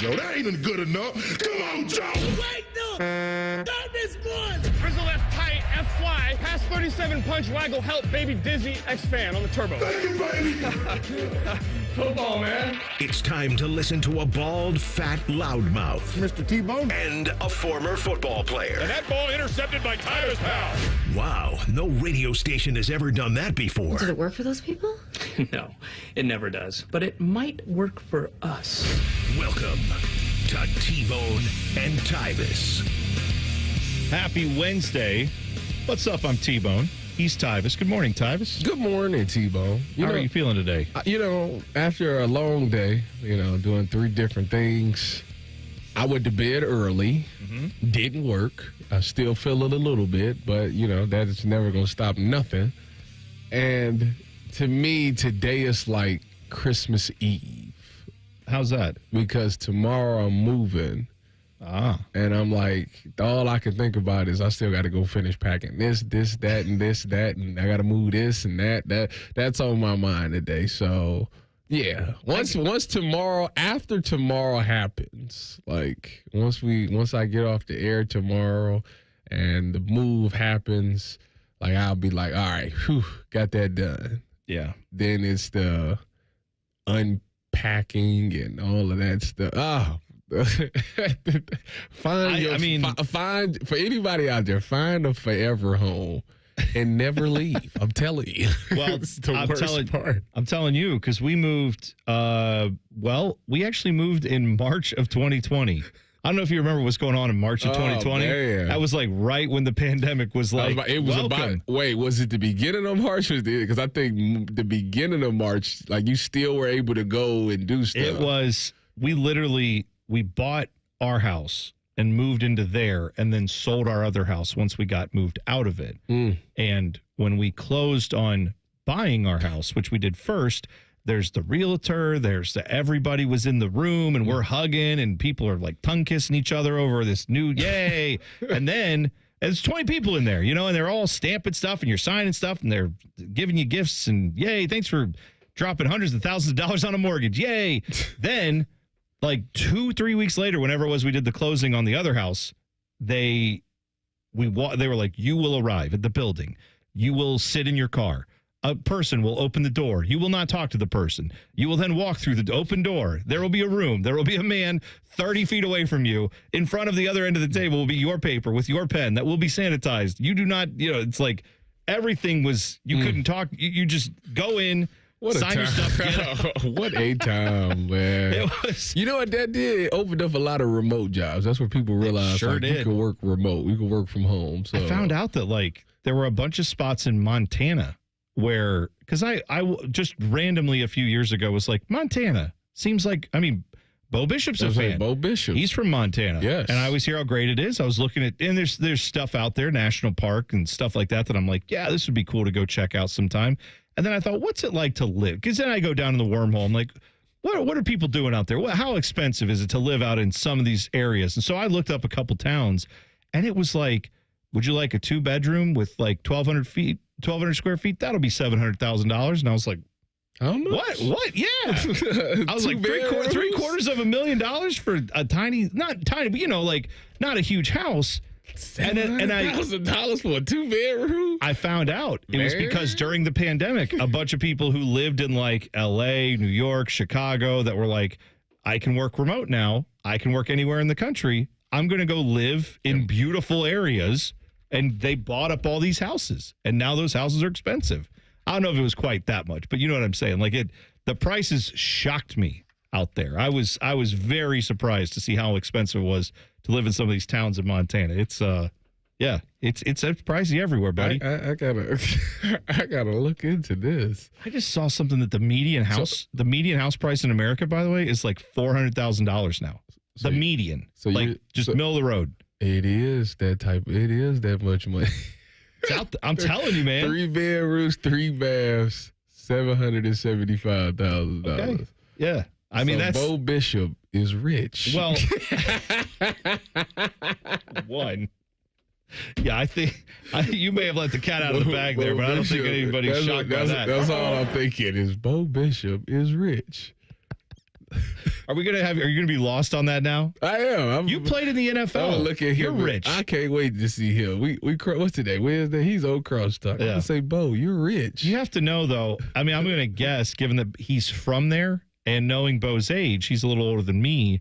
Joe. That ain't even good enough. Come on, Joe. Wait, no. Not this one. Frizzle F tight, F fly, pass 37 punch, waggle, help, baby dizzy, X fan on the turbo. Thank you, baby. Football, man. It's time to listen to a bald, fat loudmouth Mr. T-Bone. and a former football player. And that ball intercepted by Tyvis Powell. Wow, no radio station has ever done that before. Did it work for those people? No, it never does. But it might work for us. Welcome to T-Bone and Tyvis. Happy Wednesday. What's up? I'm T-Bone. He's Tyvis. Good morning, Tyvis. Good morning, T-Bone. How are you feeling today? After a long day, doing 3 different things, I went to bed early. Didn't work. I still feel it a little bit, but, that is never going to stop nothing. And to me, today is like Christmas Eve. How's that? Because tomorrow I'm moving. And I'm like, all I can think about is I still got to go finish packing this, that, and this, that, and I got to move this and that. That's on my mind today. So, yeah. Once tomorrow, after tomorrow happens, like once I get off the air tomorrow and the move happens, like I'll be like, all right, whew, got that done. Yeah. Then it's the unpacking and all of that stuff. Find for anybody out there, find a forever home and never leave. I'm telling you. Well, I'm telling you, because we moved. We actually moved in March of 2020. I don't know if you remember what's going on in March of 2020. Man. That was like right when the pandemic was like. Was it the beginning of March? Because I think the beginning of March, like you still were able to go and do stuff. It was. We bought our house and moved into there and then sold our other house once we got moved out of it. And when we closed on buying our house, which we did first, there's the realtor, everybody was in the room and we're hugging and people are like tongue kissing each other over this new yay. And then there's 20 people in there, and they're all stamping stuff and you're signing stuff and they're giving you gifts and yay, thanks for dropping hundreds of thousands of dollars on a mortgage. Yay. Then like 2-3 weeks later, whenever it was we did the closing on the other house, they were like, you will arrive at the building. You will sit in your car. A person will open the door. You will not talk to the person. You will then walk through the open door. There will be a room. There will be a man 30 feet away from you. In front of the other end of the table will be your paper with your pen that will be sanitized. You do not, it's like everything was, you couldn't talk. You just go in. What sign a time. What a time, man. It was. You know what that did? It opened up a lot of remote jobs. That's where people realized you can work remote. You can work from home. So I found out that there were a bunch of spots in Montana where, because I just randomly a few years ago was like, Montana seems like, Bo Bishop's a fan. Bo Bishop. He's from Montana. Yes. And I always hear how great it is. I was looking at, and there's stuff out there, National Park and stuff like that I'm like, yeah, this would be cool to go check out sometime. And then I thought, what's it like to live? Because then I go down in the wormhole. I'm like, what are people doing out there? How expensive is it to live out in some of these areas? And so I looked up a couple towns, and it was like, would you like a 2-bedroom with like 1,200 square feet? That'll be $700,000. And I was like, how much? What? Yeah. I was like, $750,000 for a tiny, not tiny, but not a huge house. $700,000 for a 2-bedroom? I found out it was because during the pandemic, a bunch of people who lived in like LA, New York, Chicago that were like, I can work remote now. I can work anywhere in the country. I'm going to go live in beautiful areas. And they bought up all these houses. And now those houses are expensive. I don't know if it was quite that much, but you know what I'm saying? Like the prices shocked me out there. I was very surprised to see how expensive it was to live in some of these towns in Montana. It's it's pricey everywhere, buddy. I gotta look into this. I just saw something that the median house price in America, by the way, is like $400,000 now. The median, middle of the road. It is that much money. It's out I'm telling you, man. 3 bedrooms, 3 baths, $775,000. Okay. Yeah. That's Bo Bishop is rich. Well, one. Yeah, I think you may have let the cat out of the bag there, but I don't think anybody's shocked by that. That's all I'm thinking is Bo Bishop is rich. Are you gonna be lost on that now? I am. You played in the NFL. I'm looking at him. You're rich. I can't wait to see him. What's today? Wednesday. He's old crosstalk. Yeah. I say, Bo, you're rich. You have to know, though. I mean, I'm going to guess, given that he's from there and knowing Bo's age, he's a little older than me.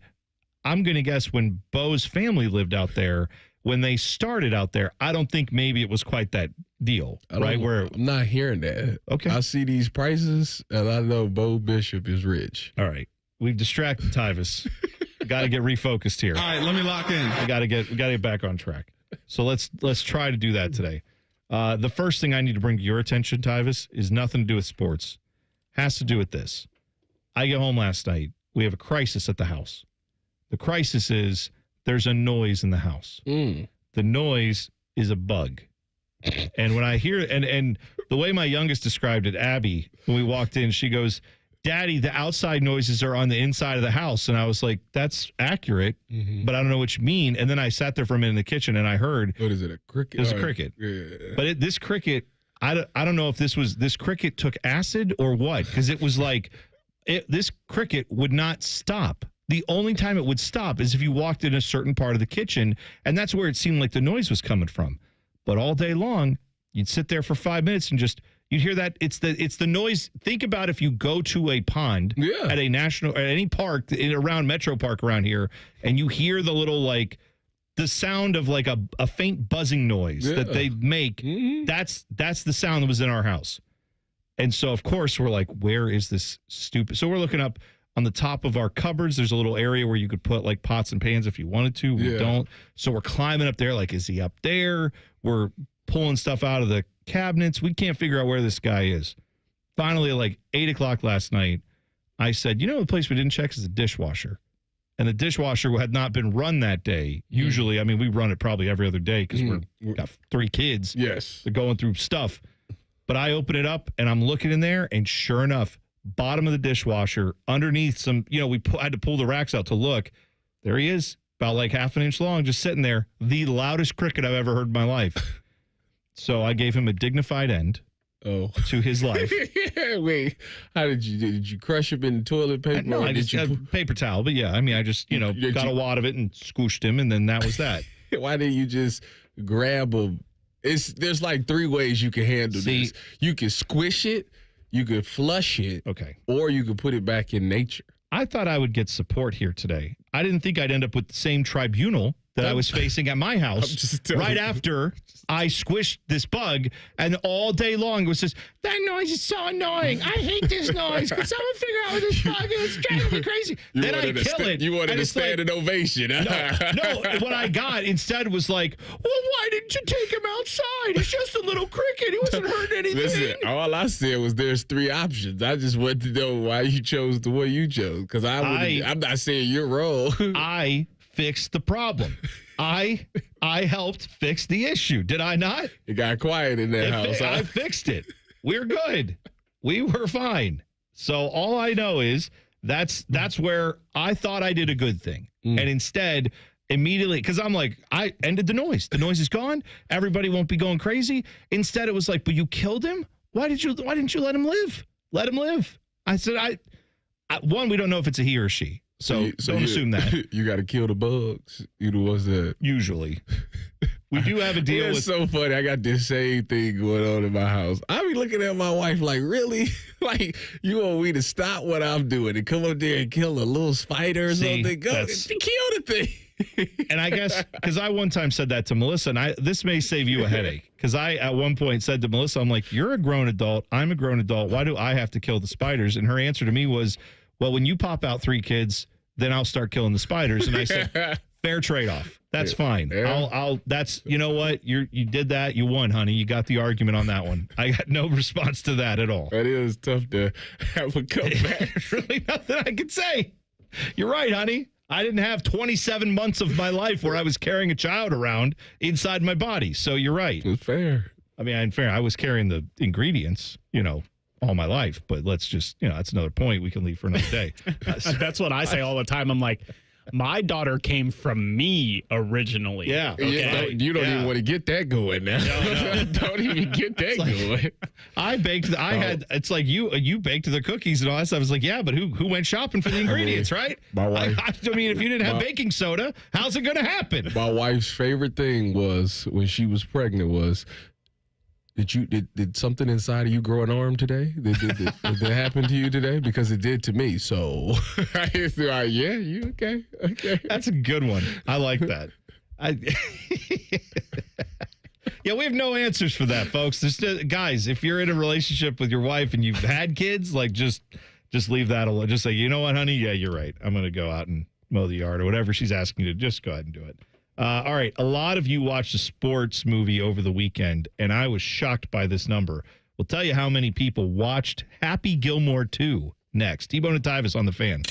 I'm going to guess when Bo's family lived out there, when they started out there, I don't think maybe it was quite that deal, right? Where I'm not hearing that. Okay. I see these prices, and I know Bo Bishop is rich. All right. We've distracted Tyvis. Got to get refocused here. All right, let me lock in. We got to get back on track. So let's try to do that today. The first thing I need to bring to your attention, Tyvis, is nothing to do with sports. Has to do with this. I get home last night. We have a crisis at the house. The crisis is there's a noise in the house. The noise is a bug. And when I hear and the way my youngest described it, Abby, when we walked in, she goes, Daddy, the outside noises are on the inside of the house. And I was like, that's accurate, but I don't know what you mean. And then I sat there for a minute in the kitchen and I heard. What is it, a cricket? It was a cricket. Yeah. But this cricket, I don't know if this cricket took acid or what, because it was like, this cricket would not stop. The only time it would stop is if you walked in a certain part of the kitchen, and that's where it seemed like the noise was coming from. But all day long, you'd sit there for 5 minutes and just... You'd hear that it's the noise. Think about if you go to a pond at a national or any park around Metro Park around here, and you hear the little the sound of like a faint buzzing noise that they make. That's the sound that was in our house. And so of course we're like, where is this stupid? So we're looking up on the top of our cupboards. There's a little area where you could put like pots and pans if you wanted to. We don't. So we're climbing up there. Like, is he up there? We're pulling stuff out of the cabinets. We can't figure out where this guy is. Finally, like 8 o'clock last night, I said, the place we didn't check is the dishwasher. And the dishwasher had not been run that day. Usually, I mean, we run it probably every other day because we've got 3 kids. Yes. They're going through stuff. But I open it up and I'm looking in there, and sure enough, bottom of the dishwasher, underneath some, I had to pull the racks out to look. There he is, about like half an inch long, just sitting there. The loudest cricket I've ever heard in my life. So I gave him a dignified end to his life. Wait, how did you crush him in the toilet paper? No, I just paper towel. But yeah, I mean, I just, got a wad of it and scooshed him, and then that was that. Why didn't you just grab him? There's like 3 ways you can handle this. You can squish it, you can flush it, or you can put it back in nature. I thought I would get support here today. I didn't think I'd end up with the same tribunal that I was facing at my house right after I squished this bug, and all day long it was just, that noise is so annoying. I hate this noise. Can someone figure out what this bug is? It's driving me crazy. Then I kill it. You wanted to stand an ovation. No, what I got instead was like, well, why didn't you take him outside? He's just a little cricket. He wasn't hurting anything. Listen, all I said was there's 3 options. I just wanted to know why you chose the way you chose, because I'm not saying you're wrong. I fixed the problem. I helped fix the issue. Did I not? It got quiet in that house. I fixed it. We're good. We were fine. So all I know is that's where I thought I did a good thing. And instead, immediately, because I'm like, I ended the noise. The noise is gone. Everybody won't be going crazy. Instead, it was like, but you killed him? Why didn't you let him live? Let him live. I said, one, we don't know if it's a he or she. So don't assume that. You got to kill the bugs. You the ones that... Usually. We do have a deal with... It's so funny. I got this same thing going on in my house. I be looking at my wife like, really? Like, you want me to stop what I'm doing and come up there and kill a little spider or something? Go kill the thing. And I guess, because I one time said that to Melissa, and this may save you a headache. Because I, at one point, said to Melissa, I'm like, you're a grown adult. I'm a grown adult. Why do I have to kill the spiders? And her answer to me was, well, when you pop out 3 kids, then I'll start killing the spiders. And I said, fair trade-off. That's fine. Yeah. That's, you know what? You did that. You won, honey. You got the argument on that one. I got no response to that at all. That is tough to have a comeback. There's really nothing I can say. You're right, honey. I didn't have 27 months of my life where I was carrying a child around inside my body. So you're right. It's fair. I mean, in fair, I was carrying the ingredients, all my life. But let's just, that's another point we can leave for another day. That's what I say all the time. I'm like, My daughter came from me originally. Yeah. Okay. You don't even want to get that going now. No. Don't even get that going. I baked. It's like you baked the cookies and all that stuff. It's like, yeah, but who went shopping for the ingredients, right? My wife. I mean, if you didn't have baking soda, how's it going to happen? My wife's favorite thing was when she was pregnant was, did something inside of you grow an arm today? Did that happen to you today? Because it did to me. So I was like, yeah, you okay? Okay. That's a good one. I like that. Yeah, we have no answers for that, folks. Guys, if you're in a relationship with your wife and you've had kids, like just leave that alone. Just say, you know what, honey? Yeah, you're right. I'm going to go out and mow the yard or whatever she's asking you to. Just go ahead and do it. All right. A lot of you watched a sports movie over the weekend, and I was shocked by this number. We'll tell you how many people watched Happy Gilmore 2 next. T-Bone and Tyvis on the Fan.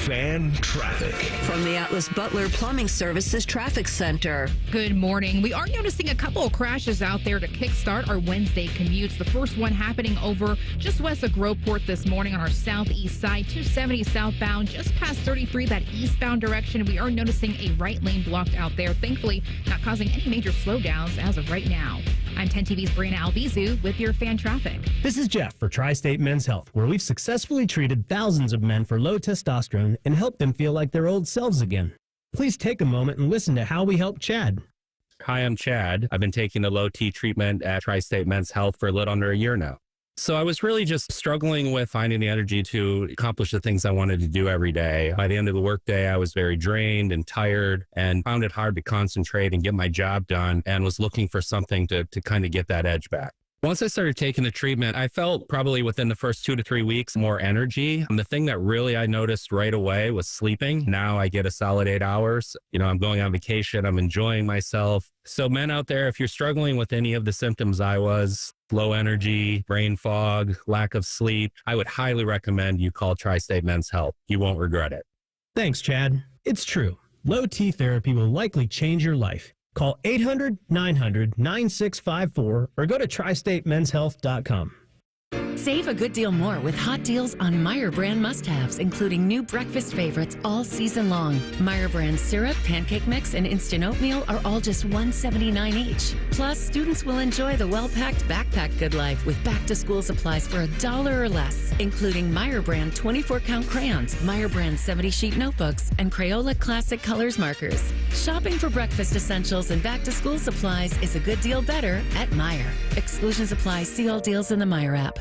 Fan traffic. From the Atlas Butler Plumbing Services Traffic Center. Good morning. We are noticing a couple of crashes out there to kickstart our Wednesday commutes. The first one happening over just west of Groveport this morning on our southeast side, 270 southbound, just past 33, that eastbound direction. We are noticing a right lane blocked out there. Thankfully, not causing any major slowdowns as of right now. I'm 10 TV's Brianna Albizu with your fan traffic. This is Jeff for Tri-State Men's Health, where we've successfully treated thousands of men for low testosterone and helped them feel like their old selves again. Please take a moment and listen to how we help Chad. Hi, I'm Chad. I've been taking the low T treatment at Tri-State Men's Health for a little under a year now. So I was really just struggling with finding the energy to accomplish the things I wanted to do every day. By the end of the workday, I was very drained and tired and found it hard to concentrate and get my job done, and was looking for something to kind of get that edge back. Once I started taking the treatment, I felt probably within the first 2 to 3 weeks more energy. And the thing that really I noticed right away was sleeping. Now I get a solid 8 hours. You know, I'm going on vacation. I'm enjoying myself. So men out there, if you're struggling with any of the symptoms I was, low energy, brain fog, lack of sleep, I would highly recommend you call Tri-State Men's Health. You won't regret it. Thanks, Chad. It's true. Low T therapy will likely change your life. Call 800-900-9654 or go to tristatemenshealth.com. Save a good deal more with hot deals on Meyer brand must-haves, including new breakfast favorites all season long. Meyer brand syrup, pancake mix, and instant oatmeal are all just $1.79 each. Plus, students will enjoy the well-packed backpack good life with back-to-school supplies for $1 or less, including Meyer brand 24-count crayons, Meyer brand 70-sheet notebooks, and Crayola Classic Colors markers. Shopping for breakfast essentials and back-to-school supplies is a good deal better at Meyer. Exclusions apply. See all deals in the Meyer app.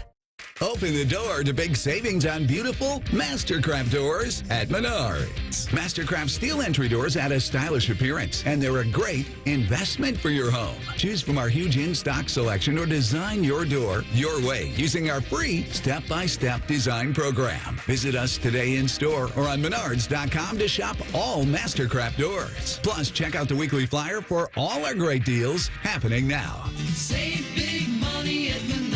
Open the door to big savings on beautiful Mastercraft doors at Menards. Mastercraft steel entry doors add a stylish appearance, and they're a great investment for your home. Choose from our huge in-stock selection or design your door your way using our free step-by-step design program. Visit us today in store or on Menards.com to shop all Mastercraft doors. Plus, check out the weekly flyer for all our great deals happening now. Save big money at Menards.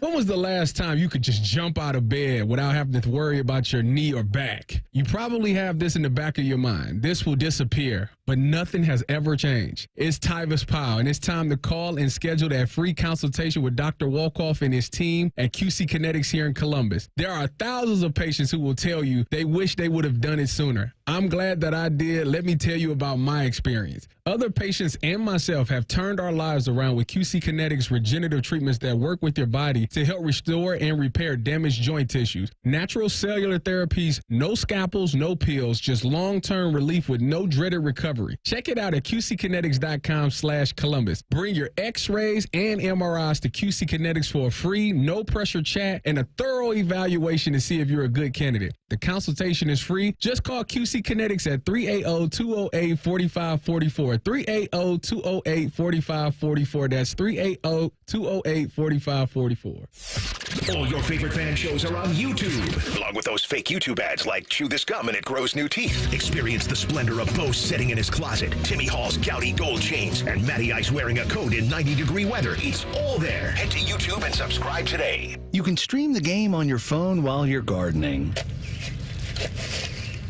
When was the last time you could just jump out of bed without having to worry about your knee or back? You probably have this in the back of your mind. This will disappear, but nothing has ever changed. It's Tyvis Powell, and it's time to call and schedule that free consultation with Dr. Wolkoff and his team at QC Kinetics here in Columbus. There are thousands of patients who will tell you they wish they would have done it sooner. I'm glad that I did. Let me tell you about my experience. Other patients and myself have turned our lives around with QC Kinetics regenerative treatments that work with your body to help restore and repair damaged joint tissues. Natural cellular therapies, no scalpels, no pills, just long-term relief with no dreaded recovery. Check it out at qckinetics.com/Columbus. Bring your x-rays and MRIs to QC Kinetics for a free, no-pressure chat and a thorough evaluation to see if you're a good candidate. The consultation is free. Just call QC Kinetics at 380-208-4544. 380-208-4544. That's 380-208-4544. All your favorite fan shows are on YouTube, along with those fake YouTube ads like Chew This Gum and It Grows New Teeth. Experience the splendor of Bo sitting in his closet, Timmy Hall's gouty gold chains, and Matty Ice wearing a coat in 90-degree weather. It's all there. Head to YouTube and subscribe today. You can stream the game on your phone while you're gardening.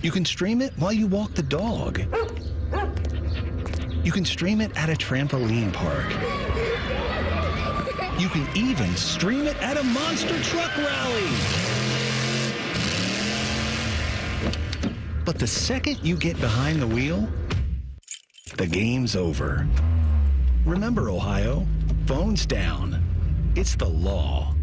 You can stream it while you walk the dog. You can stream it at a trampoline park. You can even stream it at a monster truck rally. But the second you get behind the wheel, the game's over. Remember, Ohio, phones down. It's the law.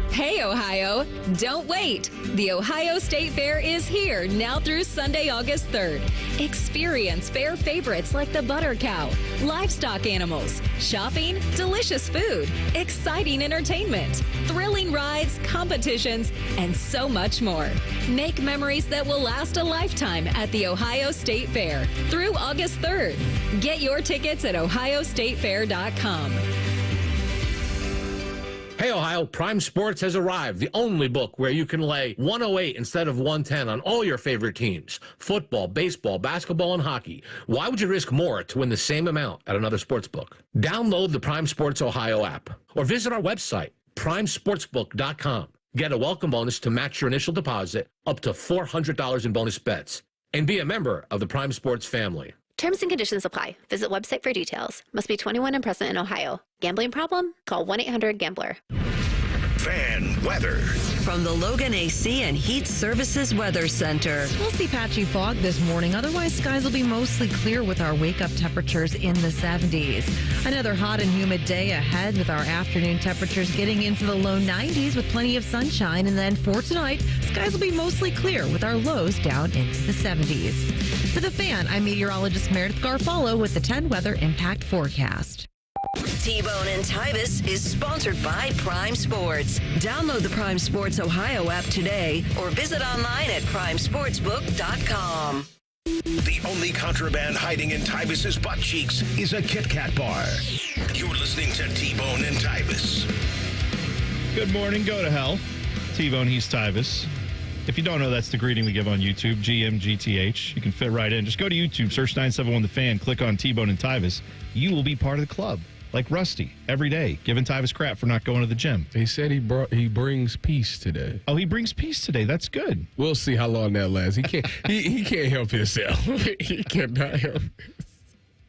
Hey, Ohio, don't wait. The Ohio State Fair is here now through Sunday, August 3rd. Experience fair favorites like the Butter Cow, livestock animals, shopping, delicious food, exciting entertainment, thrilling rides, competitions, and so much more. Make memories that will last a lifetime at the Ohio State Fair through August 3rd. Get your tickets at ohiostatefair.com. Hey, Ohio, Prime Sports has arrived, the only book where you can lay 108 instead of 110 on all your favorite teams. Football, baseball, basketball, and hockey. Why would you risk more to win the same amount at another sports book? Download the Prime Sports Ohio app or visit our website, primesportsbook.com. Get a welcome bonus to match your initial deposit up to $400 in bonus bets. And be a member of the Prime Sports family. Terms and conditions apply. Visit website for details. Must be 21 and present in Ohio. Gambling problem? Call 1-800-GAMBLER. Fan weather. From the Logan AC and Heat Services Weather Center. We'll see patchy fog this morning. Otherwise, skies will be mostly clear with our wake-up temperatures in the 70s. Another hot and humid day ahead with our afternoon temperatures getting into the low 90s with plenty of sunshine. And then for tonight, skies will be mostly clear with our lows down into the 70s. For The Fan, I'm meteorologist Meredith Garfalo with the 10 Weather Impact Forecast. T-Bone and Tyvis is sponsored by Prime Sports. Download the Prime Sports Ohio app today or visit online at primesportsbook.com. The only contraband hiding in Tyvis's butt cheeks is a Kit Kat bar. You're listening to T-Bone and Tyvis. Good morning. Go to hell. T-Bone, he's Tyvis. If you don't know, that's the greeting we give on YouTube, GMGTH. You can fit right in. Just go to YouTube, search 971 The Fan, click on T-Bone and Tyvis. You will be part of the club. Like Rusty, every day, giving Tyvis crap for not going to the gym. He said he brings peace today. Oh, he brings peace today. That's good. We'll see how long that lasts. He can't he can't help himself. He cannot help.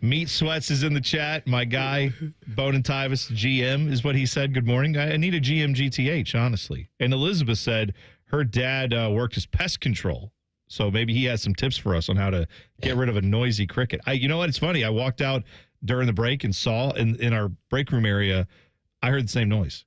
Meat Sweats is in the chat. My guy, Bone and Tyvis, GM, is what he said. Good morning. I need a GMGTH, honestly. And Elizabeth said her dad worked as pest control. So maybe he has some tips for us on how to get rid of a noisy cricket. You know what? It's funny. I walked out during the break and saw in our break room area, I heard the same noise.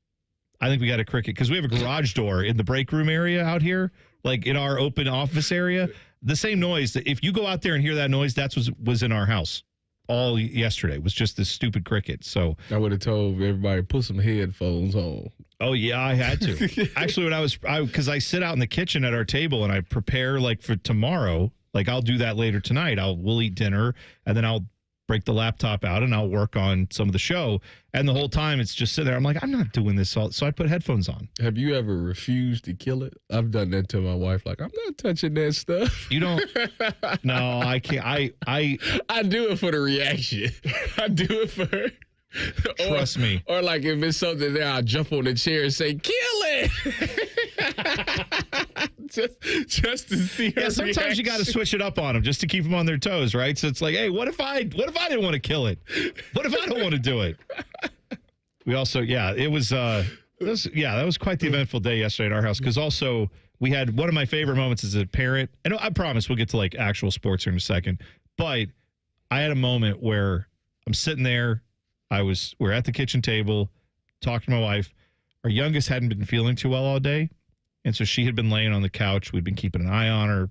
I think we got a cricket because we have a garage door in the break room area out here, like in our open office area. The same noise. That if you go out there and hear that noise, that's what was in our house all yesterday. Was just this stupid cricket. So I would have told everybody put some headphones on. Oh yeah, I had to. Actually, when because I sit out in the kitchen at our table and I prepare like for tomorrow. Like I'll do that later tonight. We'll eat dinner and then I'll break the laptop out and I'll work on some of the show. And the whole time it's just sitting there. I'm like, I'm not doing this. So I put headphones on. Have you ever refused to kill it? I've done that to my wife. Like, I'm not touching that stuff. You don't? No, I can't. I do it for the reaction. I do it for her. Trust me. Or like if it's something there, I'll jump on the chair and say, kill it. just to see her sometimes reaction. You got to switch it up on them just to keep them on their toes, right? So it's like, hey, what if I didn't want to kill it? What if I don't want to do it? We also, that was quite the eventful day yesterday at our house because also we had one of my favorite moments as a parent. And I promise we'll get to like actual sports here in a second, but I had a moment where I'm sitting there. We're at the kitchen table talking to my wife. Our youngest hadn't been feeling too well all day. And so she had been laying on the couch. We'd been keeping an eye on her,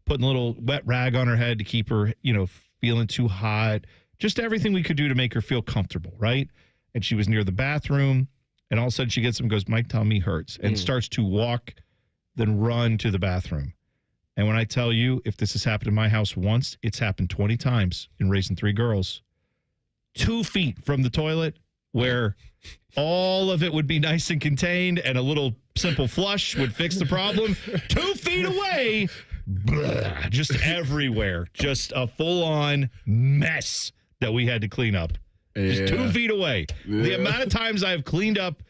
putting a little wet rag on her head to keep her, feeling too hot. Just everything we could do to make her feel comfortable, right? And she was near the bathroom. And all of a sudden she gets up and goes, my tummy hurts. And starts to walk, then run to the bathroom. And when I tell you, if this has happened in my house once, it's happened 20 times in raising 3 girls. 2 feet from the toilet where all of it would be nice and contained and a little simple flush would fix the problem. 2 feet away, blah, just everywhere. Just a full-on mess that we had to clean up. Just 2 feet away. Yeah. The amount of times I've cleaned up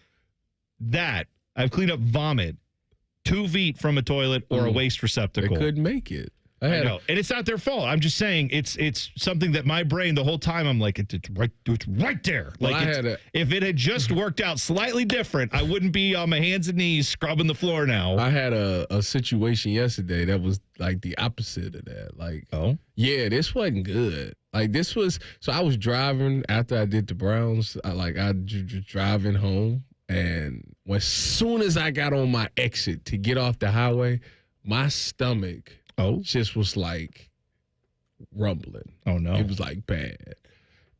vomit 2 feet from a toilet or a waste receptacle. They couldn't make it. I know. And it's not their fault. I'm just saying it's something that my brain the whole time I'm like, it's right there. Well, Like if it had just worked out slightly different, I wouldn't be on my hands and knees scrubbing the floor now. I had a situation yesterday that was like the opposite of that. Like, yeah, this wasn't good. Like this was, so I was driving after I did the Browns. I driving home, and as soon as I got on my exit to get off the highway, my stomach just was rumbling. Oh no. It was bad.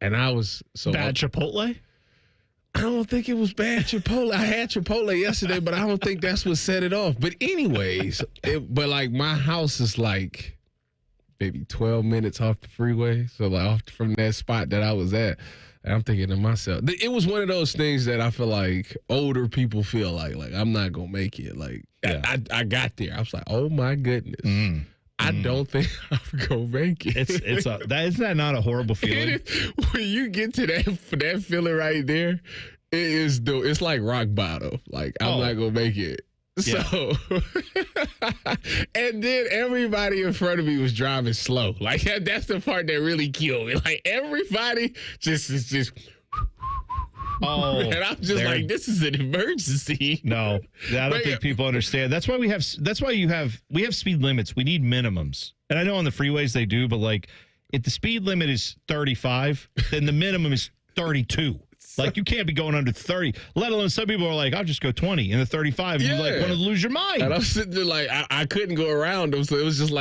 And I was bad Chipotle? I don't think it was bad Chipotle. I had Chipotle yesterday, but I don't think that's what set it off. But anyways, my house is maybe 12 minutes off the freeway. So off from that spot that I was at. And I'm thinking to myself, it was one of those things that I feel like older people feel like I'm not going to make it. I got there. I was like, oh my goodness. I don't think I'm going to make it. Isn't that not a horrible feeling? When you get to that feeling right there, it's like rock bottom. I'm not going to make it. Yeah. So, and then everybody in front of me was driving slow. That's the part that really killed me. Everybody is just. Oh, and I'm just this is an emergency. No, I don't think people understand. That's why we have speed limits. We need minimums. And I know on the freeways they do, but if the speed limit is 35, then the minimum is 32. You can't be going under 30, let alone some people are like, I'll just go 20 in the 35. And you want to lose your mind. And I'm sitting there I couldn't go around them. So it was just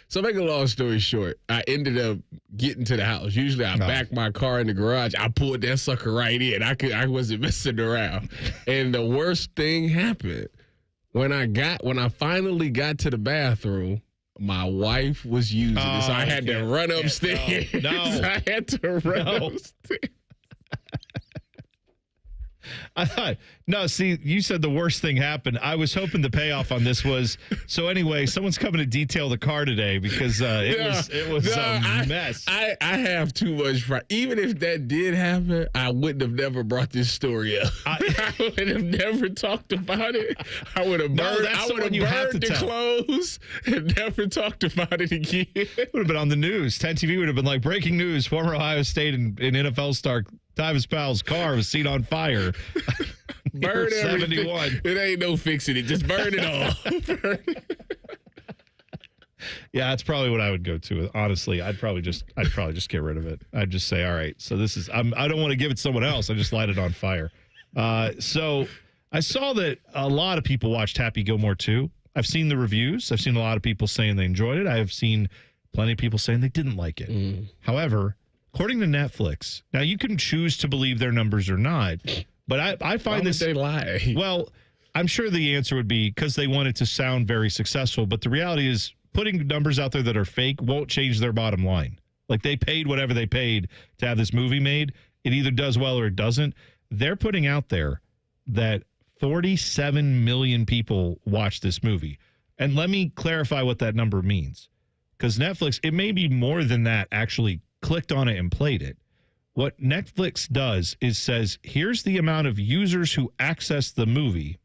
So make a long story short, I ended up getting to the house. Usually I back my car in the garage. I pulled that sucker right in. I wasn't messing around. And the worst thing happened. When I finally got to the bathroom, my wife was using it. So I had to run upstairs. No. So I had to run upstairs. I thought, no, see, you said the worst thing happened. I was hoping the payoff on this was, so anyway, someone's coming to detail the car today because it was a mess. I have too much pride. Even if that did happen, I wouldn't have never brought this story up. I would have never talked about it. I would have burned the clothes and never talked about it again. It would have been on the news. 10 TV would have been like, breaking news, former Ohio State and NFL star Tyvis Powell's car was seen on fire. Burn 71. It ain't no fixing it. Just burn it all. Yeah, that's probably what I would go to. Honestly, I'd probably just get rid of it. I'd just say, all right, so this is I don't want to give it to someone else. I just light it on fire. So I saw that a lot of people watched Happy Gilmore 2. I've seen the reviews. I've seen a lot of people saying they enjoyed it. I have seen plenty of people saying they didn't like it. However, according to Netflix, now you can choose to believe their numbers or not, but I find this. Why would they lie? Well, I'm sure the answer would be because they want it to sound very successful, but the reality is putting numbers out there that are fake won't change their bottom line. They paid whatever they paid to have this movie made. It either does well or it doesn't. They're putting out there that 47 million people watched this movie. And let me clarify what that number means. Because Netflix, it may be more than that actually clicked on it and played it. What Netflix does is says, here's the amount of users who access the movie.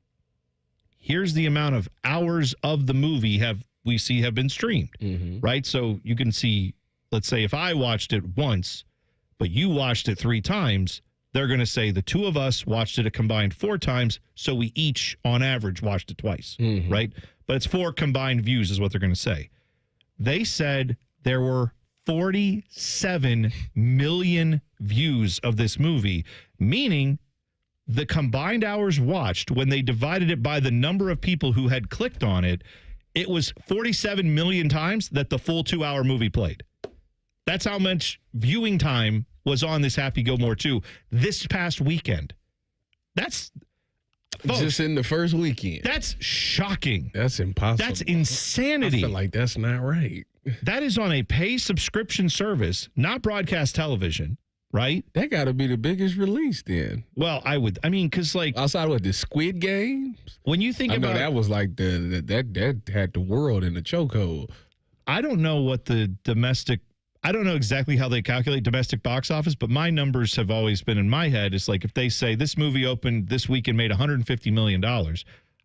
Here's the amount of hours of the movie have been streamed, right? So you can see, let's say if I watched it once, but you watched it 3 times, they're going to say the two of us watched it a combined 4 times, so we each, on average, watched it twice, right? But it's 4 combined views is what they're going to say. They said there were 47 million views of this movie, meaning the combined hours watched, when they divided it by the number of people who had clicked on it, it was 47 million times that the full 2-hour movie played. That's how much viewing time was on this Happy Gilmore 2 this past weekend. That's folks, just in the first weekend. That's shocking. That's impossible. That's insanity. I feel like that's not right. That is on a pay subscription service, not broadcast television, right? That got to be the biggest release then. Well, because outside of the Squid Games, when you think about that was like that had the world in the chokehold. I don't know what the domestic. I don't know exactly how they calculate domestic box office, but my numbers have always been in my head. It's like if they say this movie opened this week and made $150 million,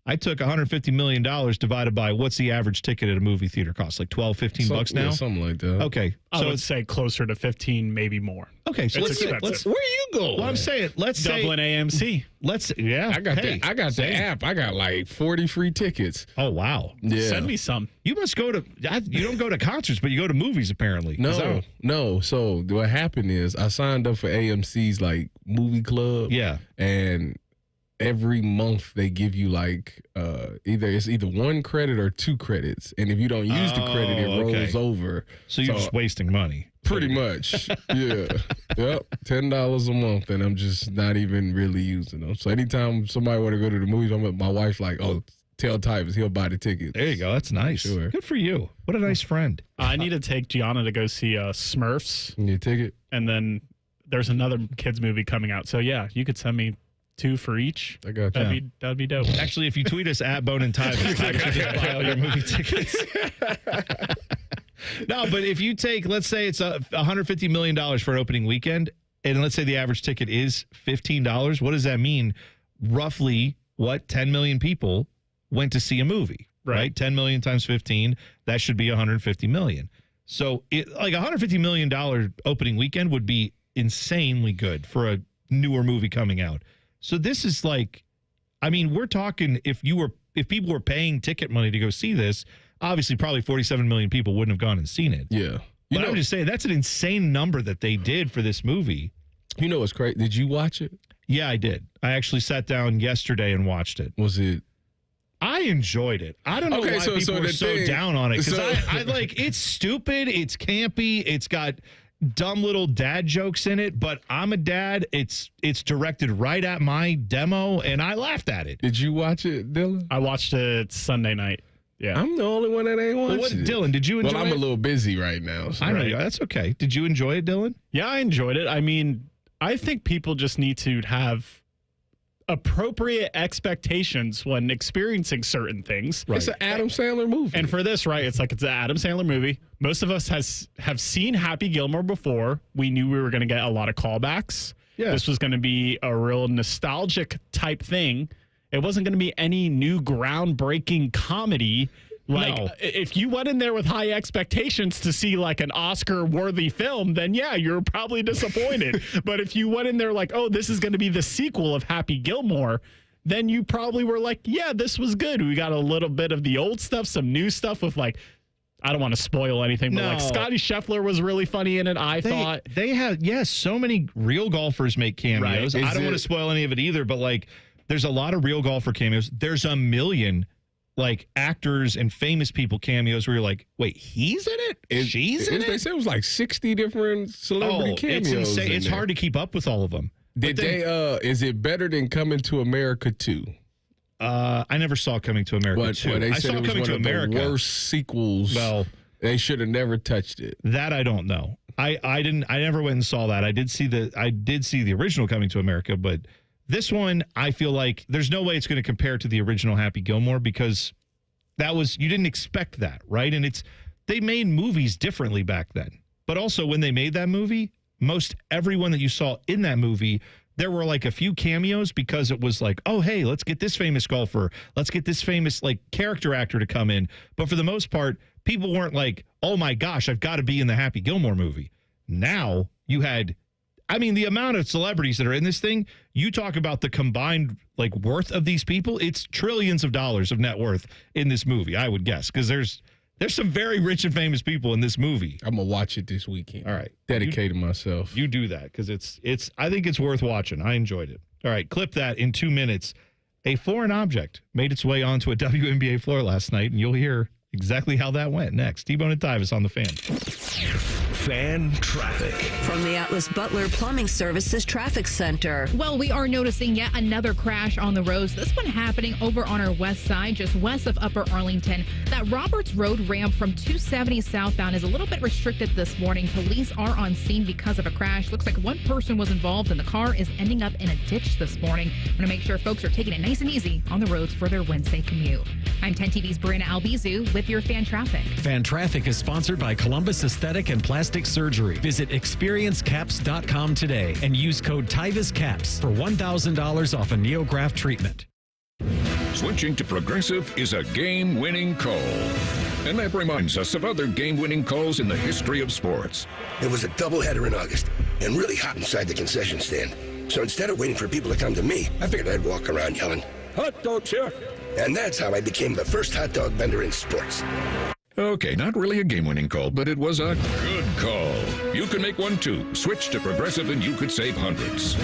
I took $150 million divided by what's the average ticket at a movie theater cost? Like $12-15 now? Yeah, something like that. Okay. I would say closer to 15, maybe more. Okay, so It's expensive. Where you going? Well, I'm saying, let's say Dublin AMC. I got the app. I got like 40 free tickets. Oh, wow. Yeah. Send me some. You must go to, you don't go to concerts, but you go to movies apparently. No. So what happened is I signed up for AMC's like movie club. Yeah. And every month they give you like either 1 credit or 2 credits. And if you don't use the credit, it rolls over. So you're just wasting money. Pretty much. Yeah. Yep. $10 a month, and I'm just not even really using them. So anytime somebody want to go to the movies, my wife's like, oh, tell Tyvis, he'll buy the tickets. There you go. That's nice. Sure. Good for you. What a nice friend. I need to take Gianna to go see Smurfs. You need a ticket? And then there's another kids movie coming out. So, yeah, you could send me 2 for each. I got you. That'd be dope. Actually, if you tweet us at Bone and Tyvis, Tyvis will just buy all your movie tickets. No, but if you take, let's say it's $150 million for an opening weekend, and let's say the average ticket is $15, what does that mean? Roughly, 10 million people went to see a movie, right? 10 million times 15, that should be $150 million. So, like $150 million opening weekend would be insanely good for a newer movie coming out. So this is like, I mean, we're talking if people were paying ticket money to go see this, obviously probably 47 million people wouldn't have gone and seen it. Yeah. But I'm just saying that's an insane number that they did for this movie. You know what's crazy? Did you watch it? Yeah, I did. I actually sat down yesterday and watched it. Was it? I enjoyed it. I don't know why people were so down on it because I like it's stupid, it's campy, it's got dumb little dad jokes in it, but I'm a dad. It's directed right at my demo, and I laughed at it. Did you watch it, Dylan? I watched it Sunday night. Yeah. I'm the only one that ain't watched it. Dylan, did you enjoy it? Well, I'm a little busy right now. So. I know. That's okay. Did you enjoy it, Dylan? Yeah, I enjoyed it. I mean, I think people just need to have appropriate expectations when experiencing certain things. Right. It's an Adam Sandler movie. And for this, right, it's an Adam Sandler movie. Most of us have seen Happy Gilmore before. We knew we were going to get a lot of callbacks. Yeah. This was going to be a real nostalgic type thing. It wasn't going to be any new groundbreaking comedy. Like, if you went in there with high expectations to see like an Oscar-worthy film, then yeah, you're probably disappointed. But if you went in there like, oh, this is going to be the sequel of Happy Gilmore, then you probably were like, yeah, this was good. We got a little bit of the old stuff, some new stuff with like, I don't want to spoil anything, but like Scotty Scheffler was really funny in it. I thought they had, so many real golfers make cameos. Right. I don't want to spoil any of it either, but like, there's a lot of real golfer cameos. There's a million like actors and famous people cameos where you're like, wait, he's in it? She's in it? They said it was like 60 different celebrity cameos. It's insane. It's hard to keep up with all of them. Is it better than Coming to America 2? I never saw Coming to America 2. They I said saw it was Coming to one of America. the worst sequels. Well, they should have never touched it. That I don't know. I never went and saw that. I did see the original Coming to America, but this one, I feel like there's no way it's going to compare to the original Happy Gilmore because you didn't expect that, right? And they made movies differently back then. But also when they made that movie, most everyone that you saw in that movie, there were like a few cameos because it was like, oh, hey, let's get this famous golfer. Let's get this famous like character actor to come in. But for the most part, people weren't like, oh my gosh, I've got to be in the Happy Gilmore movie. Now you had, the amount of celebrities that are in this thing, you talk about the combined like worth of these people, it's trillions of dollars of net worth in this movie, I would guess, because there's some very rich and famous people in this movie. I'm gonna watch it this weekend. All right. Dedicated myself. You do that because I think it's worth watching. I enjoyed it. All right, clip that in 2 minutes. A foreign object made its way onto a WNBA floor last night, and you'll hear exactly how that went next. T-Bone and Tyvis on the Fan. Fan traffic. From the Atlas Butler Plumbing Services Traffic Center. Well, we are noticing yet another crash on the roads. This one happening over on our west side, just west of Upper Arlington. That Roberts Road ramp from 270 southbound is a little bit restricted this morning. Police are on scene because of a crash. Looks like one person was involved and the car is ending up in a ditch this morning. I'm going to make sure folks are taking it nice and easy on the roads for their Wednesday commute. I'm 10 TV's Brina Albizu with your Fan Traffic. Fan Traffic is sponsored by Columbus Aesthetic and Plastic Surgery. Visit experiencecaps.com today and use code TYVISCAPS for $1,000 off a NeoGraft treatment. Switching to Progressive is a game-winning call. And that reminds us of other game-winning calls in the history of sports. It was a doubleheader in August and really hot inside the concession stand. So instead of waiting for people to come to me, I figured I'd walk around yelling, "Hot dogs here!" And that's how I became the first hot dog vendor in sports. Okay, not really a game-winning call, but it was a good call. You can make one too. Switch to Progressive and you could save hundreds.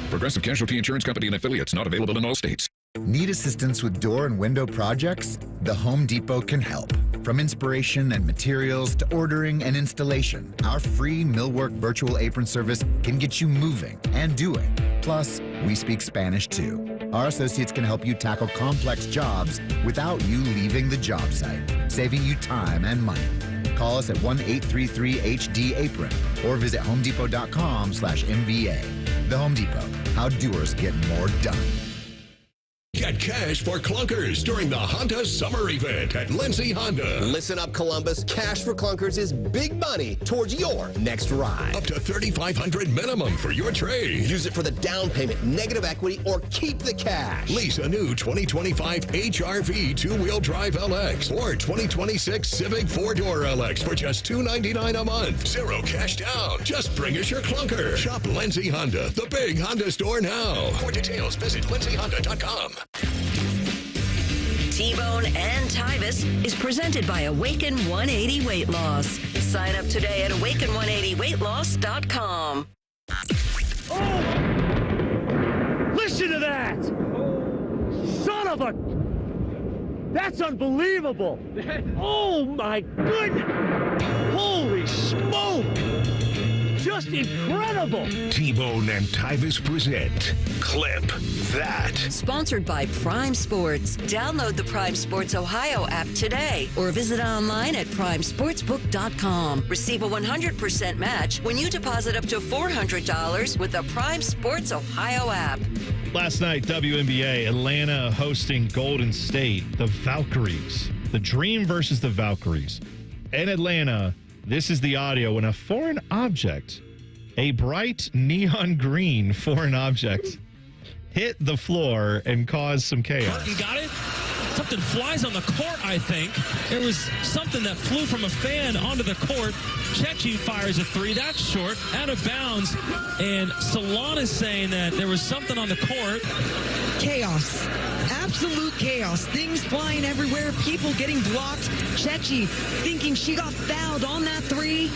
Progressive Casualty Insurance Company and affiliates, not available in all states. Need assistance with door and window projects? The Home Depot can help. From inspiration and materials to ordering and installation, our free Millwork virtual apron service can get you moving and doing. Plus, we speak Spanish too. Our associates can help you tackle complex jobs without you leaving the job site, saving you time and money. Call us at 1-833-HD-APRON or visit homedepot.com/MVA. The Home Depot, how doers get more done. Get cash for clunkers during the Honda Summer Event at Lindsay Honda. Listen up, Columbus. Cash for clunkers is big money towards your next ride. Up to $3,500 minimum for your trade. Use it for the down payment, negative equity, or keep the cash. Lease a new 2025 HRV two-wheel drive LX or 2026 Civic four-door LX for just $299 a month. Zero cash down. Just bring us your clunker. Shop Lindsay Honda, the big Honda store now. For details, visit lindsayhonda.com. T-Bone and Tyvis is presented by Awaken 180 Weight Loss. Sign up today at awaken180weightloss.com. Listen to that! Son of a... That's unbelievable! Oh my goodness! Holy smoke! Just incredible! T-Bone and Tyvis present Clip That. Sponsored by Prime Sports. Download the Prime Sports Ohio app today or visit online at primesportsbook.com. Receive a 100% match when you deposit up to $400 with the Prime Sports Ohio app. Last night, WNBA, Atlanta hosting Golden State, the Valkyries. The Dream versus the Valkyries. In Atlanta, this is the audio when a foreign object, a bright neon green foreign object, hit the floor and caused some chaos. Martin got it. Something flies on the court, I think. There was something that flew from a fan onto the court. Chechi fires a three. That's short, out of bounds. And Salon is saying that there was something on the court. Chaos. Absolute chaos. Things flying everywhere. People getting blocked. Chechi thinking she got fouled on that three.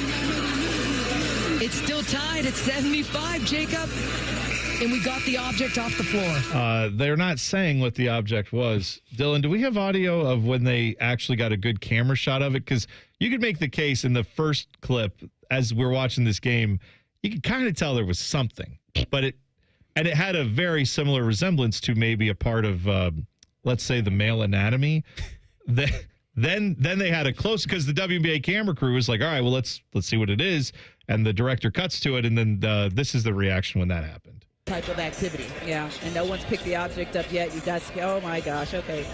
It's still tied at 75, Jacob. And we got the object off the floor. They're not saying what the object was. Dylan, do we have audio of when they actually got a good camera shot of it? Because you could make the case in the first clip, as we're watching this game, you could kind of tell there was something. But it had a very similar resemblance to maybe a part of, let's say, the male anatomy. Then they had a close, because the WNBA camera crew was like, all right, well, let's see what it is. And the director cuts to it, and then this is the reaction when that happened. Type of activity, yeah, and no one's picked the object up yet. You guys, oh my gosh, okay.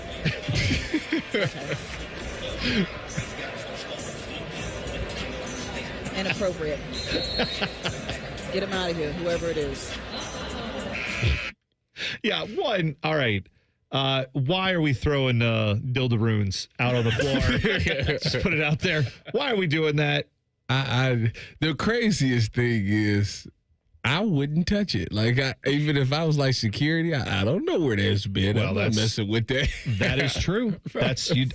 Inappropriate. Get him out of here, whoever it is. Yeah, one. All right. Why are we throwing dildaroons out on the floor? Just put it out there. Why are we doing that? The craziest thing is, I wouldn't touch it. Like, even if I was like security, I don't know where there's been. Well, I'm not messing with that. That is true.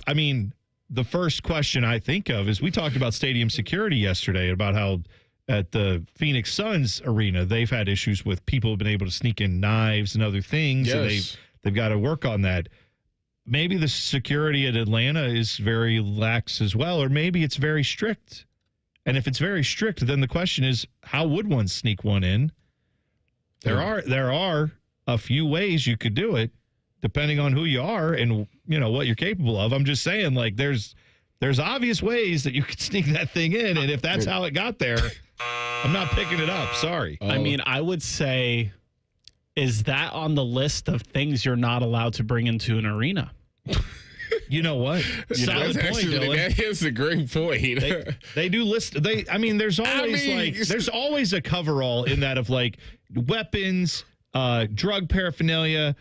I mean, the first question I think of is, we talked about stadium security yesterday, about how at the Phoenix Suns arena, they've had issues with people who've been able to sneak in knives and other things. Yes. And they've got to work on that. Maybe the security at Atlanta is very lax as well, or maybe it's very strict. And if it's very strict, then the question is, how would one sneak one in? There are a few ways you could do it, depending on who you are and what you're capable of. I'm just saying, like, there's obvious ways that you could sneak that thing in, and if that's how it got there, I'm not picking it up. Sorry. I mean, I would say, is that on the list of things you're not allowed to bring into an arena? You know what? Solid point, Dylan. That is a great point. They do list. There's always there's always a coverall in that of like weapons, drug paraphernalia,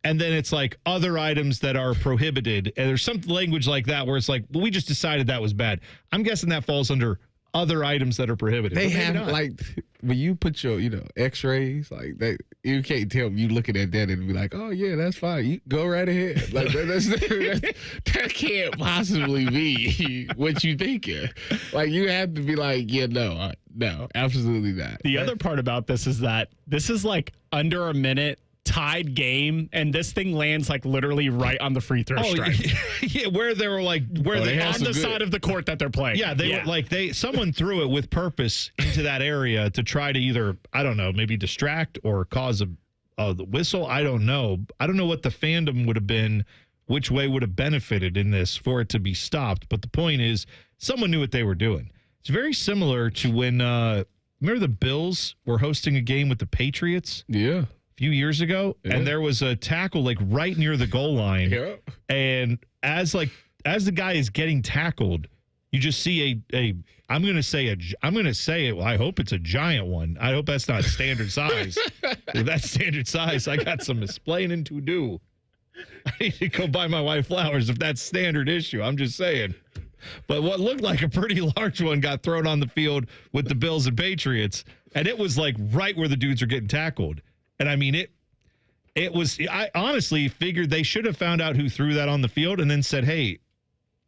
And then it's like other items that are prohibited. And there's some language like that where it's like, well, we just decided that was bad. I'm guessing that falls under other items that are prohibited. They But maybe have not. like when you put your X-rays like that, you can't tell me you looking at that and be like, oh yeah, that's fine. You go right ahead. Like that can't possibly be what you thinking. Like you have to be like, yeah, no, absolutely not. The other part about this is that this is like under a minute. Tied game, and this thing lands like literally right on the free throw stripe. Yeah, where they were like, they on the side of the court that they're playing. Yeah, they were like someone threw it with purpose into that area to try to either, I don't know, maybe distract or cause the whistle. I don't know. I don't know what the fandom would have been, which way would have benefited in this for it to be stopped. But the point is, someone knew what they were doing. It's very similar to when remember the Bills were hosting a game with the Patriots? Yeah. Few years ago, and there was a tackle like right near the goal line. Yeah. And as the guy is getting tackled, you just see I'm going to say it. Well, I hope it's a giant one. I hope that's not standard size. If that's standard size, I got some explaining to do. I need to go buy my wife flowers if that's standard issue. I'm just saying. But what looked like a pretty large one got thrown on the field with the Bills and Patriots, and it was like right where the dudes are getting tackled. And I mean, it was, I honestly figured they should have found out who threw that on the field and then said, hey,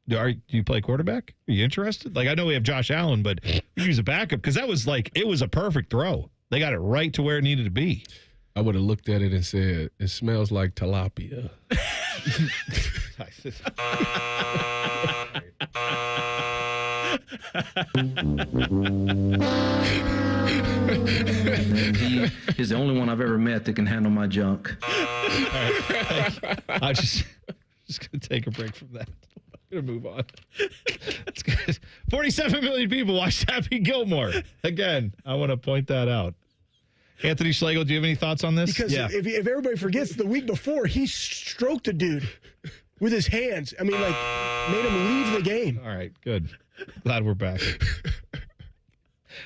do you play quarterback? Are you interested? Like, I know we have Josh Allen, but you use a backup because that was like, it was a perfect throw. They got it right to where it needed to be. I would have looked at it and said, it smells like tilapia. He is the only one I've ever met that can handle my junk. I'm just going to take a break from that. I'm going to move on. That's good. 47 million people watched Happy Gilmore. Again, I want to point that out. Anthony Schlegel, do you have any thoughts on this? Because if everybody forgets, the week before, he stroked a dude with his hands. I mean, like, made him leave the game. All right, good. Glad we're back.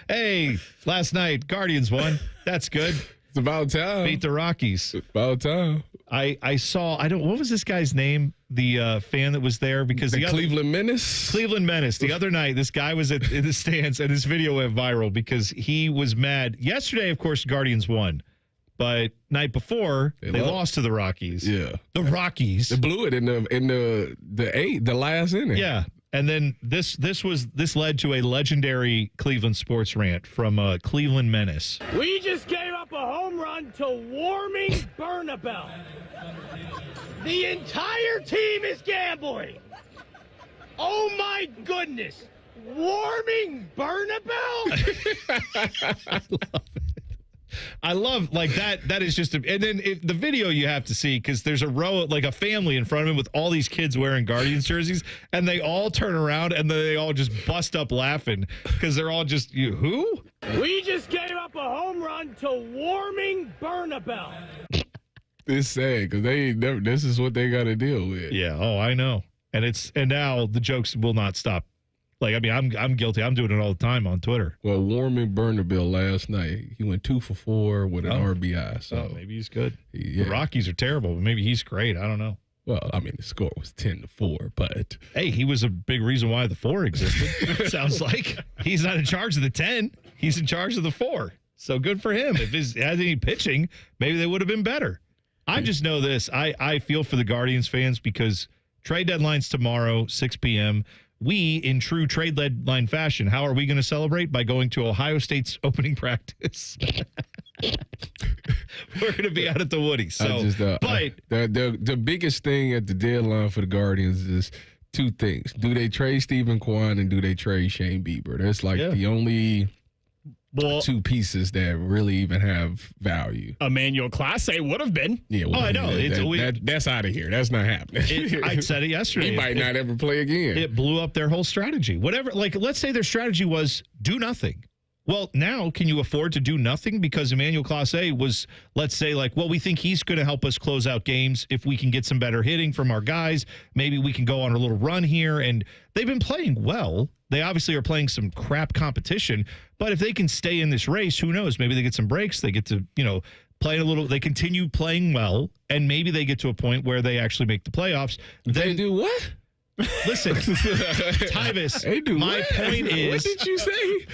Hey, last night, Guardians won. That's good. It's about time. Beat the Rockies. It's about time. I saw, what was this guy's name? The fan that was there? Because the Cleveland Menace? Cleveland Menace. The other night, this guy was in the stands, and this video went viral because he was mad. Yesterday, of course, Guardians won. But night before, they lost to the Rockies. Yeah. The Rockies. They blew it in the last inning. Yeah. And then this led to a legendary Cleveland sports rant from Cleveland Menace. We just gave up a home run to Warming Bernabel. The entire team is gambling. Oh my goodness. Warming Bernabel? I love like that. That is just and then the video you have to see because there's a row like a family in front of him with all these kids wearing Guardians jerseys, and they all turn around and they all just bust up laughing because they're all just who? We just gave up a home run to Warming Bernabel. It's sad because this is what they got to deal with. Yeah. Oh, I know. And now the jokes will not stop. Like, I mean, I'm guilty. I'm doing it all the time on Twitter. Well, Warming Bernabel last night, he went 2 for 4 with an RBI. So maybe he's good. Yeah. The Rockies are terrible, but maybe he's great. I don't know. Well, I mean, the score was 10-4, but hey, he was a big reason why the 4 existed. Sounds like he's not in charge of the 10. He's in charge of the 4. So good for him. If he has any pitching, maybe they would have been better. I just know this. I feel for the Guardians fans because trade deadline's tomorrow, 6 p.m. We, in true trade deadline fashion, how are we going to celebrate? By going to Ohio State's opening practice. We're going to be out at the Woody. So, but the biggest thing at the deadline for the Guardians is 2 things: do they trade Stephen Kwan and do they trade Shane Bieber? That's like the only 2 pieces that really even have value. Emmanuel Clase would have been. Yeah, well, I know. That's out of here. That's not happening. I said it yesterday. He might not ever play again. It blew up their whole strategy. Whatever. Like, let's say their strategy was do nothing. Well, now can you afford to do nothing? Because Emmanuel Clase was, let's say, like, well, we think he's going to help us close out games. If we can get some better hitting from our guys, maybe we can go on a little run here. And they've been playing well. They obviously are playing some crap competition. But if they can stay in this race, who knows? Maybe they get some breaks. They get to, they continue playing well, and maybe they get to a point where they actually make the playoffs. They do what? Listen, Tyvis, my point is... What did you say?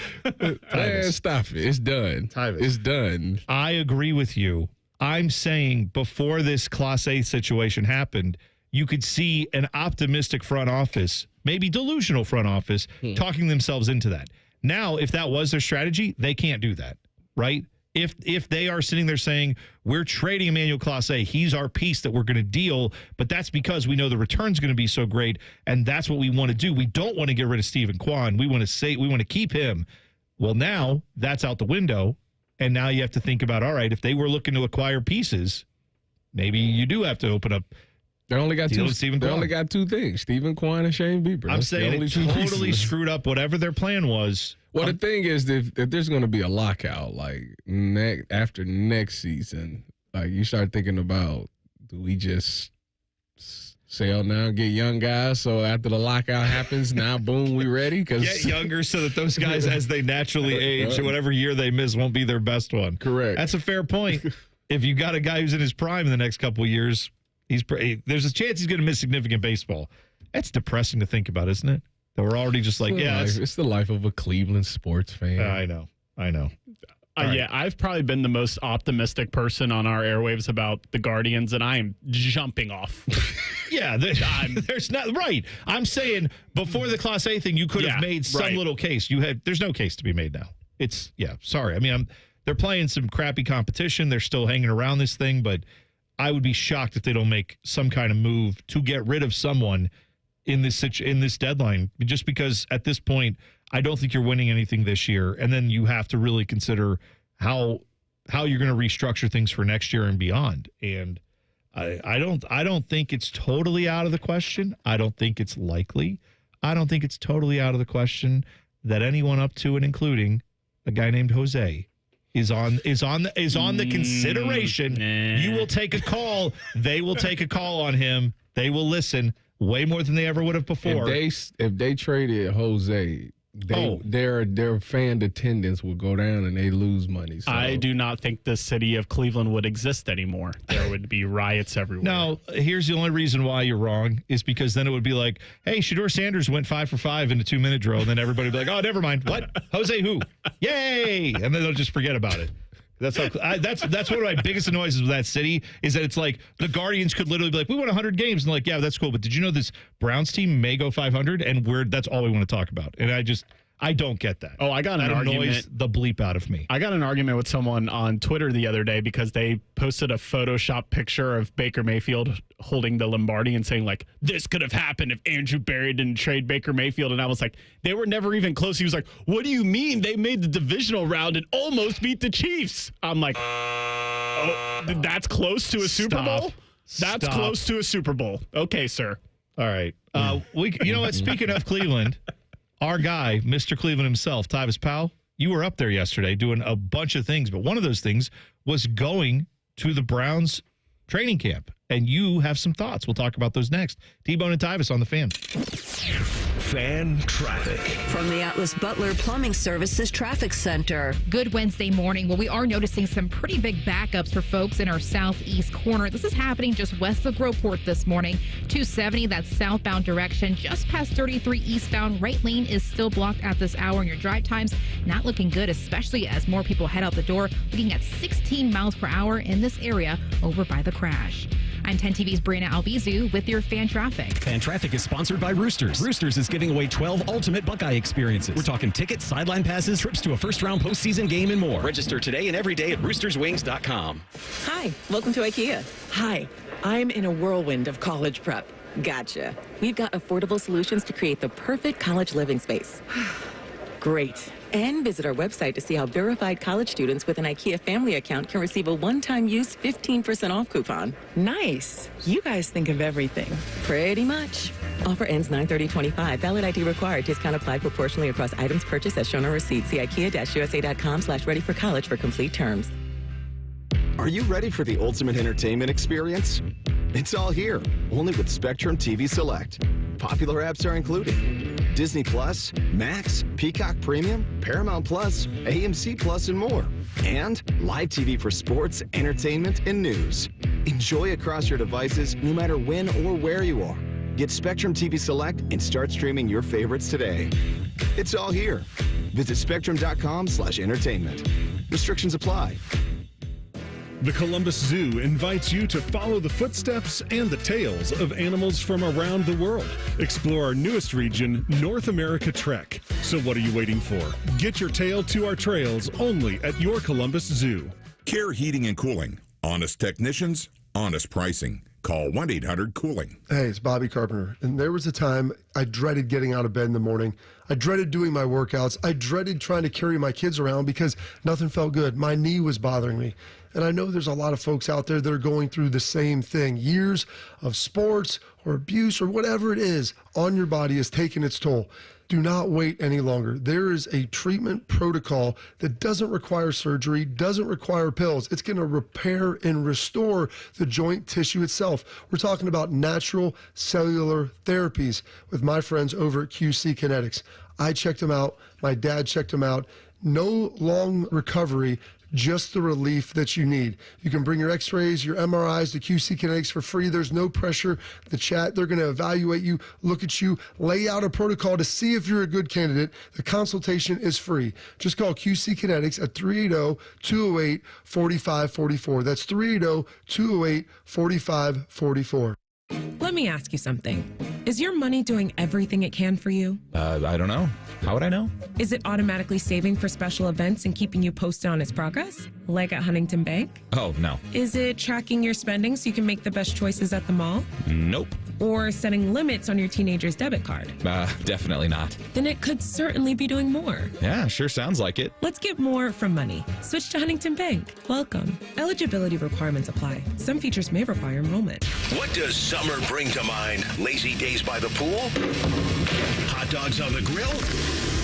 Man, stop it. It's done. Tyvis. It's done. I agree with you. I'm saying before this Class A situation happened, you could see an optimistic front office, maybe delusional front office, talking themselves into that. Now, if that was their strategy, they can't do that, right? If they are sitting there saying, we're trading Emmanuel Clase, he's our piece that we're going to deal, but that's because we know the return's going to be so great, and that's what we want to do. We don't want to get rid of Stephen Kwan. We want to keep him. Well, now that's out the window, and now you have to think about, all right, if they were looking to acquire pieces, maybe you do have to open up. They only got two things: Stephen Kwan and Shane Bieber. I'm saying it totally screwed up whatever their plan was. Well, the thing is, if there's going to be a lockout, like after next season, like you start thinking about, do we just sell now, get young guys, so after the lockout happens, now boom, we ready? Get younger so that those guys, as they naturally age, whatever year they miss, won't be their best one. Correct. That's a fair point. If you got a guy who's in his prime in the next couple of years, there's a chance he's going to miss significant baseball. That's depressing to think about, isn't it? That we're already just like, it's the life of a Cleveland sports fan. I know. Yeah, I've probably been the most optimistic person on our airwaves about the Guardians, and I am jumping off. Yeah, there's not right. I'm saying before the Class A thing, you could have made some little case. There's no case to be made now. Sorry. I mean, they're playing some crappy competition. They're still hanging around this thing, but I would be shocked if they don't make some kind of move to get rid of someone in this deadline, just because at this point, I don't think you're winning anything this year. And then you have to really consider how you're going to restructure things for next year and beyond. And I don't think it's totally out of the question. I don't think it's likely. I don't think it's totally out of the question that anyone up to and including a guy named Jose is on the consideration. You will take a call. They will take a call on him. They will listen way more than they ever would have before. If they traded Jose, their fan attendance will go down and they lose money. So. I do not think the city of Cleveland would exist anymore. There would be riots everywhere. No, here's the only reason why you're wrong is because then it would be like, hey, Shedeur Sanders went 5 for 5 in a 2-minute drill, and then everybody would be like, oh, never mind. What? Jose who? Yay! And then they'll just forget about it. That's one of my biggest annoyances with that city is that it's like the Guardians could literally be like, we won 100 games, and like, yeah, that's cool, but did you know this Browns team may go 500, and that's all we want to talk about. And I don't get that. Oh, I got an argument. Annoys the bleep out of me. I got an argument with someone on Twitter the other day because they posted a Photoshop picture of Baker Mayfield holding the Lombardi and saying, like, this could have happened if Andrew Berry didn't trade Baker Mayfield. And I was like, they were never even close. He was like, what do you mean? They made the divisional round and almost beat the Chiefs. I'm like, oh, that's close to a Super Bowl? That's close to a Super Bowl. Okay, sir. All right. You know what? Speaking of Cleveland, our guy, Mr. Cleveland himself, Tyvis Powell, you were up there yesterday doing a bunch of things, but one of those things was going to the Browns training camp, and you have some thoughts. We'll talk about those next. T-Bone and Tyvis on the Fan. Fan traffic. From the Atlas Butler Plumbing Services Traffic Center. Good Wednesday morning. Well, we are noticing some pretty big backups for folks in our southeast corner. This is happening just west of Groveport this morning. 270, that's southbound direction, just past 33 eastbound. Right lane is still blocked at this hour, and your drive times not looking good, especially as more people head out the door. Looking at 16 miles per hour in this area over by the crash. I'm 10 TV's Brianna Albizu with your Fan Traffic. Fan Traffic is sponsored by Roosters. Roosters is giving away 12 ultimate Buckeye experiences. We're talking tickets, sideline passes, trips to a first-round postseason game, and more. Register today and every day at roosterswings.com. Hi, welcome to IKEA. Hi, I'm in a whirlwind of college prep. Gotcha. We've got affordable solutions to create the perfect college living space. Great. And visit our website to see how verified college students with an IKEA family account can receive a one-time use 15% off coupon. Nice. You guys think of everything. Pretty much. Offer ends 9/30/25. Valid ID required. Discount applied proportionally across items purchased as shown on receipt. See IKEA-USA.com/ready for college for complete terms. Are you ready for the ultimate entertainment experience? It's all here, only with Spectrum TV Select. Popular apps are included. Disney Plus, Max, Peacock Premium, Paramount Plus, AMC Plus, and more. And live TV for sports, entertainment, and news. Enjoy across your devices no matter when or where you are. Get Spectrum TV Select and start streaming your favorites today. It's all here. Visit spectrum.com/entertainment. Restrictions apply. The Columbus Zoo invites you to follow the footsteps and the tales of animals from around the world. Explore our newest region, North America Trek. So what are you waiting for? Get your tail to our trails only at your Columbus Zoo. Care Heating and Cooling. Honest technicians, honest pricing. Call 1-800-COOLING. Hey, it's Bobby Carpenter. And there was a time I dreaded getting out of bed in the morning. I dreaded doing my workouts. I dreaded trying to carry my kids around because nothing felt good. My knee was bothering me. And I know there's a lot of folks out there that are going through the same thing. Years of sports or abuse or whatever it is on your body is taking its toll. Do not wait any longer. There is a treatment protocol that doesn't require surgery, doesn't require pills. It's going to repair and restore the joint tissue itself. We're talking about natural cellular therapies with my friends over at QC Kinetics. I checked them out. My dad checked them out. No long recovery, just the relief that you need. You can bring your x-rays, your MRIs to QC Kinetics for free. There's no pressure. The chat, they're going to evaluate you, look at you, lay out a protocol to see if you're a good candidate. The consultation is free. Just call QC Kinetics at 380-208-4544. That's 380-208-4544. Let me ask you something. Is your money doing everything it can for you? I don't know. How would I know? Is it automatically saving for special events and keeping you posted on its progress? Like at Huntington Bank? Oh, no. Is it tracking your spending so you can make the best choices at the mall? Nope. Or setting limits on your teenager's debit card? Definitely not. Then it could certainly be doing more. Yeah, sure sounds like it. Let's get more from money. Switch to Huntington Bank. Welcome. Eligibility requirements apply. Some features may require enrollment. What does summer bring to mind? Lazy days by the pool? Hot dogs on the grill?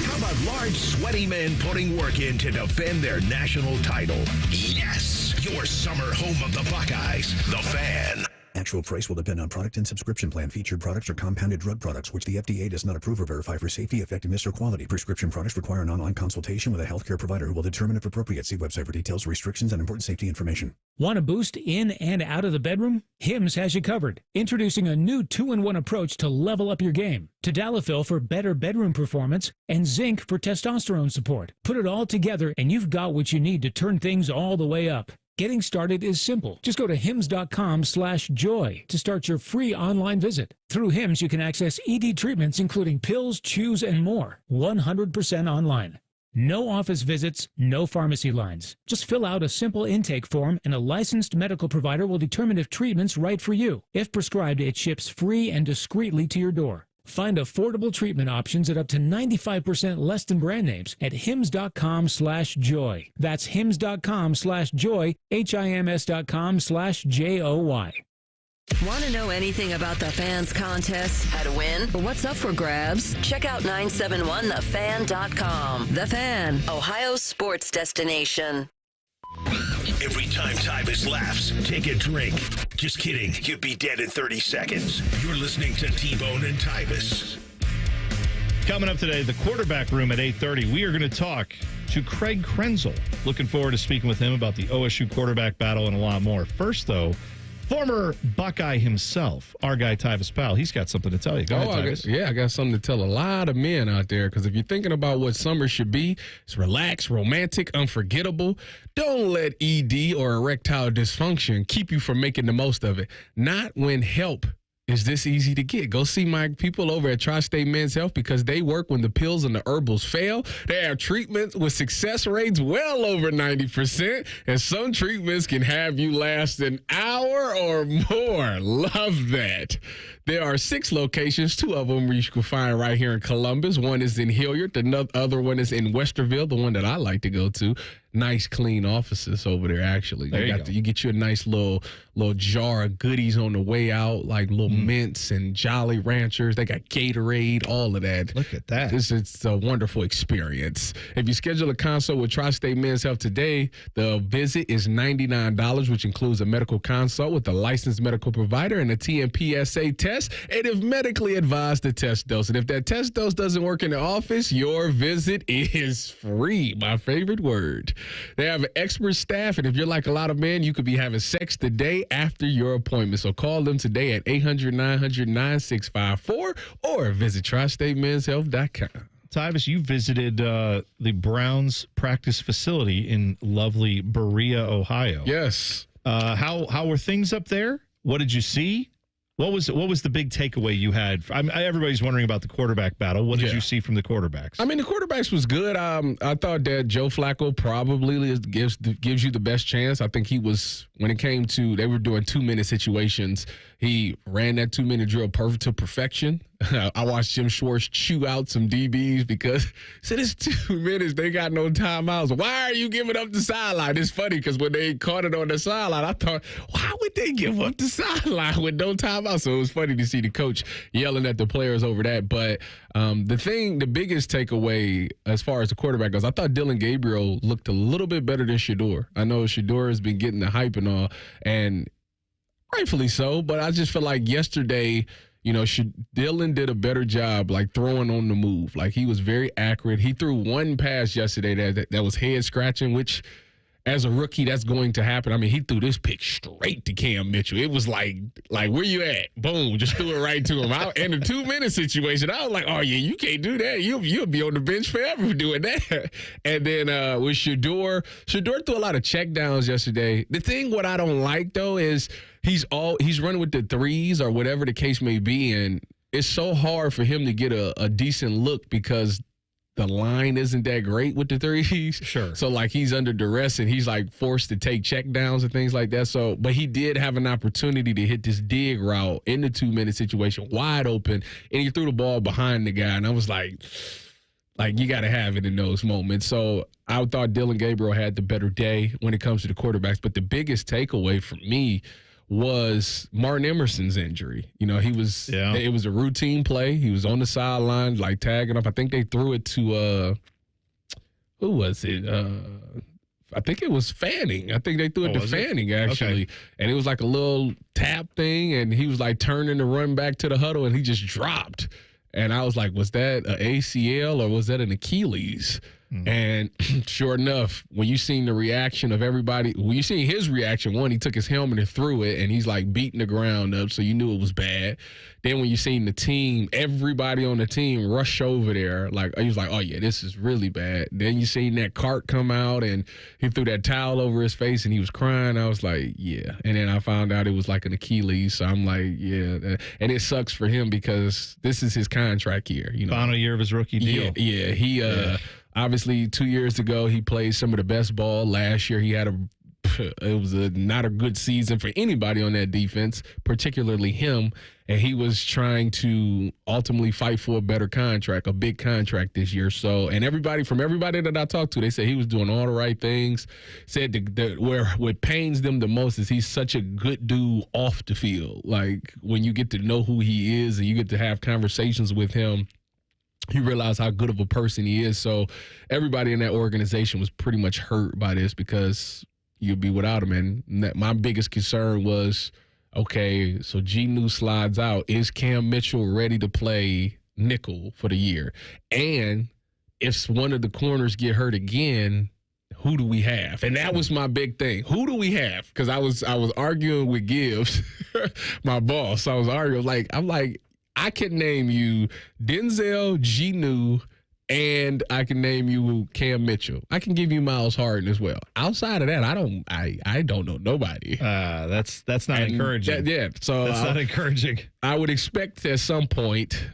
How about large, sweaty men putting work in to defend their national title? Yes! Your summer home of the Buckeyes, The Fan. Actual price will depend on product and subscription plan. Featured products are compounded drug products, which the FDA does not approve or verify for safety, effectiveness, or quality. Prescription products require an online consultation with a healthcare provider who will determine if appropriate. See website for details, restrictions, and important safety information. Want a boost in and out of the bedroom? Hims has you covered. Introducing a new 2-in-1 approach to level up your game. Tadalafil for better bedroom performance and zinc for testosterone support. Put it all together and you've got what you need to turn things all the way up. Getting started is simple. Just go to hims.com/joy to start your free online visit. Through Hims, you can access ED treatments including pills, chews, and more. 100% online. No office visits, no pharmacy lines. Just fill out a simple intake form and a licensed medical provider will determine if treatment's right for you. If prescribed, it ships free and discreetly to your door. Find affordable treatment options at up to 95% less than brand names at hims.com/joy. That's hims.com/joy, hims.com/joy. Want to know anything about the Fan's contest, how to win, or what's up for grabs? Check out 971thefan.com. The Fan, Ohio's sports destination. Every time Tyvis laughs, take a drink. Just kidding. You'd be dead in 30 seconds. You're listening to T-Bone and Tyvis. Coming up today, the quarterback room at 8:30. We are going to talk to Craig Krenzel. Looking forward to speaking with him about the OSU quarterback battle and a lot more. First, though, former Buckeye himself, our guy Tyvis Powell, he's got something to tell you. Go ahead, Tyvis. I got something to tell a lot of men out there, because if you're thinking about what summer should be, it's relaxed, romantic, unforgettable. Don't let ED or erectile dysfunction keep you from making the most of it. Not when help is this easy to get. Go see my people over at Tri-State Men's Health, because they work when the pills and the herbals fail. They have treatments with success rates well over 90%, and some treatments can have you last an hour or more. Love that. There are 6 locations, 2 of them you can find right here in Columbus. One is in Hilliard. The other one is in Westerville, the one that I like to go to. Nice, clean offices over there, actually. You get you a nice little jar of goodies on the way out, like little mints and Jolly Ranchers. They got Gatorade, all of that. Look at that. It's a wonderful experience. If you schedule a consult with Tri-State Men's Health today, the visit is $99, which includes a medical consult with a licensed medical provider and a TNPSA test. test, and if medically advised, the test dose. And if that test dose doesn't work in the office, your visit is free. My favorite word. They have an expert staff, and if you're like a lot of men, you could be having sex the day after your appointment. So call them today at 800-900-9654 or visit tristatemenshealth.com. Tyvis, you visited the Browns practice facility in lovely Berea, Ohio. Yes. How were things up there? What did you see? What was the big takeaway you had? Everybody's wondering about the quarterback battle. What did you see from the quarterbacks? I mean, the quarterbacks was good. I thought that Joe Flacco probably gives you the best chance. I think he was, when it came to, they were doing 2-minute situations, he ran that 2-minute drill to perfection. I watched Jim Schwartz chew out some DBs because he said it's 2 minutes. They got no timeouts. Why are you giving up the sideline? It's funny because when they caught it on the sideline, I thought, why would they give up the sideline with no timeout? So it was funny to see the coach yelling at the players over that. But the biggest takeaway as far as the quarterback goes, I thought Dylan Gabriel looked a little bit better than Shedeur. I know Shedeur has been getting the hype and all, and rightfully so, but I just feel like yesterday, Dylan did a better job, like, throwing on the move. Like, he was very accurate. He threw one pass yesterday that was head-scratching, which, as a rookie, that's going to happen. I mean, he threw this pick straight to Cam Mitchell. It was like where you at? Boom, just threw it right to him. In a 2-minute situation, I was like, oh, yeah, you can't do that. You'll be on the bench forever for doing that. And then with Shedeur threw a lot of checkdowns yesterday. The thing what I don't like, though, is he's running with the threes or whatever the case may be, and it's so hard for him to get a decent look because the line isn't that great with the threes. Sure. So, like, he's under duress and he's, like, forced to take check downs and things like that. So, but he did have an opportunity to hit this dig route in the 2-minute situation wide open, and he threw the ball behind the guy. And I was like, you got to have it in those moments. So I thought Dylan Gabriel had the better day when it comes to the quarterbacks. But the biggest takeaway for me was Martin Emerson's injury. It was a routine play. He was on the sideline, like, tagging up. I think they threw it to who was it? I think it was Fanning. I think they threw it to Fanning, actually. Okay. And it was like a little tap thing, and he was like turning to run back to the huddle, and he just dropped. And I was like, was that an ACL or was that an Achilles? And sure enough, when you seen the reaction of everybody, when you seen his reaction, one, he took his helmet and threw it, and he's like beating the ground up, so you knew it was bad. Then when you seen the team, everybody on the team rush over there, like, he was like, oh yeah, this is really bad. Then you seen that cart come out, and he threw that towel over his face, and he was crying. I was like, yeah. And then I found out it was like an Achilles, so I'm like, yeah. And it sucks for him because this is his contract year. Final year of his rookie deal. Yeah. Obviously, 2 years ago, he played some of the best ball. Last year, he had not a good season for anybody on that defense, particularly him. And he was trying to ultimately fight for a better contract, a big contract this year. So, and everybody that I talked to, they said he was doing all the right things. Said what pains them the most is he's such a good dude off the field. Like, when you get to know who he is and you get to have conversations with him, you realize how good of a person he is. So everybody in that organization was pretty much hurt by this because you'll be without him. And my biggest concern was, okay, so Genu slides out. Is Cam Mitchell ready to play nickel for the year? And if one of the corners get hurt again, who do we have? And that was my big thing. Who do we have? Because I was arguing with Gibbs, my boss. I was arguing, I'm like, I can name you Denzel, Genu, and I can name you Cam Mitchell. I can give you Miles Harden as well. Outside of that, I don't know nobody. That's not encouraging. So that's not encouraging. I would expect at some point,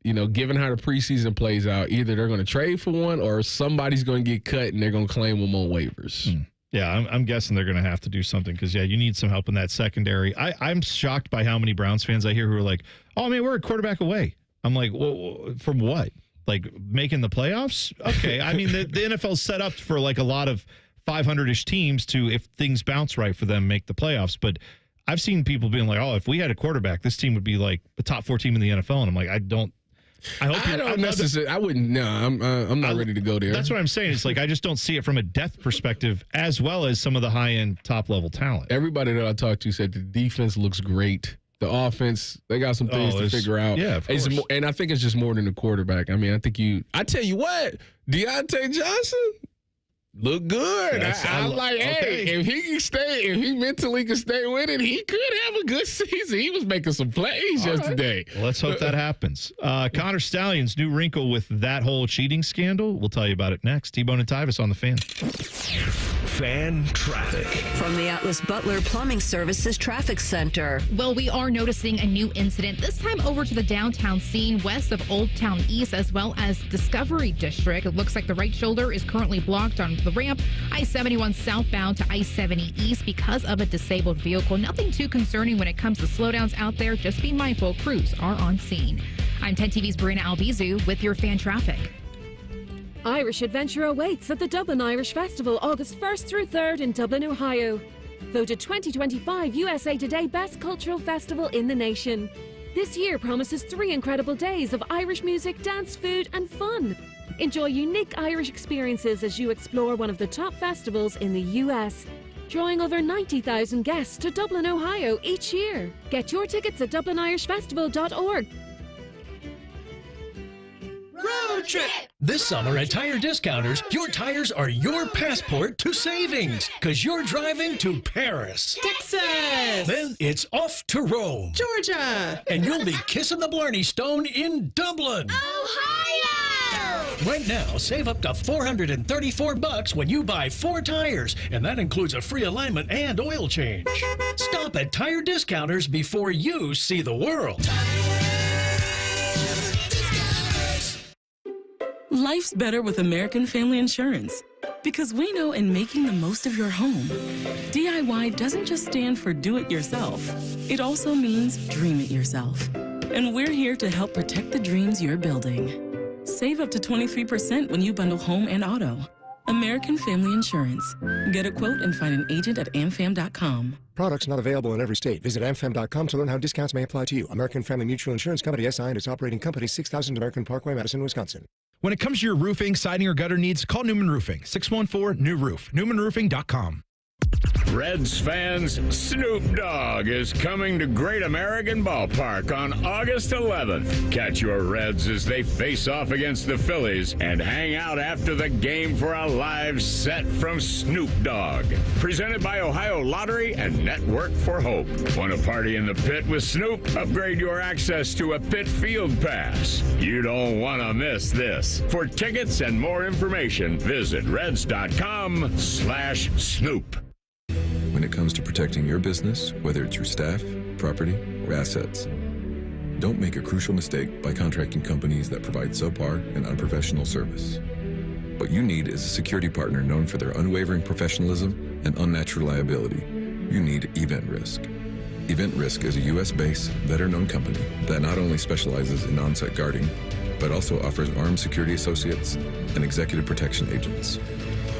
given how the preseason plays out, either they're going to trade for one or somebody's going to get cut and they're going to claim them on waivers. Yeah, I'm guessing they're going to have to do something because, you need some help in that secondary. I'm shocked by how many Browns fans I hear who are like, oh, man, we're a quarterback away. I'm like, well, from what? Like, making the playoffs? Okay, I mean, the NFL's set up for, like, a lot of 500-ish teams to, if things bounce right for them, make the playoffs. But I've seen people being like, oh, if we had a quarterback, this team would be, like, the top 4 team in the NFL. And I'm like, I wouldn't. No, I'm not ready to go there. That's what I'm saying. It's like I just don't see it from a depth perspective as well as some of the high-end top-level talent. Everybody that I talked to said the defense looks great. The offense, they got some things to figure out. Yeah, of course. And I think it's just more than the quarterback. I mean, I tell you what, Deontay Johnson look good. I'm like, hey, if he mentally can stay with it, he could have a good season. He was making some plays yesterday. Well, let's hope that happens. Connor Stallions' new wrinkle with that whole cheating scandal. We'll tell you about it next. T-Bone and Tyvis on the Fan. Fan traffic. From the Atlas Butler Plumbing Services Traffic Center. Well, we are noticing a new incident, this time over to the downtown scene west of Old Town East as well as Discovery District. It looks like the right shoulder is currently blocked on the ramp I-71 southbound to I-70 east because of a disabled vehicle. Nothing too concerning when it comes to slowdowns out there. Just be mindful, crews are on scene. I'm 10 TV's Brina Albizu with your fan traffic. Irish Adventure awaits at the Dublin Irish Festival August 1st through 3rd in Dublin, Ohio. Voted 2025 USA Today Best Cultural Festival in the nation. This year promises 3 incredible days of Irish music, dance, food, and fun. Enjoy unique Irish experiences as you explore one of the top festivals in the U.S., drawing over 90,000 guests to Dublin, Ohio each year. Get your tickets at DublinIrishFestival.org. Road trip! This summer at Tire Discounters, your tires are your passport to savings, because you're driving to Paris, Texas, then it's off to Rome, Georgia, and you'll be kissing the Blarney Stone in Dublin, Ohio! Right now, save up to $434 when you buy 4 tires, and that includes a free alignment and oil change. Stop at Tire Discounters before you see the world. Life's better with American Family Insurance. Because we know in making the most of your home, DIY doesn't just stand for do it yourself. It also means dream it yourself. And we're here to help protect the dreams you're building. Save up to 23% when you bundle home and auto. American Family Insurance. Get a quote and find an agent at amfam.com. Products not available in every state. Visit amfam.com to learn how discounts may apply to you. American Family Mutual Insurance Company, SI, and its operating company, 6000 American Parkway, Madison, Wisconsin. When it comes to your roofing, siding, or gutter needs, call Newman Roofing. 614-NEW-ROOF. NewmanRoofing.com. Reds fans, Snoop Dogg is coming to Great American Ballpark on August 11th. Catch your Reds as they face off against the Phillies and hang out after the game for a live set from Snoop Dogg. Presented by Ohio Lottery and Network for Hope. Want to party in the pit with Snoop? Upgrade your access to a pit field pass. You don't want to miss this. For tickets and more information, visit reds.com/Snoop. When it comes to protecting your business, whether it's your staff, property, or assets, don't make a crucial mistake by contracting companies that provide subpar and unprofessional service. What you need is a security partner known for their unwavering professionalism and unnatural liability. You need Event Risk. Event Risk is a U.S.-based, veteran-owned company that not only specializes in on-site guarding, but also offers armed security associates and executive protection agents.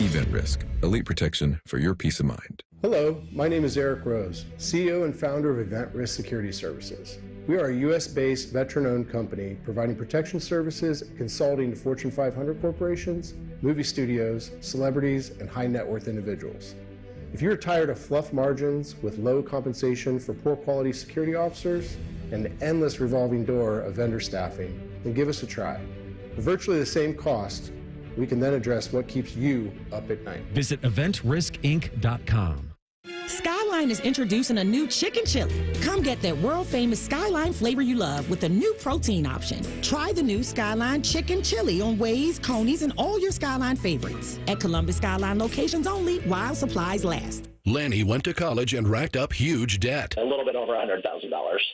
Event Risk, elite protection for your peace of mind. Hello, my name is Eric Rose, CEO and founder of Event Risk Security Services. We are a U.S.-based, veteran-owned company providing protection services and consulting to Fortune 500 corporations, movie studios, celebrities, and high-net-worth individuals. If you're tired of fluff margins with low compensation for poor quality security officers and the endless revolving door of vendor staffing, then give us a try. For virtually the same cost, we can then address what keeps you up at night. Visit EventRiskInc.com. Skyline is introducing a new chicken chili. Come get that world-famous Skyline flavor you love with a new protein option. Try the new Skyline chicken chili on Waze, Coney's, and all your Skyline favorites. At Columbus Skyline locations only while supplies last. Lanny went to college and racked up huge debt. A little bit over $100,000.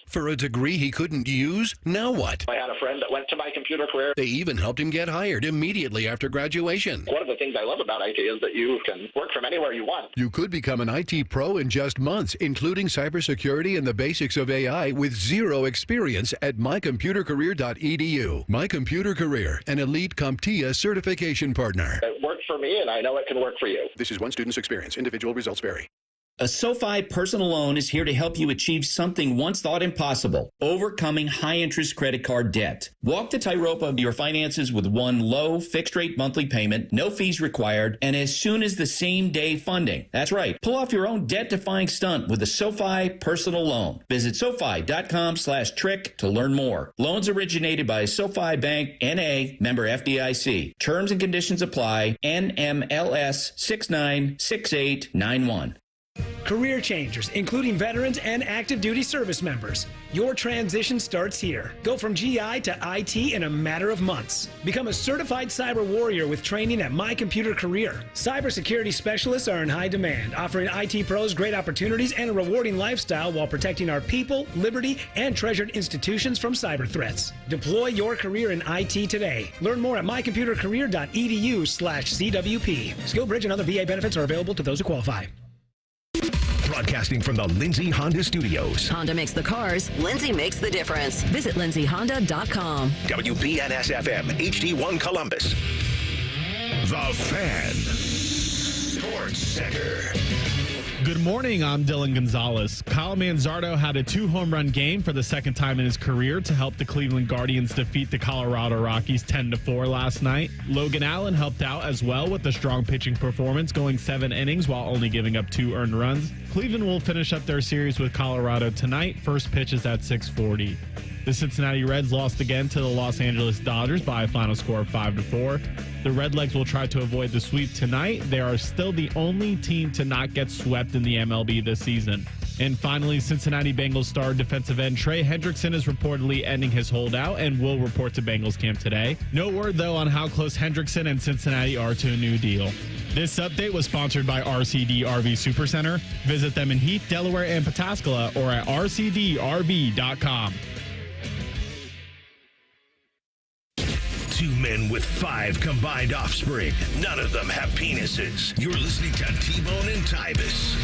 For a degree he couldn't use, now what? I had a friend that went to My Computer Career. They even helped him get hired immediately after graduation. One of the things I love about IT is that you can work from anywhere you want. You could become an IT pro in just months, including cybersecurity and the basics of AI with zero experience at mycomputercareer.edu. My Computer Career, an elite CompTIA certification partner. It worked for me, and I know it can work for you. This is one student's experience. Individual results vary. A SoFi personal loan is here to help you achieve something once thought impossible, overcoming high-interest credit card debt. Walk the tightrope of your finances with one low, fixed-rate monthly payment, no fees required, and as soon as the same-day funding. That's right. Pull off your own debt-defying stunt with a SoFi personal loan. Visit SoFi.com/trick to learn more. Loans originated by SoFi Bank, N.A., member FDIC. Terms and conditions apply. NMLS 696891. Career changers, including veterans and active duty service members. Your transition starts here. Go from GI to IT in a matter of months. Become a certified cyber warrior with training at My Computer Career. Cybersecurity specialists are in high demand, offering IT pros great opportunities and a rewarding lifestyle while protecting our people, liberty, and treasured institutions from cyber threats. Deploy your career in IT today. Learn more at mycomputercareer.edu/CWP. SkillBridge and other VA benefits are available to those who qualify. Broadcasting from the Lindsay Honda Studios. Honda makes the cars. Lindsay makes the difference. Visit lindsayhonda.com. WBNS-FM, HD1 Columbus. The Fan. Sports Center. Good morning, I'm Dylan Gonzalez. Kyle Manzardo had a 2-home run game for the second time in his career to help the Cleveland Guardians defeat the Colorado Rockies 10-4 last night. Logan Allen helped out as well with a strong pitching performance, going 7 innings while only giving up 2 earned runs. Cleveland will finish up their series with Colorado tonight. First pitch is at 6:40. The Cincinnati Reds lost again to the Los Angeles Dodgers by a final score of 5-4. The Redlegs will try to avoid the sweep tonight. They are still the only team to not get swept in the MLB this season. And finally, Cincinnati Bengals star defensive end Trey Hendrickson is reportedly ending his holdout and will report to Bengals camp today. No word, though, on how close Hendrickson and Cincinnati are to a new deal. This update was sponsored by RCD RV Supercenter. Visit them in Heath, Delaware, and Pataskala or at rcdrv.com. 2 men with 5 combined offspring. None of them have penises. You're listening to T-Bone and Tyvis.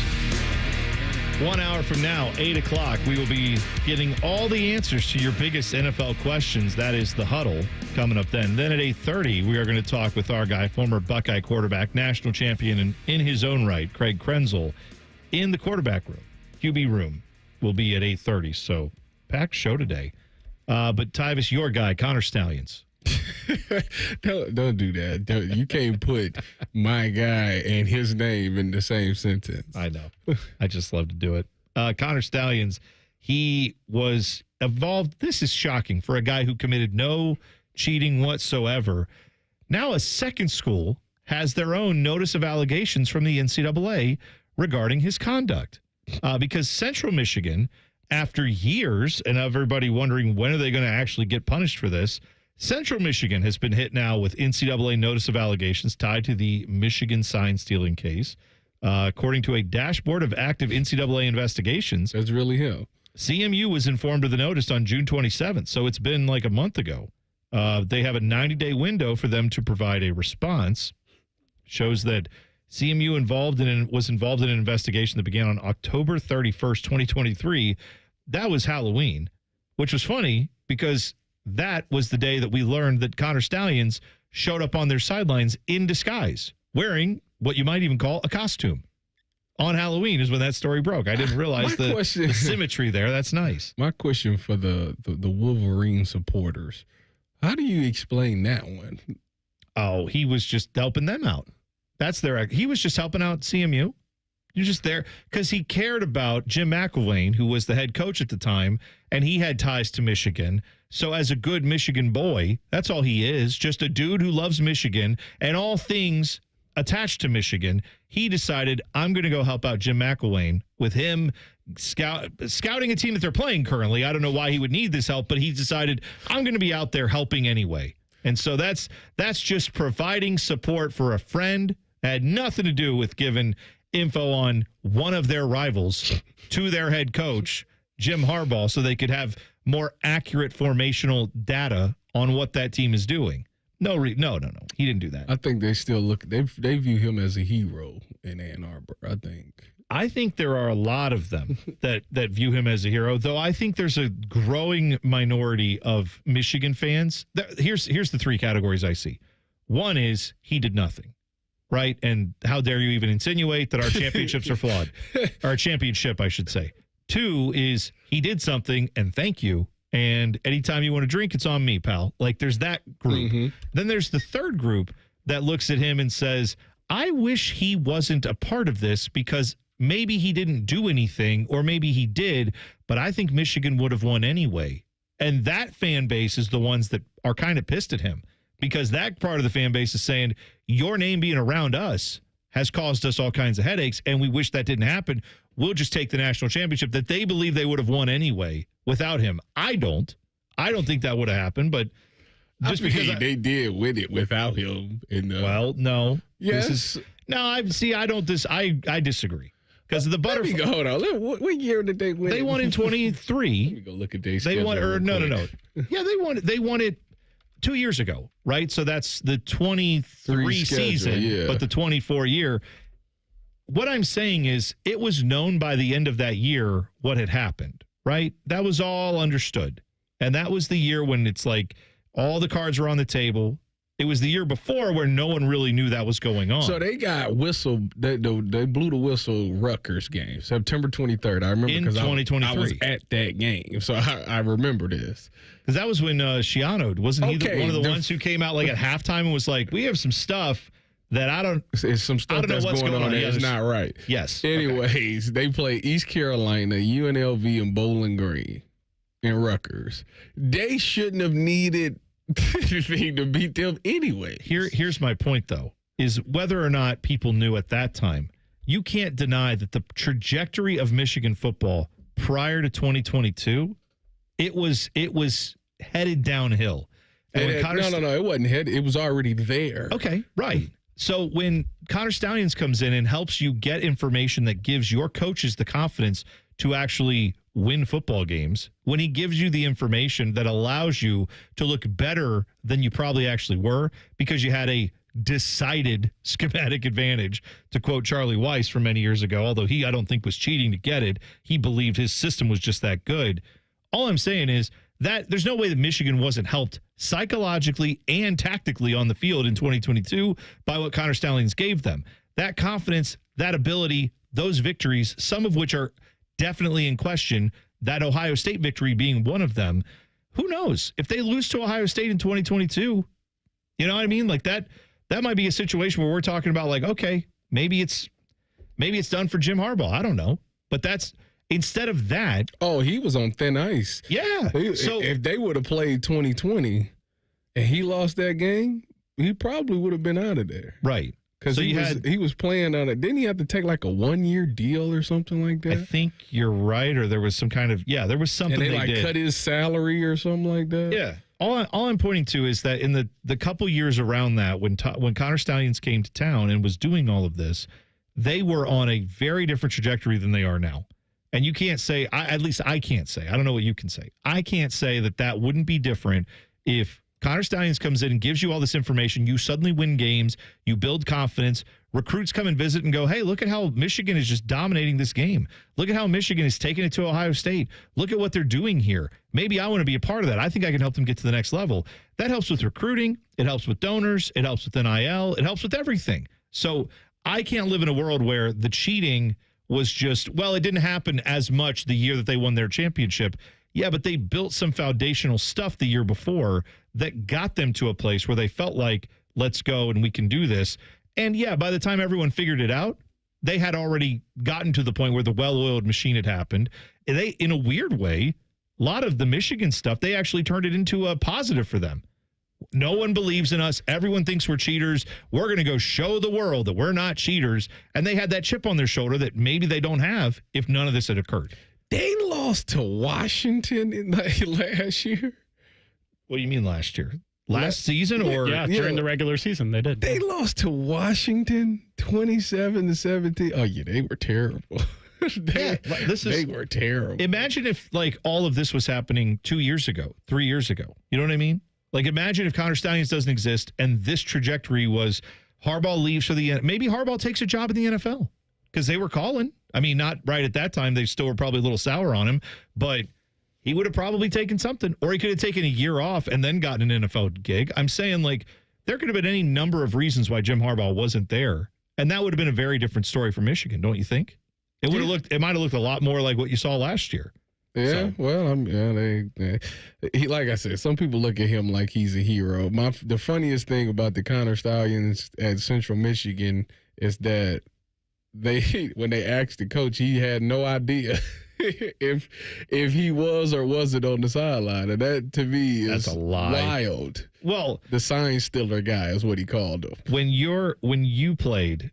1 hour from now, 8 o'clock, we will be getting all the answers to your biggest NFL questions. That is the huddle coming up then. Then at 8:30, we are going to talk with our guy, former Buckeye quarterback, national champion in his own right, Craig Krenzel, in the quarterback room. QB room will be at 8:30. So packed show today. But Tyvis, your guy, Connor Stallions. Don't do that. You can't put my guy and his name in the same sentence. I know. I just love to do it. Connor Stallions, he was involved. This is shocking for a guy who committed no cheating whatsoever. Now a second school has their own notice of allegations from the NCAA regarding his conduct. Because Central Michigan, after years and everybody wondering when are they going to actually get punished for this, Central Michigan has been hit now with NCAA notice of allegations tied to the Michigan sign stealing case. According to a dashboard of active NCAA investigations. That's really him. CMU was informed of the notice on June 27th, so it's been like a month ago. They have a 90-day window for them to provide a response. Shows that CMU was involved in an investigation that began on October 31st, 2023. That was Halloween, which was funny because that was the day that we learned that Connor Stallions showed up on their sidelines in disguise, wearing what you might even call a costume. On Halloween is when that story broke. I didn't realize the symmetry there. That's nice. My question for the Wolverine supporters, how do you explain that one? Oh, he was just helping them out. He was just helping out CMU. You're just there because he cared about Jim McElwain, who was the head coach at the time, and he had ties to Michigan. So as a good Michigan boy, that's all he is, just a dude who loves Michigan and all things attached to Michigan. He decided, I'm going to go help out Jim McElwain with him scouting a team that they're playing currently. I don't know why he would need this help, but he decided, I'm going to be out there helping anyway. And so that's just providing support for a friend. It had nothing to do with giving info on one of their rivals to their head coach, Jim Harbaugh, so they could have more accurate formational data on what that team is doing. No. He didn't do that. I think they still they view him as a hero in Ann Arbor, I think there are a lot of them that view him as a hero, though I think there's a growing minority of Michigan fans. Here's the 3 categories I see. One is he did nothing. right? And how dare you even insinuate that our championships are flawed? Our championship, I should say. 2 is he did something, and thank you. And anytime you want to drink, it's on me, pal. Like, there's that group. Mm-hmm. Then there's the third group that looks at him and says, I wish he wasn't a part of this because maybe he didn't do anything, or maybe he did, but I think Michigan would have won anyway. And that fan base is the ones that are kind of pissed at him, because that part of the fan base is saying, your name being around us has caused us all kinds of headaches, and we wish that didn't happen. We'll just take the national championship that they believe they would have won anyway without him. I don't think that would have happened, but just because they did win it without him. Well, no. Yes. I disagree. Because of the butterfly. Hold on. What year did they win? They won in 23. Let me go look at their schedule. They won, or no. Yeah, they won it 2 years ago, right? So that's the 23 season, but the 24 year. What I'm saying is it was known by the end of that year what had happened, right? That was all understood. And that was the year when it's like all the cards were on the table. It was the year before where no one really knew that was going on. So they got they blew the whistle Rutgers game, September 23rd. I remember because 2023. I was at that game, so I remember this. Because that was when Schiano, wasn't he one of the ones who came out like at halftime and was like, we have some stuff that it's some stuff that's going on that's not right. Yes. Anyways, They play East Carolina, UNLV, and Bowling Green in Rutgers. They shouldn't have needed to beat them anyway. Here's my point, though, is whether or not people knew at that time, you can't deny that the trajectory of Michigan football prior to 2022, it was headed downhill. And no, it wasn't headed. It was already there. Okay, right. So when Connor Stallions comes in and helps you get information that gives your coaches the confidence to actually win football games, when he gives you the information that allows you to look better than you probably actually were because you had a decided schematic advantage, to quote Charlie Weiss from many years ago, although I don't think was cheating to get it. He believed his system was just that good. All I'm saying is that there's no way that Michigan wasn't helped psychologically and tactically on the field in 2022 by what Connor Stallions gave them. That confidence, that ability, those victories, some of which are definitely in question, that Ohio State victory being one of them. Who knows? If they lose to Ohio State in 2022, you know what I mean? Like that might be a situation where we're talking about like, okay, maybe it's done for Jim Harbaugh. I don't know. But that's instead of that. Oh, he was on thin ice. Yeah. So if they would have played 2020 and he lost that game, he probably would have been out of there. Right. Because he was playing on it. Didn't he have to take like a 1-year deal or something like that? I think you're right. Or there was some kind of, there was something and they did. cut his salary or something like that. Yeah. All I'm pointing to is that in the couple years around that, when Connor Stallions came to town and was doing all of this, they were on a very different trajectory than they are now. And you can't say, at least I can't say, I don't know what you can say. I can't say that wouldn't be different if Connor Stallions comes in and gives you all this information. You suddenly win games. You build confidence. Recruits come and visit and go, hey, look at how Michigan is just dominating this game. Look at how Michigan is taking it to Ohio State. Look at what they're doing here. Maybe I want to be a part of that. I think I can help them get to the next level. That helps with recruiting. It helps with donors. It helps with NIL. It helps with everything. So I can't live in a world where the cheating was just, it didn't happen as much the year that they won their championship. Yeah, but they built some foundational stuff the year before that got them to a place where they felt like, let's go and we can do this. And yeah, by the time everyone figured it out, they had already gotten to the point where the well-oiled machine had happened. They, in a weird way, a lot of the Michigan stuff, they actually turned it into a positive for them. No one believes in us. Everyone thinks we're cheaters. We're going to go show the world that we're not cheaters. And they had that chip on their shoulder that maybe they don't have if none of this had occurred. They lost to Washington last year. What do you mean last year? Last season or? Yeah, during the regular season, they did. They lost to Washington 27-17. Oh, yeah, they were terrible. They were terrible. Imagine if all of this was happening 2 years ago, 3 years ago. You know what I mean? Imagine if Connor Stallions doesn't exist and this trajectory was Harbaugh leaves for the maybe Harbaugh takes a job in the NFL because they were calling. I mean, not right at that time. They still were probably a little sour on him, but he would have probably taken something, or he could have taken a year off and then gotten an NFL gig. I'm saying there could have been any number of reasons why Jim Harbaugh wasn't there, and that would have been a very different story for Michigan, don't you think? It would have looked. It might have looked a lot more like what you saw last year. Yeah, well, he, like I said, some people look at him like he's a hero. The funniest thing about the Connor Stallions at Central Michigan is that when they asked the coach, he had no idea if he was or wasn't on the sideline, and that to me is That's a lie. Wild. Well, the sign stealer guy is what he called him. When you played,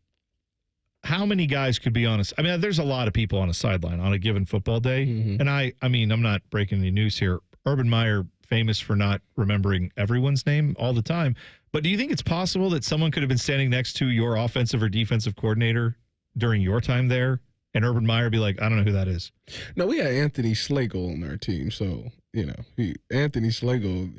how many guys could be on I mean, there's a lot of people on a sideline on a given football day. Mm-hmm. And I mean, I'm not breaking any news here. Urban Meyer, famous for not remembering everyone's name all the time. But do you think it's possible that someone could have been standing next to your offensive or defensive coordinator during your time there, and Urban Meyer be like, I don't know who that is? No, we had Anthony Slagle on our team, so Anthony Slagle,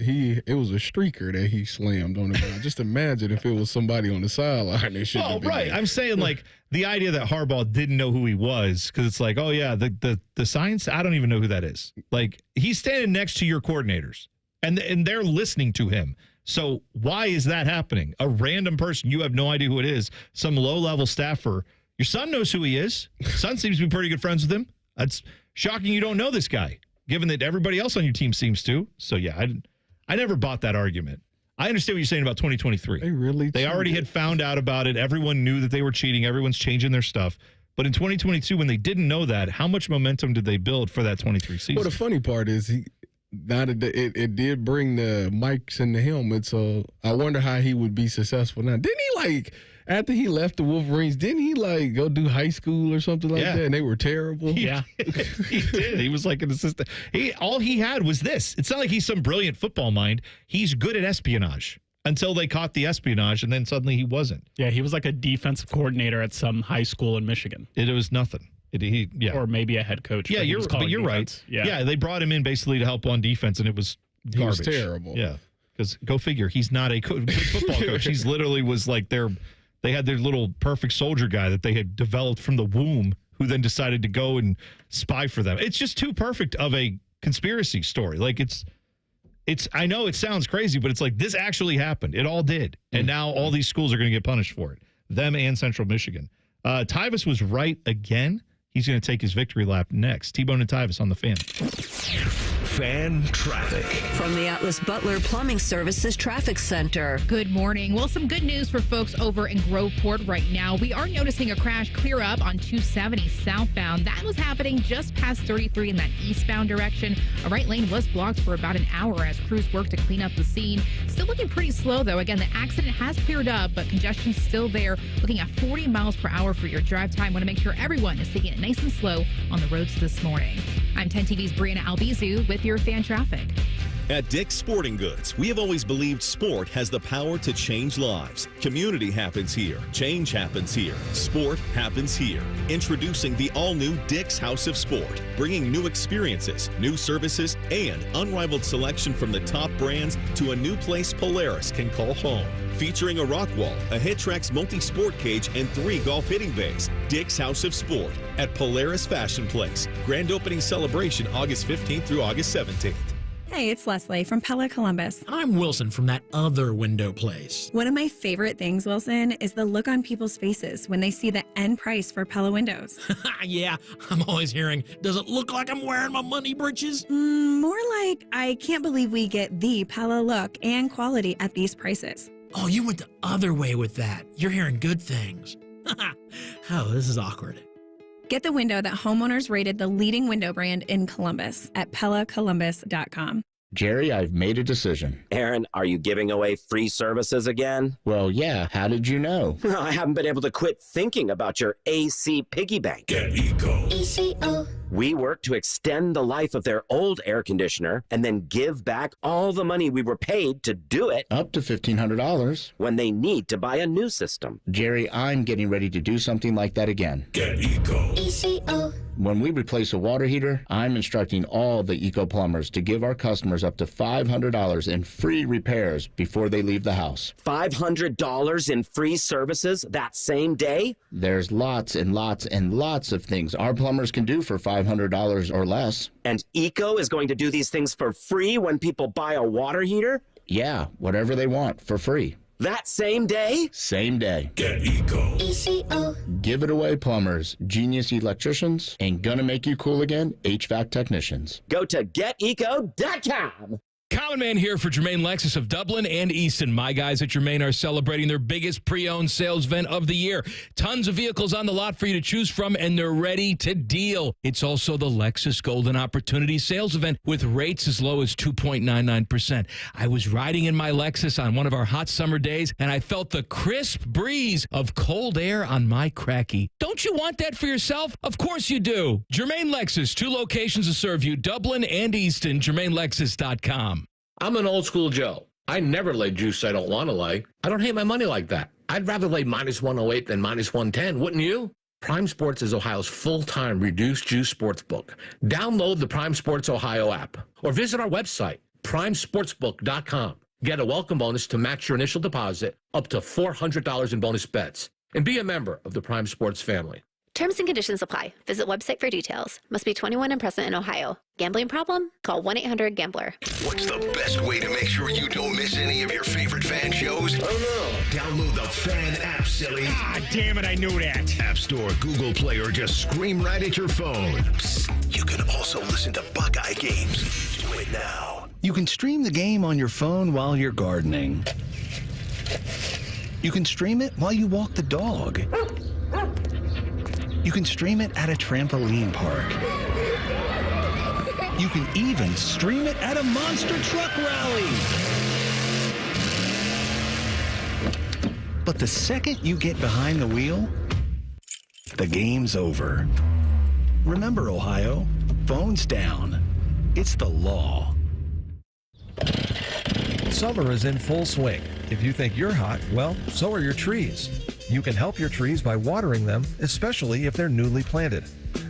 it was a streaker that he slammed on the ground. Just imagine if it was somebody on the sideline. They should. Oh, right. I'm saying like the idea that Harbaugh didn't know who he was, because it's like, oh yeah, the science. I don't even know who that is. Like, he's standing next to your coordinators, and they're listening to him. So why is that happening? A random person, you have no idea who it is, some low-level staffer. Your son knows who he is. Son seems to be pretty good friends with him. That's shocking you don't know this guy, given that everybody else on your team seems to. So, yeah, I never bought that argument. I understand what you're saying about 2023. They already had found out about it. Everyone knew that they were cheating. Everyone's changing their stuff. But in 2022, when they didn't know that, how much momentum did they build for that 23 season? Well, the funny part is it did bring the mics and the helmets, so I wonder how he would be successful now. Didn't he, after he left the Wolverines, didn't he, go do high school or something like that, and they were terrible? Yeah, he did. He was like an assistant. All he had was this. It's not like he's some brilliant football mind. He's good at espionage until they caught the espionage, and then suddenly he wasn't. Yeah, he was like a defensive coordinator at some high school in Michigan. It was nothing. Or maybe a head coach. Yeah, you're right. Yeah, they brought him in basically to help on defense, and it was garbage. He was terrible. Yeah, because go figure, he's not a good football coach. He's literally was like they had their little perfect soldier guy that they had developed from the womb, who then decided to go and spy for them. It's just too perfect of a conspiracy story. Like it's. I know it sounds crazy, but it's like this actually happened. It all did, and now all these schools are going to get punished for it. Them and Central Michigan. Tyvis was right again. He's going to take his victory lap next. T-Bone and Tyvis on the Fan. Fan traffic. From the Atlas Butler Plumbing Services Traffic Center. Good morning. Well, some good news for folks over in Groveport right now. We are noticing a crash clear up on 270 southbound. That was happening just past 33 in that eastbound direction. A right lane was blocked for about an hour as crews worked to clean up the scene. Still looking pretty slow, though. Again, the accident has cleared up, but congestion's still there. Looking at 40 miles per hour for your drive time. Want to make sure everyone is taking it nice and slow on the roads this morning. I'm 10 TV's Brianna Albizu with your fan traffic. At Dick's Sporting Goods, we have always believed sport has the power to change lives. Community happens here. Change happens here. Sport happens here. Introducing the all-new Dick's House of Sport, bringing new experiences, new services, and unrivaled selection from the top brands to a new place Polaris can call home. Featuring a rock wall, a HitTrax multi-sport cage, and 3 golf hitting bays. Dick's House of Sport at Polaris Fashion Place. Grand opening celebration August 15th through August 17th. Hey, it's Leslie from Pella Columbus. I'm Wilson from that other window place. One of my favorite things, Wilson, is the look on people's faces when they see the end price for Pella windows. Yeah, I'm always hearing, does it look like I'm wearing my money britches? More like, I can't believe we get the Pella look and quality at these prices. Oh, you went the other way with that. You're hearing good things. Oh, this is awkward. Get the window that homeowners rated the leading window brand in Columbus at PellaColumbus.com. Jerry, I've made a decision. Aaron, are you giving away free services again? Well, yeah. How did you know? I haven't been able to quit thinking about your AC piggy bank. Get Eco. ECO. We work to extend the life of their old air conditioner and then give back all the money we were paid to do it. Up to $1,500. When they need to buy a new system. Jerry, I'm getting ready to do something like that again. Get Eco. ECO. When we replace a water heater, I'm instructing all the Eco plumbers to give our customers up to $500 in free repairs before they leave the house. $500 in free services that same day? There's lots and lots and lots of things our plumbers can do for $500 or less. And Eco is going to do these things for free when people buy a water heater? Yeah, whatever they want for free. That same day? Same day. Get Eco. ECO. Give it away plumbers, genius electricians, and gonna make you cool again, HVAC technicians. Go to geteco.com. Common Man here for Germain Lexus of Dublin and Easton. My guys at Germain are celebrating their biggest pre-owned sales event of the year. Tons of vehicles on the lot for you to choose from, and they're ready to deal. It's also the Lexus Golden Opportunity Sales Event with rates as low as 2.99%. I was riding in my Lexus on one of our hot summer days, and I felt the crisp breeze of cold air on my cracky. Don't you want that for yourself? Of course you do. Germain Lexus, 2 locations to serve you, Dublin and Easton, GermainLexus.com. I'm an old school Joe. I never lay juice I don't want to lay. I don't hate my money like that. I'd rather lay minus 108 than minus 110, wouldn't you? Prime Sports is Ohio's full-time reduced juice sportsbook. Download the Prime Sports Ohio app or visit our website, primesportsbook.com. Get a welcome bonus to match your initial deposit up to $400 in bonus bets. And be a member of the Prime Sports family. Terms and conditions apply. Visit website for details. Must be 21 and present in Ohio. Gambling problem? Call 1-800-GAMBLER. What's the best way to make sure you don't miss any of your favorite fan shows? Oh no! Download the Fan app, silly. Ah, damn it, I knew that. App Store, Google Play, or just scream right at your phone. Psst, you can also listen to Buckeye games. Do it now. You can stream the game on your phone while you're gardening. You can stream it while you walk the dog. You can stream it at a trampoline park. You can even stream it at a monster truck rally. But the second you get behind the wheel, the game's over. Remember, Ohio, phones down. It's the law. Summer is in full swing. If you think you're hot, well, so are your trees. You can help your trees by watering them, especially if they're newly planted.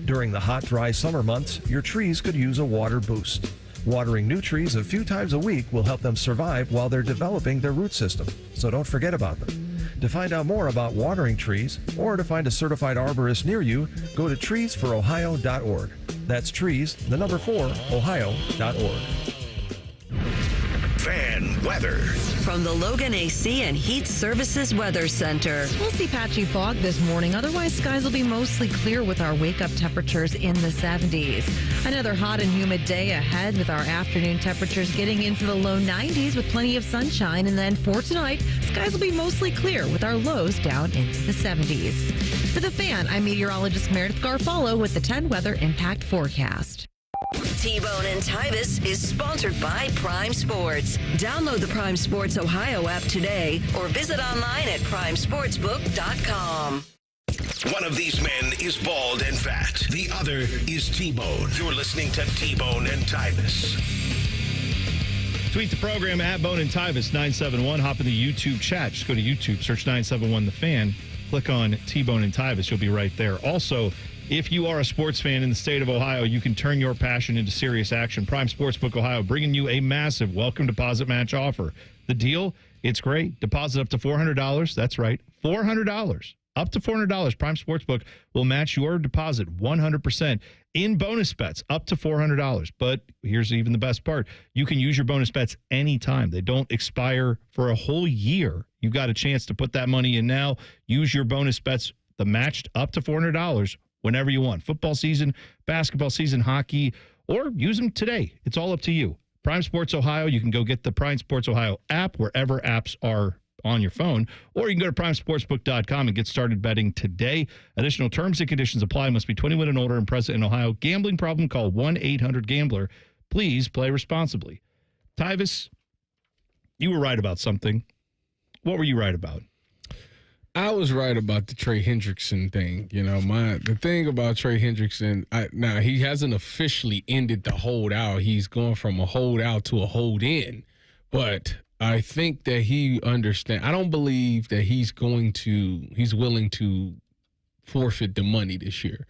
During the hot, dry summer months, your trees could use a water boost. Watering new trees a few times a week will help them survive while they're developing their root system, so don't forget about them. To find out more about watering trees or to find a certified arborist near you, go to treesforohio.org. That's trees, the number 4, ohio.org. Fan weather. From the Logan AC and Heat Services Weather Center. We'll see patchy fog this morning. Otherwise, skies will be mostly clear with our wake-up temperatures in the 70s. Another hot and humid day ahead with our afternoon temperatures getting into the low 90s with plenty of sunshine. And then for tonight, skies will be mostly clear with our lows down into the 70s. For the Fan, I'm meteorologist Meredith Garfalo with the 10 Weather Impact Forecast. T-Bone and Tyvis is sponsored by Prime Sports. Download the Prime Sports Ohio app today or visit online at primesportsbook.com. One of these men is bald and fat. The other is T-Bone. You're listening to T-Bone and Tyvis. Tweet the program at Bone and Tyvis 971. Hop in the YouTube chat. Just go to YouTube, search 971 The Fan. Click on T-Bone and Tyvis. You'll be right there. Also, if you are a sports fan in the state of Ohio, you can turn your passion into serious action. Prime Sportsbook Ohio bringing you a massive welcome deposit match offer. The deal, it's great. Deposit up to $400. That's right, $400. Up to $400. Prime Sportsbook will match your deposit 100% in bonus bets up to $400. But here's even the best part. You can use your bonus bets anytime. They don't expire for a whole year. You've got a chance to put that money in now. Use your bonus bets, the matched up to $400 whenever you want. Football season, basketball season, hockey, or use them today. It's all up to you. Prime Sports Ohio, you can go get the Prime Sports Ohio app wherever apps are on your phone, or you can go to primesportsbook.com and get started betting today. Additional terms and conditions apply. Must be 21 and older and present in Ohio. Gambling problem? Call 1-800-GAMBLER. Please play responsibly. Tyvis, you were right about something. What were you right about? I was right about the Trey Hendrickson thing. You know, the thing about Trey Hendrickson, now he hasn't officially ended the holdout. He's going from a holdout to a hold in. But I think that he understands. I don't believe that he's willing to forfeit the money this year.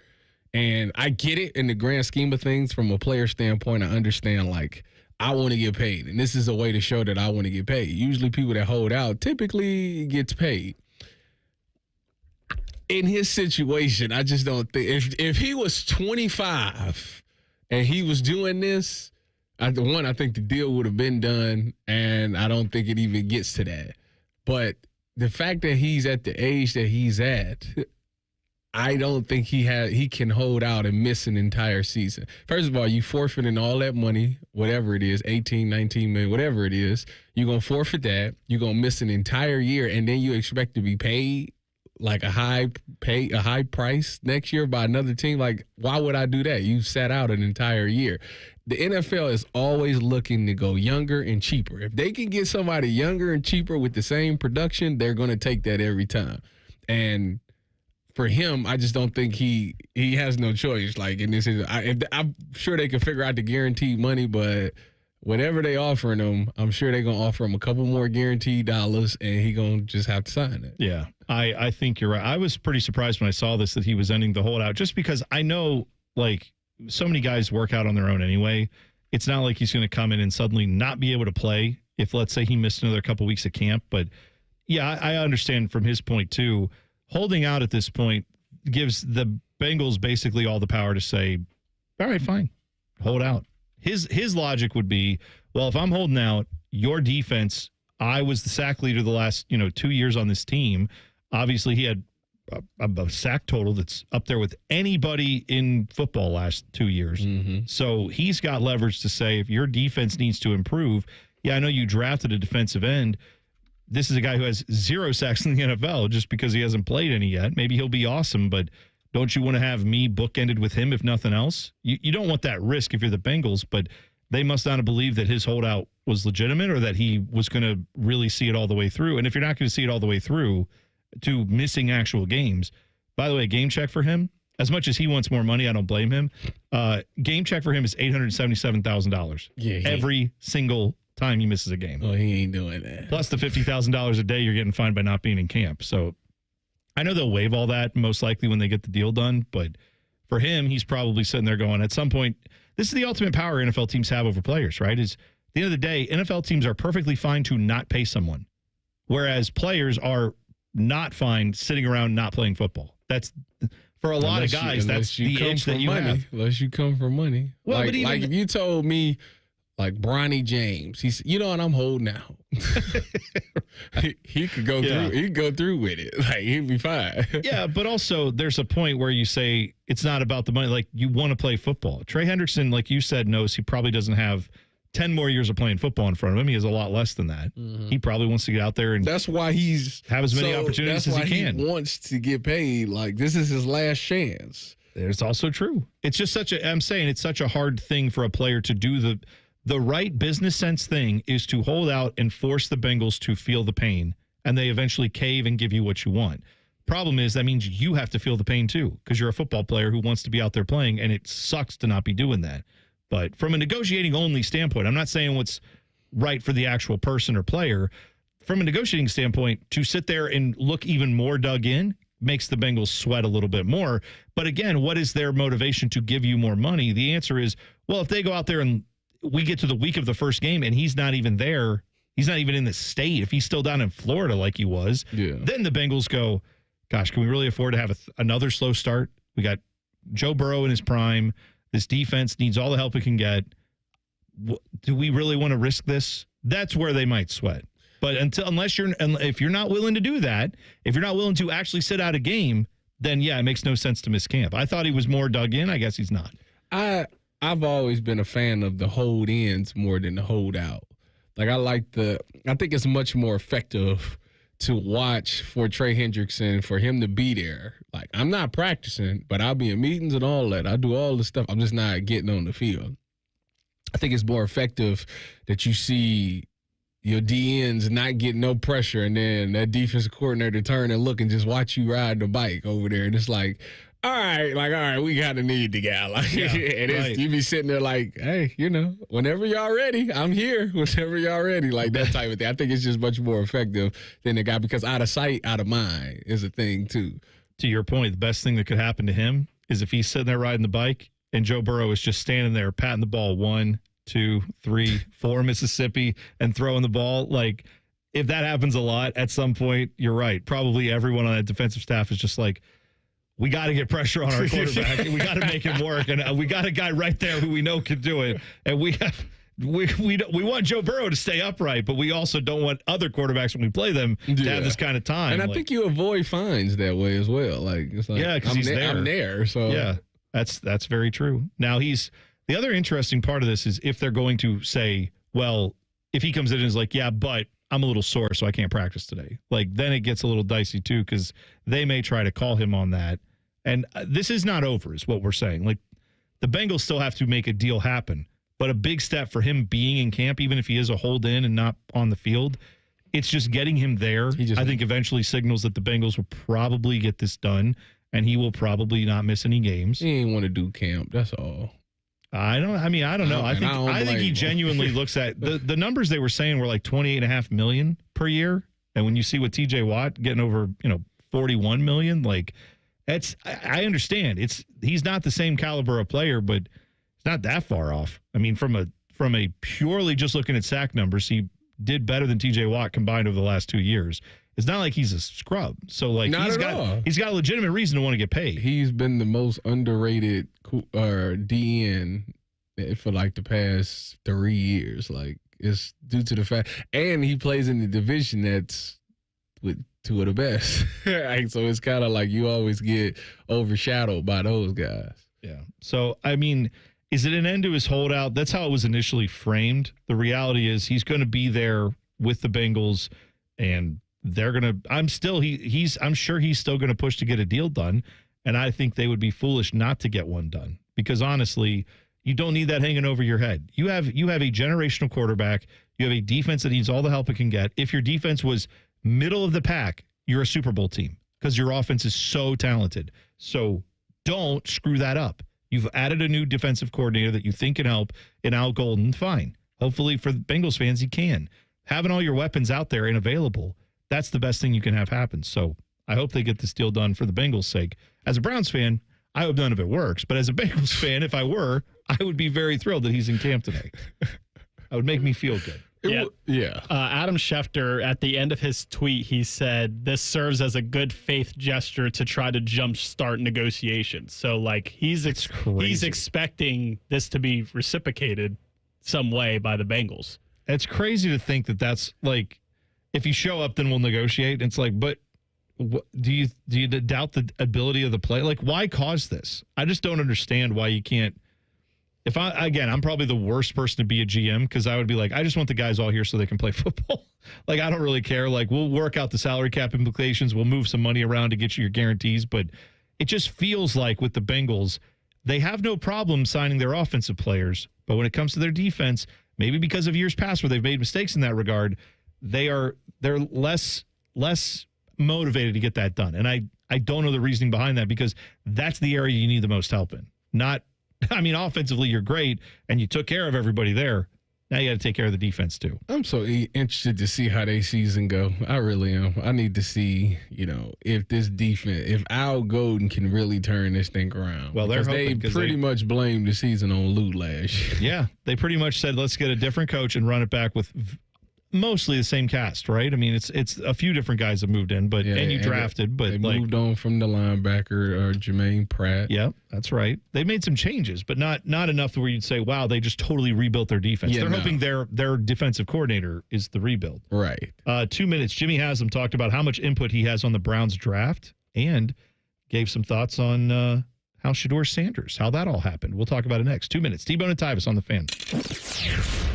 And I get it in the grand scheme of things from a player standpoint. I understand, like, I want to get paid. And this is a way to show that I want to get paid. Usually people that hold out typically gets paid. In his situation, I just don't think if he was 25 and he was doing this, I think the deal would have been done, and I don't think it even gets to that. But the fact that he's at the age that he's at, I don't think he can hold out and miss an entire season. First of all, you forfeiting all that money, whatever it is, 18, 19 million, whatever it is. You're going to forfeit that. You're going to miss an entire year, and then you expect to be paid like a high price next year by another team. Like, why would I do that? You sat out an entire year. The NFL is always looking to go younger and cheaper. If they can get somebody younger and cheaper with the same production, they're going to take that every time. And for him, I just don't think he has no choice. Like, in this, I'm sure they can figure out the guaranteed money, but whatever they offering him, I'm sure they're going to offer him a couple more guaranteed dollars, and he going to just have to sign it. Yeah, I think you're right. I was pretty surprised when I saw this that he was ending the holdout, just because I know, like, so many guys work out on their own anyway. It's not like he's going to come in and suddenly not be able to play if, let's say, he missed another couple weeks of camp. But, yeah, I understand from his point, too. Holding out at this point gives the Bengals basically all the power to say, all right, fine, hold out. His logic would be, well, if I'm holding out, your defense, I was the sack leader the last 2 years on this team. Obviously, he had a sack total that's up there with anybody in football last 2 years. Mm-hmm. So he's got leverage to say, if your defense needs to improve, yeah, I know you drafted a defensive end. This is a guy who has 0 sacks in the NFL just because he hasn't played any yet. Maybe he'll be awesome, but don't you want to have me bookended with him if nothing else? You don't want that risk if you're the Bengals, but they must not have believed that his holdout was legitimate or that he was going to really see it all the way through. And if you're not going to see it all the way through to missing actual games, by the way, game check for him, as much as he wants more money, I don't blame him. Game check for him is $877,000 every single time he misses a game. Oh, he ain't doing that. Plus the $50,000 a day you're getting fined by not being in camp. So I know they'll waive all that most likely when they get the deal done, but for him, he's probably sitting there going, at some point, this is the ultimate power NFL teams have over players, right? Is at the end of the day, NFL teams are perfectly fine to not pay someone, whereas players are not fine sitting around not playing football. That's for a lot of guys, that's the itch that you have. Unless you come for money. Well, like, but even, like if you told me, like Bronny James, he's, and I'm holding out. he could go through. He could go through with it. Like, he'd be fine. Yeah, but also there's a point where you say it's not about the money. Like, you want to play football. Trey Hendrickson, like you said, knows he probably doesn't have 10 more years of playing football in front of him. He has a lot less than that. Mm-hmm. He probably wants to get out there and that's why he's have as many opportunities as he can. He wants to get paid. Like, this is his last chance. It's also true. It's just I'm saying it's such a hard thing for a player to do. The right business sense thing is to hold out and force the Bengals to feel the pain, and they eventually cave and give you what you want. Problem is, that means you have to feel the pain too, because you're a football player who wants to be out there playing, and it sucks to not be doing that. But from a negotiating only standpoint, I'm not saying what's right for the actual person or player. From a negotiating standpoint, to sit there and look even more dug in makes the Bengals sweat a little bit more. But again, what is their motivation to give you more money? The answer is, well, if they go out there and we get to the week of the first game and he's not even there, he's not even in the state, if he's still down in Florida like he was, then the Bengals go, gosh, can we really afford to have another slow start? We got Joe Burrow in his prime. This defense needs all the help it can get. Do we really want to risk this? That's where they might sweat. But if you're not willing to do that, if you're not willing to actually sit out a game, then yeah, it makes no sense to miss camp. I thought he was more dug in. I guess he's not. I've always been a fan of the hold ins more than the hold out. Like, I think it's much more effective to watch for Trey Hendrickson, for him to be there. Like, I'm not practicing, but I'll be in meetings and all that. I do all the stuff. I'm just not getting on the field. I think it's more effective that you see your DNs not getting no pressure, and then that defensive coordinator turn and look and just watch you ride the bike over there. And it's like, all right, we got to need the guy. Like, and you be sitting there like, hey, whenever y'all ready, I'm here. Whenever y'all ready, like that type of thing. I think it's just much more effective than the guy, because out of sight, out of mind is a thing too. To your point, the best thing that could happen to him is if he's sitting there riding the bike and Joe Burrow is just standing there patting the ball 1, 2, 3, 4 Mississippi and throwing the ball. Like, if that happens a lot at some point, you're right. Probably everyone on that defensive staff is just like, we got to get pressure on our quarterback. We got to make him work. And we got a guy right there who we know can do it. And we have we want Joe Burrow to stay upright, but we also don't want other quarterbacks when we play them to have this kind of time. And I think you avoid fines that way as well. Like, it's like, because he's there. I'm there. So yeah, that's very true. Now the other interesting part of this is if they're going to say, well, if he comes in and is like, yeah, but I'm a little sore, so I can't practice today. Like, then it gets a little dicey too, because they may try to call him on that. And this is not over, is what we're saying. Like, the Bengals still have to make a deal happen. But a big step for him being in camp, even if he is a hold in and not on the field, it's just getting him there. I think eventually signals that the Bengals will probably get this done, and he will probably not miss any games. He ain't want to do camp. That's all. I don't know. I think he genuinely looks at the numbers they were saying were like $28.5 million per year, and when you see what T.J. Watt getting over, $41 million, like I understand he's not the same caliber of player, but it's not that far off. I mean, from a purely just looking at sack numbers, he did better than T.J. Watt combined over the last 2 years. It's not like he's a scrub. So, like, he's got a legitimate reason to want to get paid. He's been the most underrated DN for like the past 3 years. Like, it's due to the fact, and he plays in the division that's with two of the best. So it's kind of like you always get overshadowed by those guys. Yeah. So, I mean, is it an end to his holdout? That's how it was initially framed. The reality is he's going to be there with the Bengals, and they're going to, I'm sure he's still going to push to get a deal done. And I think they would be foolish not to get one done, because honestly, you don't need that hanging over your head. You have a generational quarterback. You have a defense that needs all the help it can get. If your defense was middle of the pack, you're a Super Bowl team because your offense is so talented. So don't screw that up. You've added a new defensive coordinator that you think can help in Al Golden. Fine. Hopefully for the Bengals fans, he can. Having all your weapons out there and available, that's the best thing you can have happen. So I hope they get this deal done for the Bengals' sake. As a Browns fan, I hope none of it works. But as a Bengals fan, if I were, I would be very thrilled that he's in camp today. That would make me feel good. Yeah. Adam Schefter, at the end of his tweet, he said, this serves as a good faith gesture to try to jumpstart negotiations. So, like, he's expecting this to be reciprocated some way by the Bengals. It's crazy to think that that's, like, if you show up, then we'll negotiate. It's like, but do you doubt the ability of the play? Like, why cause this? I just don't understand why you can't. I'm probably the worst person to be a GM, because I would be like, I just want the guys all here so they can play football. Like, I don't really care. Like, we'll work out the salary cap implications. We'll move some money around to get you your guarantees. But it just feels like with the Bengals, they have no problem signing their offensive players. But when it comes to their defense, maybe because of years past where they've made mistakes in that regard, they're less motivated to get that done. And I don't know the reasoning behind that, because that's the area you need the most help in. Offensively, you're great, and you took care of everybody there. Now you got to take care of the defense, too. I'm so interested to see how their season go. I really am. I need to see, if this defense, if Al Golden can really turn this thing around. Well, they pretty much blamed the season on Lou Lash. Yeah, they pretty much said, let's get a different coach and run it back with mostly the same cast, right? I mean, it's a few different guys that moved in, and you drafted, but they moved on from the linebacker Jermaine Pratt. Yep, that's right. They made some changes, but not enough where you'd say, wow, they just totally rebuilt their defense. They're hoping their defensive coordinator is the rebuild. Right. 2 minutes. Jimmy Haslam talked about how much input he has on the Browns draft and gave some thoughts on how Shedeur Sanders, how that all happened. We'll talk about it next. 2 minutes. T-Bone and Tyvis on the Fan.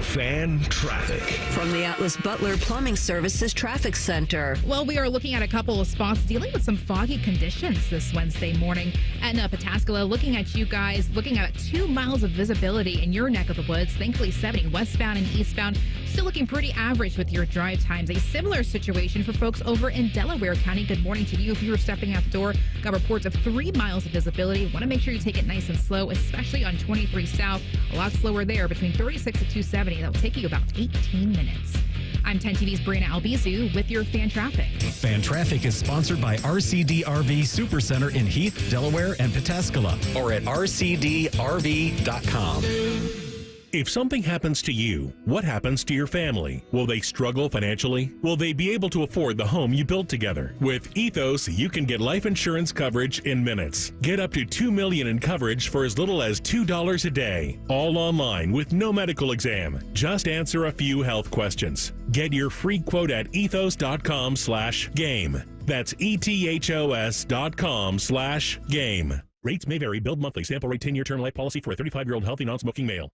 Fan traffic. From the Atlas Butler Plumbing Services Traffic Center. Well, we are looking at a couple of spots dealing with some foggy conditions this Wednesday morning. At Pataskala, looking at you guys, looking at 2 miles of visibility in your neck of the woods. Thankfully, 70 westbound and eastbound. Still looking pretty average with your drive times. A similar situation for folks over in Delaware County. Good morning to you. If you were stepping out the door, got reports of 3 miles of visibility. Want to make sure you take it nice and slow, especially on 23 South. A lot slower there between 36 to 270. That'll take you about 18 minutes. I'm 10 TV's Brianna Albizu with your Fan Traffic. Fan Traffic is sponsored by RCD RV Supercenter in Heath, Delaware, and Pataskala, or at rcdrv.com. If something happens to you, what happens to your family? Will they struggle financially? Will they be able to afford the home you built together? With Ethos, you can get life insurance coverage in minutes. Get up to $2 million in coverage for as little as $2 a day. All online with no medical exam. Just answer a few health questions. Get your free quote at ethos.com/game. That's ethos.com/game. Rates may vary. Billed monthly. Sample rate 10-year term life policy for a 35-year-old healthy non-smoking male.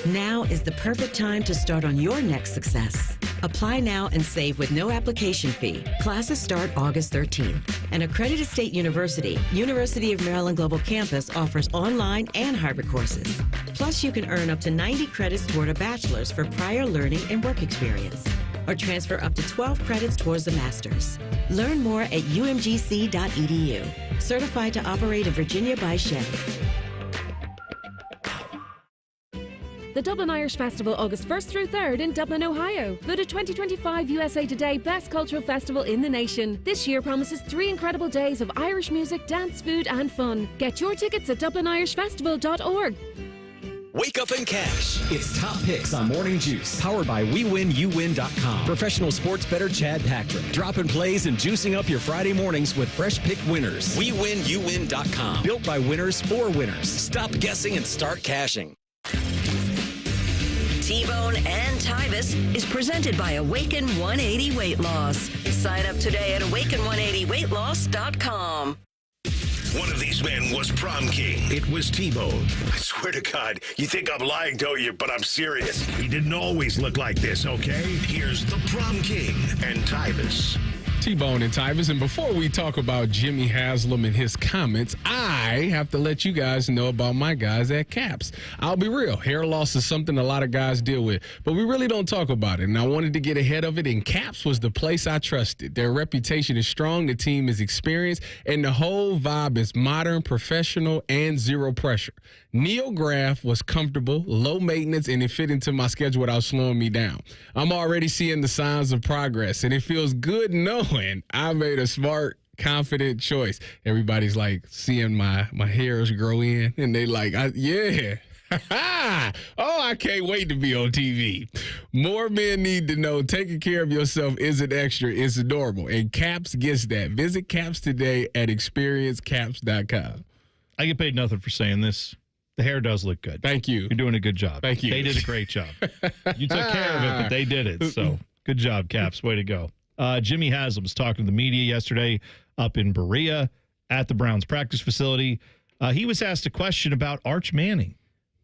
Now is the perfect time to start on your next success. Apply now and save with no application fee. Classes start August 13th. An accredited state university, University of Maryland Global Campus, offers online and hybrid courses. Plus, you can earn up to 90 credits toward a bachelor's for prior learning and work experience, or transfer up to 12 credits towards a master's. Learn more at umgc.edu. Certified to operate in Virginia by Chef. The Dublin Irish Festival, August 1st through 3rd in Dublin, Ohio. Voted 2025 USA Today Best Cultural Festival in the nation. This year promises 3 incredible days of Irish music, dance, food, and fun. Get your tickets at DublinIrishFestival.org. Wake up and cash. It's Top Picks on Morning Juice. Powered by WeWinUwin.com. Professional sports bettor Chad Patrick. Dropping plays and juicing up your Friday mornings with fresh pick winners. WeWinUwin.com. Built by winners for winners. Stop guessing and start cashing. T-Bone and Tyvis is presented by Awaken 180 Weight Loss. Sign up today at awaken180weightloss.com. One of these men was prom king. It was T-Bone. I swear to God, you think I'm lying, don't you? But I'm serious. He didn't always look like this, okay? Here's the prom king and Tyvis. T-Bone and Tyvis. And before we talk about Jimmy Haslam and his comments, I have to let you guys know about my guys at Caps. I'll be real. Hair loss is something a lot of guys deal with, but we really don't talk about it. And I wanted to get ahead of it, and Caps was the place I trusted. Their reputation is strong, the team is experienced, and the whole vibe is modern, professional, and zero pressure. NeoGraph was comfortable, low maintenance, and it fit into my schedule without slowing me down. I'm already seeing the signs of progress, and it feels good knowing I made a smart, confident choice. Everybody's like seeing my hairs grow in, and they like, yeah. Oh, I can't wait to be on TV. More men need to know taking care of yourself isn't extra, it's normal. And Caps gets that. Visit Caps today at experiencecaps.com. I get paid nothing for saying this. The hair does look good. Thank you. You're doing a good job. Thank you. They did a great job. You took care of it, but they did it. So good job, Caps. Way to go. Jimmy Haslam was talking to the media yesterday up in Berea at the Browns practice facility. He was asked a question about Arch Manning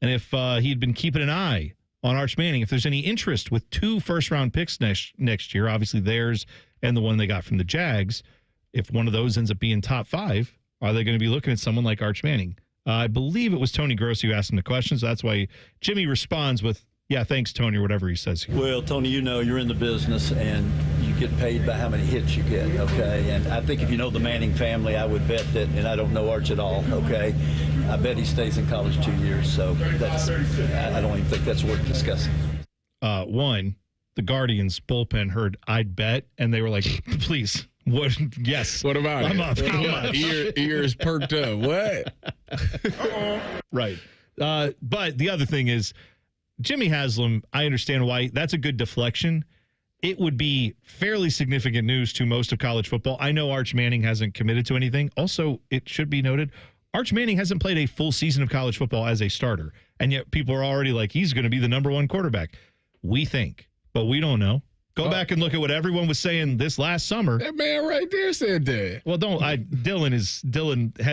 and if he'd been keeping an eye on Arch Manning, if there's any interest with 2 first-round picks next year, obviously theirs and the one they got from the Jags. If one of those ends up being top 5, are they going to be looking at someone like Arch Manning? I believe it was Tony Grossi who asked him the question, so that's why Jimmy responds with, yeah, thanks, Tony, or whatever he says here. Well, Tony, you know you're in the business, and you get paid by how many hits you get, okay? And I think if you know the Manning family, I would bet that, and I don't know Arch at all, okay? I bet he stays in college 2 years, so I don't even think that's worth discussing. One, the Guardians bullpen heard I'd bet, and they were like, please. What? Yes. What about I'm it? up. How much? Ears perked up. What? Right. But the other thing is, Jimmy Haslam, I understand why. That's a good deflection. It would be fairly significant news to most of college football. I know Arch Manning hasn't committed to anything. Also, it should be noted, Arch Manning hasn't played a full season of college football as a starter. And yet people are already like, he's going to be the number 1 quarterback. We think, but we don't know. Go back and look at what everyone was saying this last summer. That man right there said that. Well,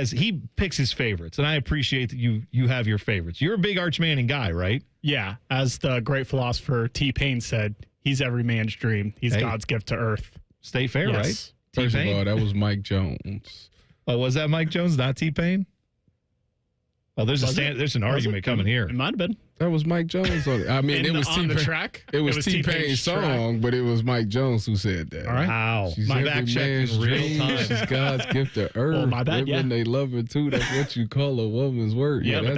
he picks his favorites, and I appreciate that you have your favorites. You're a big Arch Manning guy, right? Yeah, as the great philosopher T-Pain said, he's every man's dream. He's God's gift to earth. Stay fair, yes. right? First T-Pain? of all, that was Mike Jones. Oh, was that Mike Jones, not T-Pain? Oh, there's an argument coming here. It might have been. That was Mike Jones. I mean, it was on the track. It was T-Pain's song, but it was Mike Jones who said that. All right. Wow. She's My every back check man's in real dream. time. She's God's gift to earth. Well, my bad, Women, they love her too. That's what you call a woman's work. Yeah, but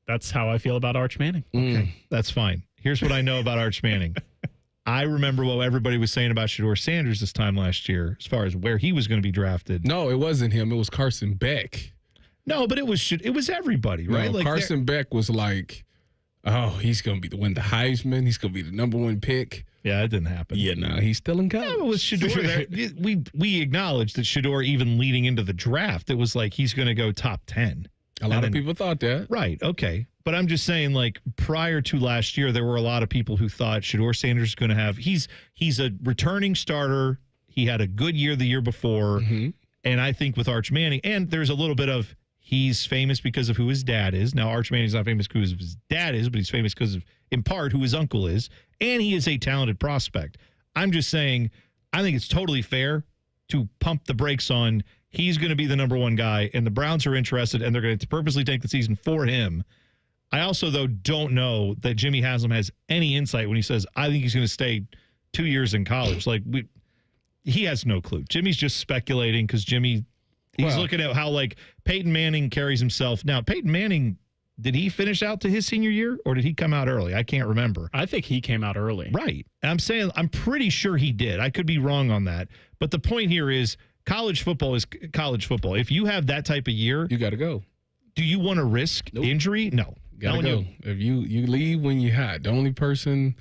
that's how I feel about Arch Manning. Okay, that's fine. Here's what I know about Arch Manning. I remember what everybody was saying about Shedeur Sanders this time last year as far as where he was going to be drafted. No, it wasn't him. It was Carson Beck. No, but it was everybody, right? No, like Carson Beck was like, oh, he's going to win the Heisman. He's going to be the number one pick. Yeah, it didn't happen. Yeah, no, he's still in college. Yeah, with Shedeur there, we acknowledged that Shedeur, even leading into the draft, it was like he's going to go top 10. A lot of people thought that. Right, okay. But I'm just saying, like, prior to last year, there were a lot of people who thought Shedeur Sanders is going to have – he's a returning starter. He had a good year the year before. Mm-hmm. And I think with Arch Manning – and there's a little bit of he's famous because of who his dad is. Now, Arch Manning's not famous because of his dad is, but he's famous because of, in part, who his uncle is. And he is a talented prospect. I'm just saying I think it's totally fair to pump the brakes on he's going to be the number one guy, and the Browns are interested, and they're going to purposely take the season for him. I also, though, don't know that Jimmy Haslam has any insight when he says, I think he's going to stay 2 years in college. Like, he has no clue. Jimmy's just speculating because he's looking at how, like, Peyton Manning carries himself. Now, Peyton Manning, did he finish out to his senior year, or did he come out early? I can't remember. I think he came out early. Right. I'm saying I'm pretty sure he did. I could be wrong on that. But the point here is college football is college football. If you have that type of year, you got to go. Do you want to risk injury? No. Gotta go. If you leave when you hot, the only person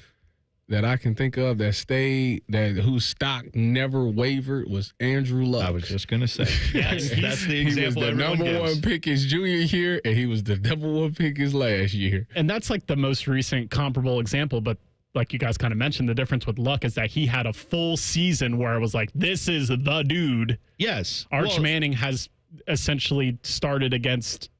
that I can think of that stayed, whose stock never wavered, was Andrew Luck. I was just gonna say that's the example. He was the number one pick his junior year, and he was the number one pick his last year. And that's like the most recent comparable example. But like you guys kind of mentioned, the difference with Luck is that he had a full season where it was like, this is the dude. Yes. Arch Manning has essentially started against,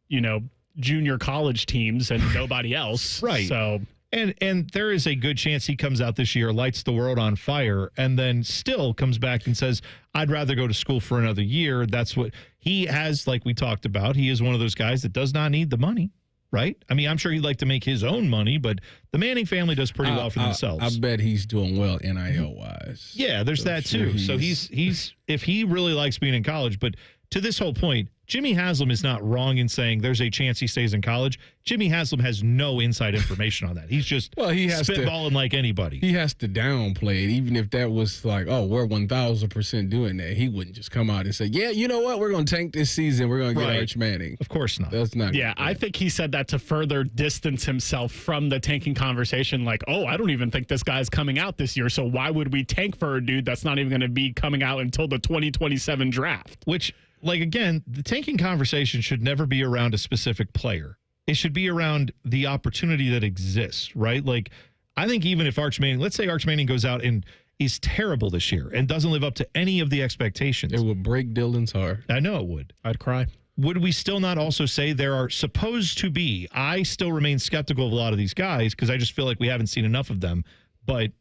junior college teams and nobody else. Right. So and there is a good chance he comes out this year, lights the world on fire, and then still comes back and says, I'd rather go to school for another year. That's what he has, like we talked about. He is one of those guys that does not need the money, right? I mean, I'm sure he'd like to make his own money, but the Manning family does pretty well for themselves. I bet he's doing well NIL-wise. Yeah, there's that too. So he's if he really likes being in college, but to this whole point, Jimmy Haslam is not wrong in saying there's a chance he stays in college. Jimmy Haslam has no inside information on that. He's just spitballing like anybody. He has to downplay it, even if that was like, oh, we're 1,000% doing that. He wouldn't just come out and say, yeah, you know what? We're going to tank this season. We're going to get Arch Manning. Of course not. That's not. Yeah, I think he said that to further distance himself from the tanking conversation. Like, oh, I don't even think this guy's coming out this year. So why would we tank for a dude that's not even going to be coming out until the 2027 draft? Which, like, again, the tanking conversation should never be around a specific player. It should be around the opportunity that exists, right? Like, I think even if let's say Arch Manning goes out and is terrible this year and doesn't live up to any of the expectations. It would break Dylan's heart. I know it would. I'd cry. Would we still not also say there are supposed to be, I still remain skeptical of a lot of these guys because I just feel like we haven't seen enough of them, but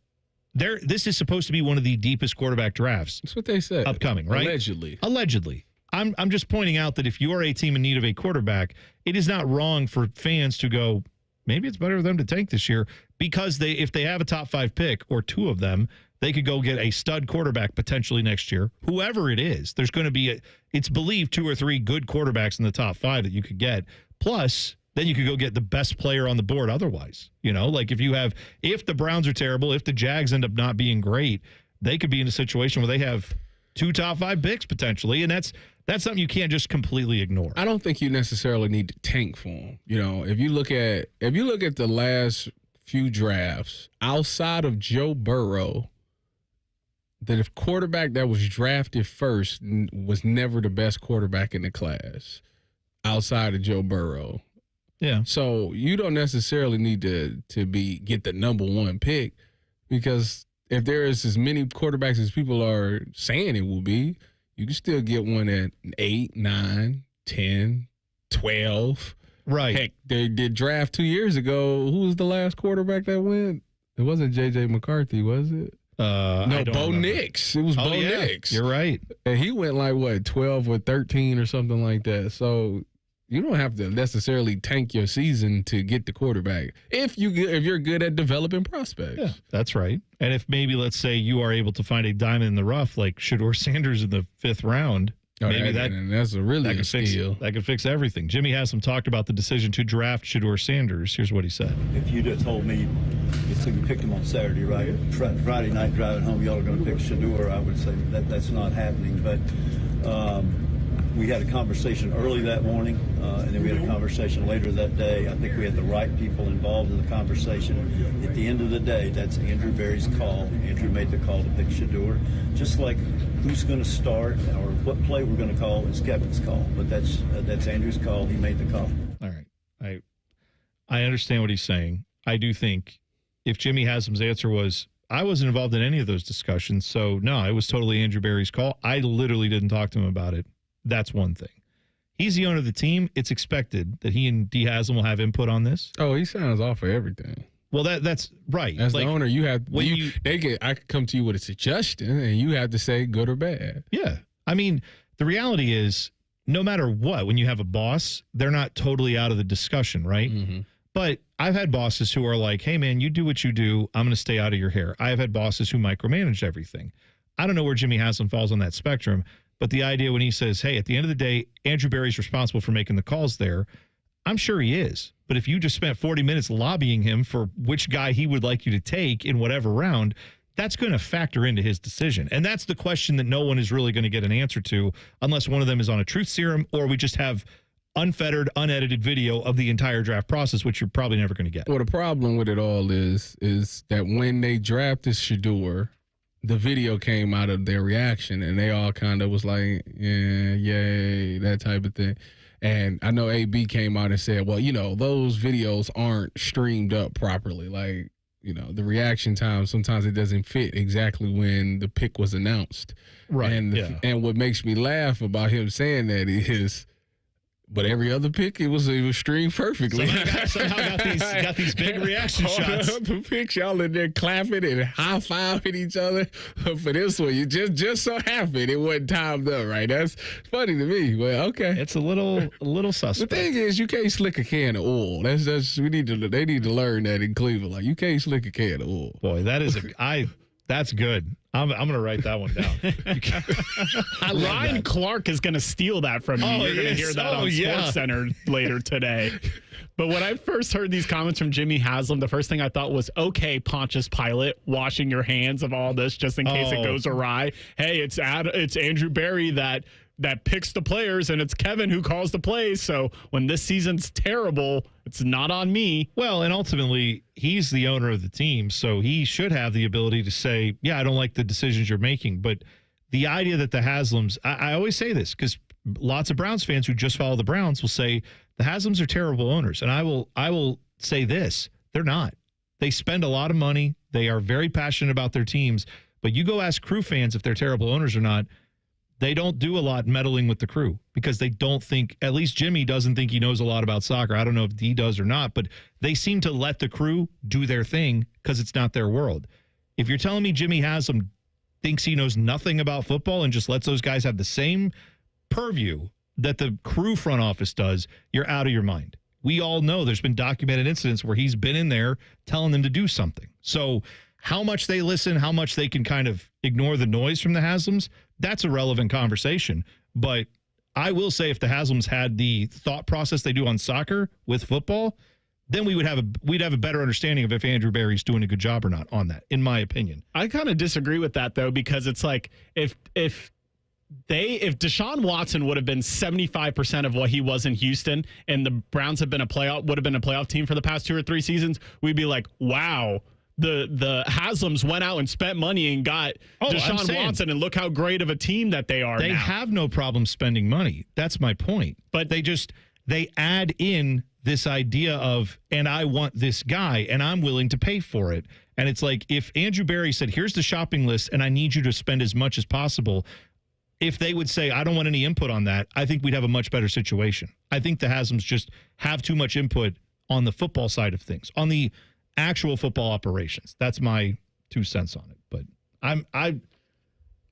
this is supposed to be one of the deepest quarterback drafts. That's what they said. Upcoming, right? Allegedly. I'm just pointing out that if you are a team in need of a quarterback, it is not wrong for fans to go, maybe it's better for them to tank this year because if they have a top 5 pick or 2 of them, they could go get a stud quarterback potentially next year. Whoever it is, there's going to be, it's believed 2 or 3 good quarterbacks in the top 5 that you could get. Plus, then you could go get the best player on the board otherwise. Like if the Browns are terrible, if the Jags end up not being great, they could be in a situation where they have 2 top 5 picks potentially, and that's something you can't just completely ignore. I don't think you necessarily need to tank for him. If you look at the last few drafts outside of Joe Burrow, the quarterback that was drafted first was never the best quarterback in the class outside of Joe Burrow. Yeah. So you don't necessarily need to get the number 1 pick because if there is as many quarterbacks as people are saying it will be, you can still get one at 8, 9, 10, 12. Right. Heck, they did draft 2 years ago. Who was the last quarterback that went? It wasn't J.J. McCarthy, was it? No, Bo Nix. It was Bo Nix. You're right. And he went like, 12 or 13 or something like that. So you don't have to necessarily tank your season to get the quarterback if you're good at developing prospects. Yeah, that's right. And if maybe, let's say, you are able to find a diamond in the rough like Shedeur Sanders in the 5th round, maybe that's a steal. That could fix everything. Jimmy Haslam talked about the decision to draft Shedeur Sanders. Here's what he said. If you'd have told me, so you picked him on Saturday, right? Friday night driving home, y'all are going to pick Shedeur, I would say that's not happening. But We had a conversation early that morning, and then we had a conversation later that day. I think we had the right people involved in the conversation. At the end of the day, that's Andrew Berry's call. Andrew made the call to pick Shedeur. Just like who's going to start or what play we're going to call is Kevin's call. But that's Andrew's call. He made the call. All right. I understand what he's saying. I do think if Jimmy Haslam's answer was, I wasn't involved in any of those discussions, so no, it was totally Andrew Berry's call. I literally didn't talk to him about it. That's one thing. He's the owner of the team. It's expected that he and D. Haslam will have input on this. Oh, he signs off for everything. Well, that's right. As the owner, you have I could come to you with a suggestion, and you have to say good or bad. Yeah, I mean, the reality is, no matter what, when you have a boss, they're not totally out of the discussion, right? Mm-hmm. But I've had bosses who are like, "Hey, man, you do what you do. I'm going to stay out of your hair." I've had bosses who micromanage everything. I don't know where Jimmy Haslam falls on that spectrum. But the idea when he says, hey, at the end of the day, Andrew Berry's responsible for making the calls there, I'm sure he is. But if you just spent 40 minutes lobbying him for which guy he would like you to take in whatever round, that's going to factor into his decision. And that's the question that no one is really going to get an answer to unless one of them is on a truth serum or we just have unfettered, unedited video of the entire draft process, which you're probably never going to get. Well, the problem with it all is that when they drafted Shedeur, the video came out of their reaction, and they all kind of was like, yeah, yay, that type of thing. And I know AB came out and said, well, those videos aren't streamed up properly. Like, the reaction time, sometimes it doesn't fit exactly when the pick was announced. Right. And what makes me laugh about him saying that is, but every other pick, it was streamed perfectly. Somehow got these big reaction shots. The picks, y'all in there clapping and high-fiving each other. For this one, you just so happened it wasn't timed up right. That's funny to me. Well, okay, it's a little suspect. The thing is, you can't slick a can of oil. They need to learn that in Cleveland. Like, you can't slick a can of oil. Boy, that's good. I'm going to write that one down. Ryan Clark is going to steal that from you. You're going to hear that on SportsCenter later today. But when I first heard these comments from Jimmy Haslam, the first thing I thought was, okay, Pontius Pilate, washing your hands of all this just in case it goes awry. Hey, it's Andrew Berry that picks the players, and it's Kevin who calls the plays. So when this season's terrible, it's not on me. Well, and ultimately, he's the owner of the team, so he should have the ability to say, yeah, I don't like the decisions you're making. But the idea that the Haslams, I always say this because lots of Browns fans who just follow the Browns will say the Haslams are terrible owners. And I will say this, they're not. They spend a lot of money. They are very passionate about their teams. But you go ask Crew fans if they're terrible owners or not. They don't do a lot meddling with the Crew because they don't think, at least Jimmy doesn't think he knows a lot about soccer. I don't know if he does or not, but they seem to let the Crew do their thing because it's not their world. If you're telling me Jimmy Haslam thinks he knows nothing about football and just lets those guys have the same purview that the Crew front office does, you're out of your mind. We all know there's been documented incidents where he's been in there telling them to do something. So how much they listen, how much they can kind of ignore the noise from the Haslams, that's a relevant conversation. But I will say if the Haslams had the thought process they do on soccer with football, then we'd have a better understanding of if Andrew Berry's doing a good job or not on that, in my opinion. I kind of disagree with that, though, because it's like if Deshaun Watson would have been 75% of what he was in Houston and the Browns would have been a playoff team for the past 2 or 3 seasons, we'd be like, wow. The Haslams went out and spent money and got Deshaun Watson, and look how great of a team that they are. They have no problem spending money. That's my point. But they add in this idea of, and I want this guy, and I'm willing to pay for it. And it's like if Andrew Berry said, here's the shopping list, and I need you to spend as much as possible, if they would say, I don't want any input on that, I think we'd have a much better situation. I think the Haslams just have too much input on the football side of things, on the actual football operations. That's my 2 cents on it. But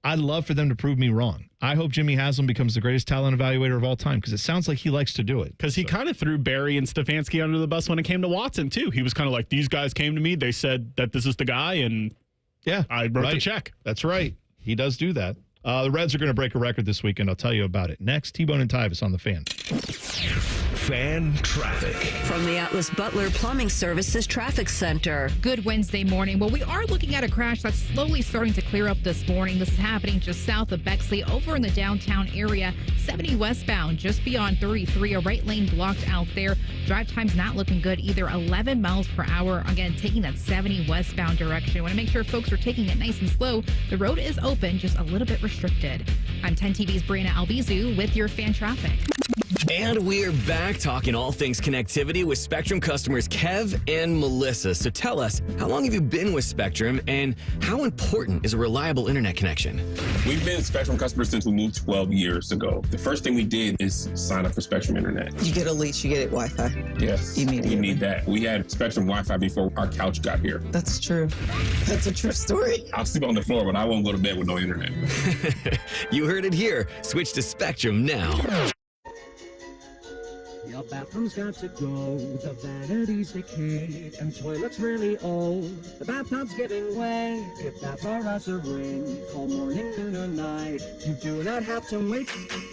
I'd love for them to prove me wrong. I hope Jimmy Haslam becomes the greatest talent evaluator of all time because it sounds like he likes to do it. Because he kind of threw Berry and Stefanski under the bus when it came to Watson, too. He was kind of like, these guys came to me. They said that this is the guy, and I wrote the check. That's right. He does do that. The Reds are going to break a record this weekend. I'll tell you about it. Next, T-Bone and Tyvis on The Fan. Fan traffic. From the Atlas Butler Plumbing Services Traffic Center. Good Wednesday morning. Well, we are looking at a crash that's slowly starting to clear up this morning. This is happening just south of Bexley over in the downtown area. 70 westbound, just beyond 33. A right lane blocked out there. Drive time's not looking good either. 11 miles per hour. Again, taking that 70 westbound direction. Want to make sure folks are taking it nice and slow. The road is open, just a little bit restricted. I'm 10 TV's Brianna Albizu with your fan traffic. And we're back talking all things connectivity with Spectrum customers Kev and Melissa. So tell us, how long have you been with Spectrum and how important is a reliable internet connection? We've been Spectrum customers since we moved 12 years ago. The first thing we did is sign up for Spectrum Internet. You get a lease, you get it Wi-Fi. Yes, we need that. We had Spectrum Wi-Fi before our couch got here. That's true. That's a true story. I'll sleep on the floor, but I won't go to bed with no internet. You heard it here. Switch to Spectrum now. Your bathroom's got to go, the vanity's decayed, and toilet's really old. The bathtub's giving way. If that's our us a ring, call morning, noon, or night. You do not have to wait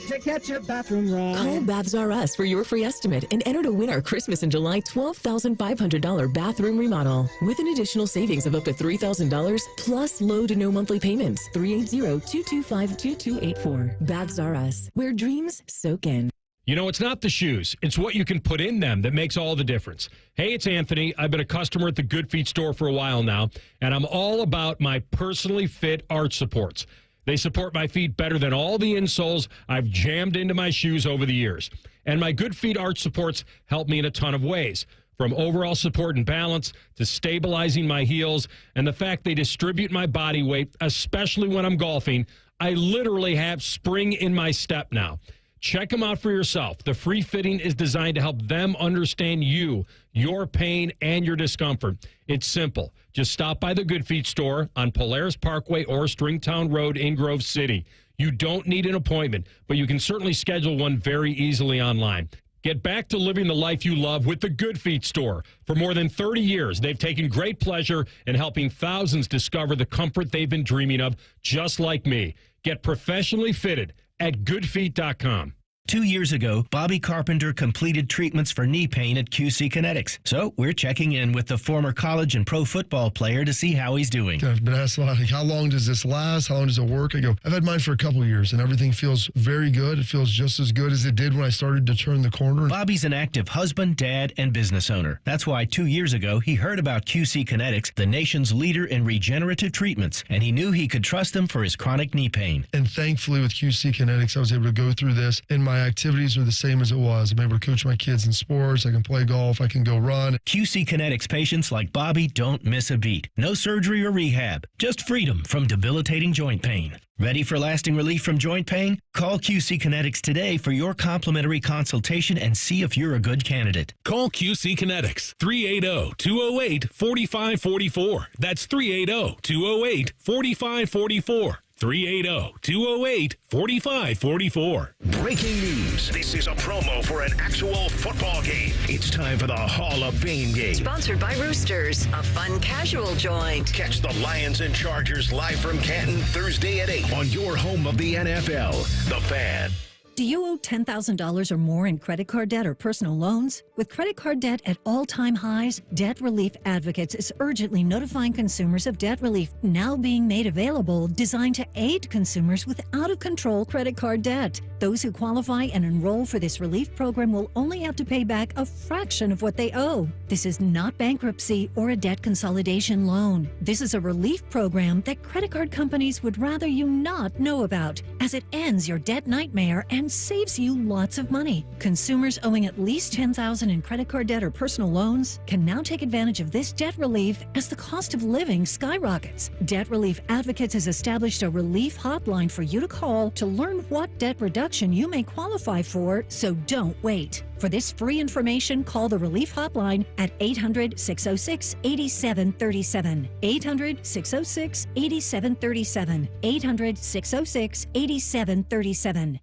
to get your bathroom right. Call Baths R Us for your free estimate and enter to win our Christmas in July $12,500 bathroom remodel with an additional savings of up to $3,000 plus low to no monthly payments. 380-225-2284. Baths R Us, where dreams soak in. You know, it's not the shoes. It's what you can put in them that makes all the difference. Hey, it's Anthony. I've been a customer at the Good Feet store for a while now, and I'm all about my personally fit arch supports. They support my feet better than all the insoles I've jammed into my shoes over the years. And my Good Feet arch supports help me in a ton of ways, from overall support and balance to stabilizing my heels, and the fact they distribute my body weight, especially when I'm golfing. I literally have spring in my step now. Check them out for yourself. The free fitting is designed to help them understand you, your pain, and your discomfort. It's simple. Just stop by the Good Feet store on Polaris Parkway or Stringtown Road in Grove City. You don't need an appointment, but you can certainly schedule one very easily online. Get back to living the life you love with the Good Feet store. For more than 30 years, they've taken great pleasure in helping thousands discover the comfort they've been dreaming of, just like me. Get professionally fitted at goodfeet.com. 2 years ago, Bobby Carpenter completed treatments for knee pain at QC Kinetics. So we're checking in with the former college and pro football player to see how he's doing. I've been asked a lot, like, how long does this last? How long does it work? I go, I've had mine for a couple of years, and everything feels very good. It feels just as good as it did when I started to turn the corner. Bobby's an active husband, dad, and business owner. That's why 2 years ago, he heard about QC Kinetics, the nation's leader in regenerative treatments, and he knew he could trust them for his chronic knee pain. And thankfully, with QC Kinetics, I was able to go through this, and my activities are the same as it was. I'm able to coach my kids in sports. I can play golf. I can go run. QC Kinetics patients like Bobby don't miss a beat. No surgery or rehab. Just freedom from debilitating joint pain. Ready for lasting relief from joint pain? Call QC Kinetics today for your complimentary consultation and see if you're a good candidate. Call QC Kinetics, 380-208-4544. That's 380-208-4544. 380-208-4544. Breaking news. This is a promo for an actual football game. It's time for the Hall of Fame game. Sponsored by Roosters, a fun casual joint. Catch the Lions and Chargers live from Canton Thursday at 8 on your home of the NFL, The Fan. Do you owe $10,000 or more in credit card debt or personal loans? With credit card debt at all-time highs, Debt Relief Advocates is urgently notifying consumers of debt relief now being made available, designed to aid consumers with out-of-control credit card debt. Those who qualify and enroll for this relief program will only have to pay back a fraction of what they owe. This is not bankruptcy or a debt consolidation loan. This is a relief program that credit card companies would rather you not know about, as it ends your debt nightmare and saves you lots of money. Consumers owing at least $10,000 in credit card debt or personal loans can now take advantage of this debt relief as the cost of living skyrockets. Debt Relief Advocates has established a relief hotline for you to call to learn what debt reduction you may qualify for, so don't wait. For this free information, call the Relief Hotline at 800-606-8737. 800-606-8737. 800-606-8737.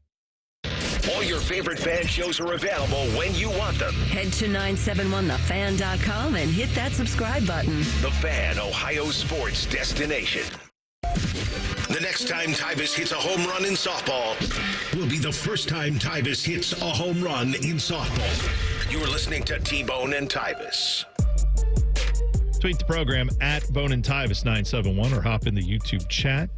All your favorite fan shows are available when you want them. Head to 971thefan.com and hit that subscribe button. The Fan, Ohio sports destination. The next time Tyvis hits a home run in softball will be the first time Tyvis hits a home run in softball. You're listening to T-Bone and Tyvis. Tweet the program at Bone and Tyvis 971 or hop in the YouTube chat.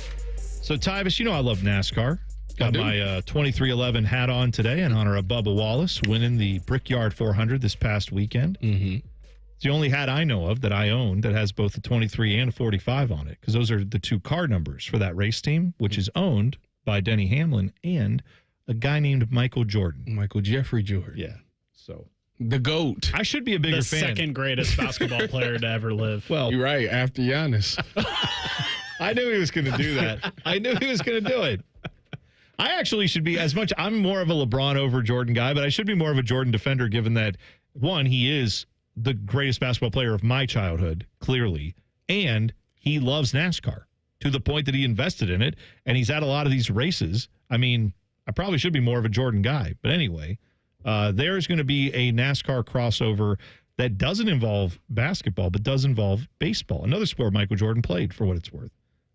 So, Tyvis, you know I love NASCAR. Got my 2311 hat on today in honor of Bubba Wallace winning the Brickyard 400 this past weekend. Mm-hmm. It's the only hat I know of that I own that has both a 23 and a 45 on it, because those are the two car numbers for that race team, which is owned by Denny Hamlin and a guy named Michael Jordan. Michael Jeffrey Jordan. Yeah. So the GOAT. I should be a bigger the fan. Second greatest basketball player to ever live. Well, you're right. After Giannis. I knew he was going to do that. I knew he was going to do it. I actually should be I'm more of a LeBron over Jordan guy, but I should be more of a Jordan defender, given that, one, he is the greatest basketball player of my childhood, clearly, and he loves NASCAR to the point that he invested in it, and he's at a lot of these races. I mean, I probably should be more of a Jordan guy, but anyway, there's going to be a NASCAR crossover that doesn't involve basketball, but does involve baseball, another sport Michael Jordan played, for what it's worth.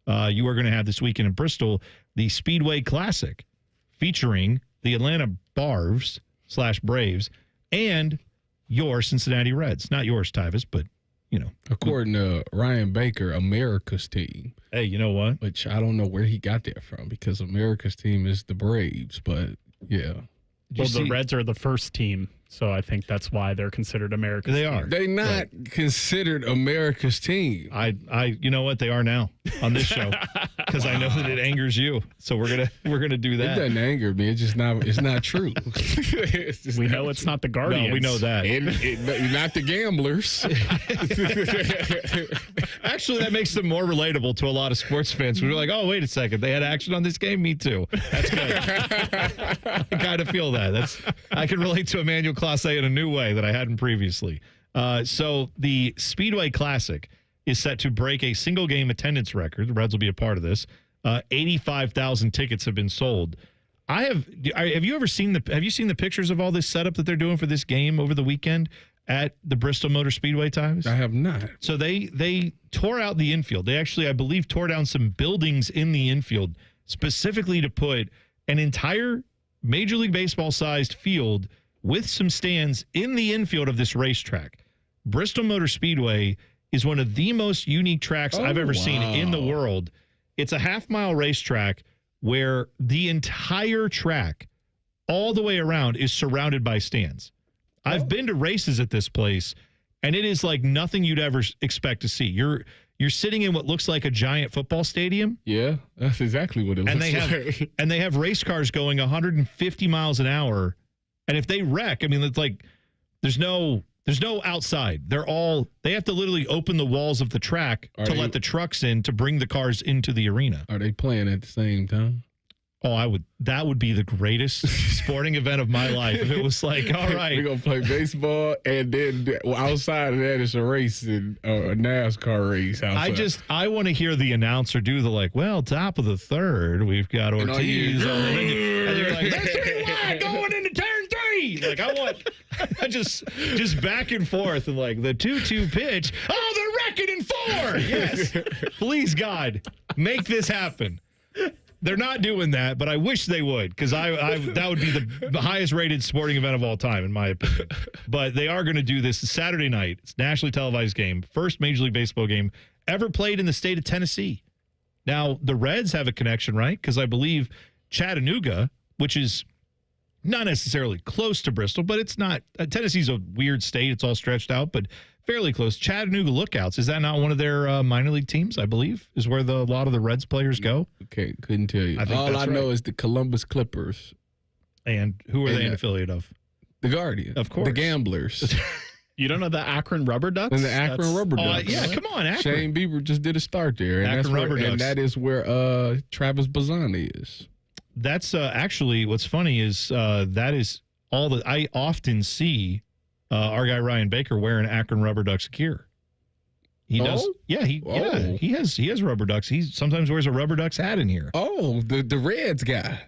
You are going to have this weekend in Bristol the Speedway Classic featuring the Atlanta Braves and your Cincinnati Reds. Not yours, Tyvis, but, you know. According to Ryan Baker, America's team. Hey, you know what? Which I don't know where he got that from, because America's team is the Braves, but yeah. Well, the Reds are the first team, so I think that's why they're considered America's team. are. They're not considered America's team. You know what? They are now on this show, because I know that it angers you. So we're gonna do that. It doesn't anger me. It's just not. It's not true. We know it's not the Guardians. No, we know that. Not the Gamblers. Actually, that makes them more relatable to a lot of sports fans. We're like, oh, wait a second, they had action on this game. Me too. That's good. I kind of feel that. I can relate to Emmanuel Clase in a new way that I hadn't previously. So the Speedway Classic is set to break a single game attendance record. The Reds will be a part of this. 85,000 tickets have been sold. Have you seen the pictures of all this setup that they're doing for this game over the weekend at the Bristol Motor Speedway, Tyvis? I have not. So they tore out the infield. They actually, I believe, tore down some buildings in the infield specifically to put an entire Major League Baseball sized field with some stands in the infield of this racetrack. Bristol Motor Speedway is one of the most unique tracks I've ever seen in the world. It's a half-mile racetrack where the entire track, all the way around, is surrounded by stands. I've been to races at this place, and it is like nothing you'd ever expect to see. You're sitting in what looks like a giant football stadium. Yeah, that's exactly what it looks like. And they have race cars going 150 miles an hour. And if they wreck, I mean, it's like there's no outside. They have to literally open the walls of the track let the trucks in to bring the cars into the arena. Are they playing at the same time? Oh, that would be the greatest sporting event of my life if it was like, all right, we're gonna play baseball, and then outside of that, it's a race and a NASCAR race. Outside. I want to hear the announcer do the top of the third, we've got Ortiz on the and you're like, that's wide going into turn 3. Like I want just back and forth and like the 2-2 pitch. Oh, they're wrecking in 4. Yes, please God, make this happen. They're not doing that, but I wish they would, because that would be the highest rated sporting event of all time, in my opinion. But they are going to do this Saturday night. It's a nationally televised game, first Major League Baseball game ever played in the state of Tennessee. Now, the Reds have a connection, right? Because I believe Chattanooga, which is not necessarily close to Bristol, but it's not. Tennessee's a weird state. It's all stretched out, but fairly close. Chattanooga Lookouts, is that not one of their minor league teams, I believe, is where a lot of the Reds players go? Okay, couldn't tell you. All I know is the Columbus Clippers. And who are they an affiliate of? The Guardians. Of course. The Gamblers. You don't know the Akron Rubber Ducks? And the Akron Rubber Ducks. Yeah, come on, Akron. Shane Bieber just did a start there. And Akron Rubber Ducks. And that is where Travis Bazzani is. That's actually, what's funny is that is all that I often see our guy Ryan Baker wearing Akron Rubber Ducks gear. He does. Yeah, he has Rubber Ducks. He sometimes wears a Rubber Ducks hat in here. Oh, the Reds guy.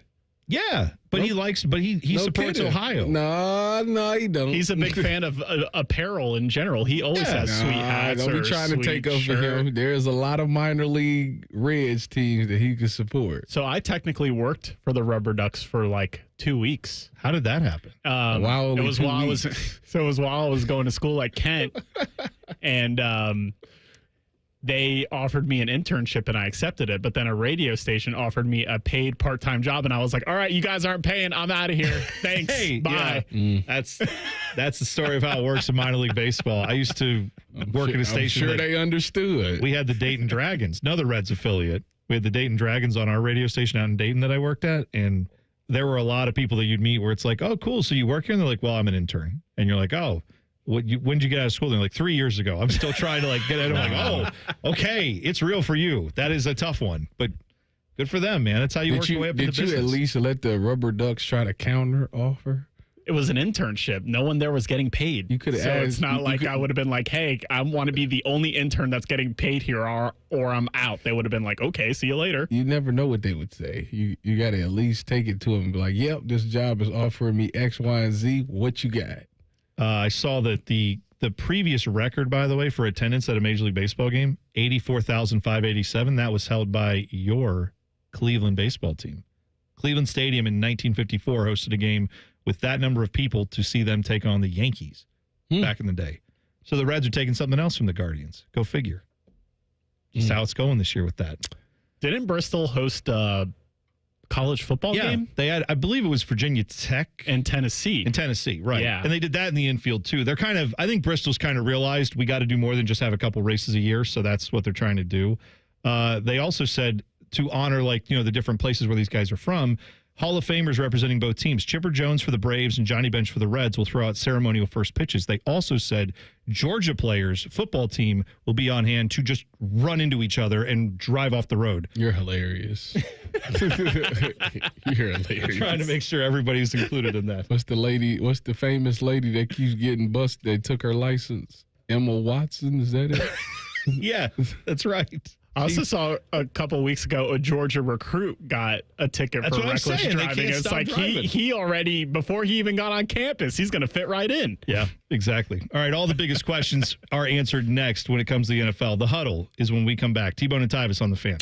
Yeah, but he supports Ohio. No, he don't. He's a big fan of apparel in general. He always has sweet hats. Don't be trying to take over him. There's a lot of minor league Reds teams that he could support. So I technically worked for the Rubber Ducks for like 2 weeks. How did that happen? It was while I was going to school at Kent, and they offered me an internship and I accepted it, but then a radio station offered me a paid part-time job and I was like, all right, you guys aren't paying. I'm out of here. Thanks. Hey, bye. Yeah. That's the story of how it works in minor league baseball. I used to work at a station. I'm sure they understood. We had the Dayton Dragons, another Reds affiliate. We had the Dayton Dragons on our radio station out in Dayton that I worked at, and there were a lot of people that you'd meet where it's like, oh, cool, so you work here? And they're like, well, I'm an intern. And you're like, oh, when did you get out of school? They're like 3 years ago. I'm still trying to get out. I'm like, oh, okay, it's real for you. That is a tough one, but good for them, man. That's how you work your way up in the business. Did you at least let the Rubber Ducks try to counter offer? It was an internship. No one there was getting paid. You could have. So it's not like I would have been like, hey, I want to be the only intern that's getting paid here, or I'm out. They would have been like, okay, see you later. You never know what they would say. You got to at least take it to them and be like, yep, this job is offering me X, Y, and Z. What you got? I saw that the previous record, by the way, for attendance at a Major League Baseball game, 84,587. That was held by your Cleveland baseball team. Cleveland Stadium in 1954 hosted a game with that number of people to see them take on the Yankees back in the day. So the Reds are taking something else from the Guardians. Go figure. Just how it's going this year with that. Didn't Bristol host a college football game? They had, I believe it was Virginia Tech. And Tennessee. In Tennessee, right. Yeah. And they did that in the infield, too. They're I think Bristol's kind of realized we got to do more than just have a couple races a year, so that's what they're trying to do. They also said to honor, the different places where these guys are from, Hall of Famers representing both teams, Chipper Jones for the Braves and Johnny Bench for the Reds, will throw out ceremonial first pitches. They also said Georgia players, football team, will be on hand to just run into each other and drive off the road. You're hilarious. You're hilarious. I'm trying to make sure everybody's included in that. What's the famous lady that keeps getting busted? They took her license. Emma Watson, is that it? Yeah, that's right. I also saw a couple weeks ago a Georgia recruit got a ticket for reckless driving. It's like he already, before he even got on campus, he's going to fit right in. Yeah, exactly. All right, all the biggest questions are answered next when it comes to the NFL. The Huddle is when we come back. T-Bone and Tyvis on the Fan.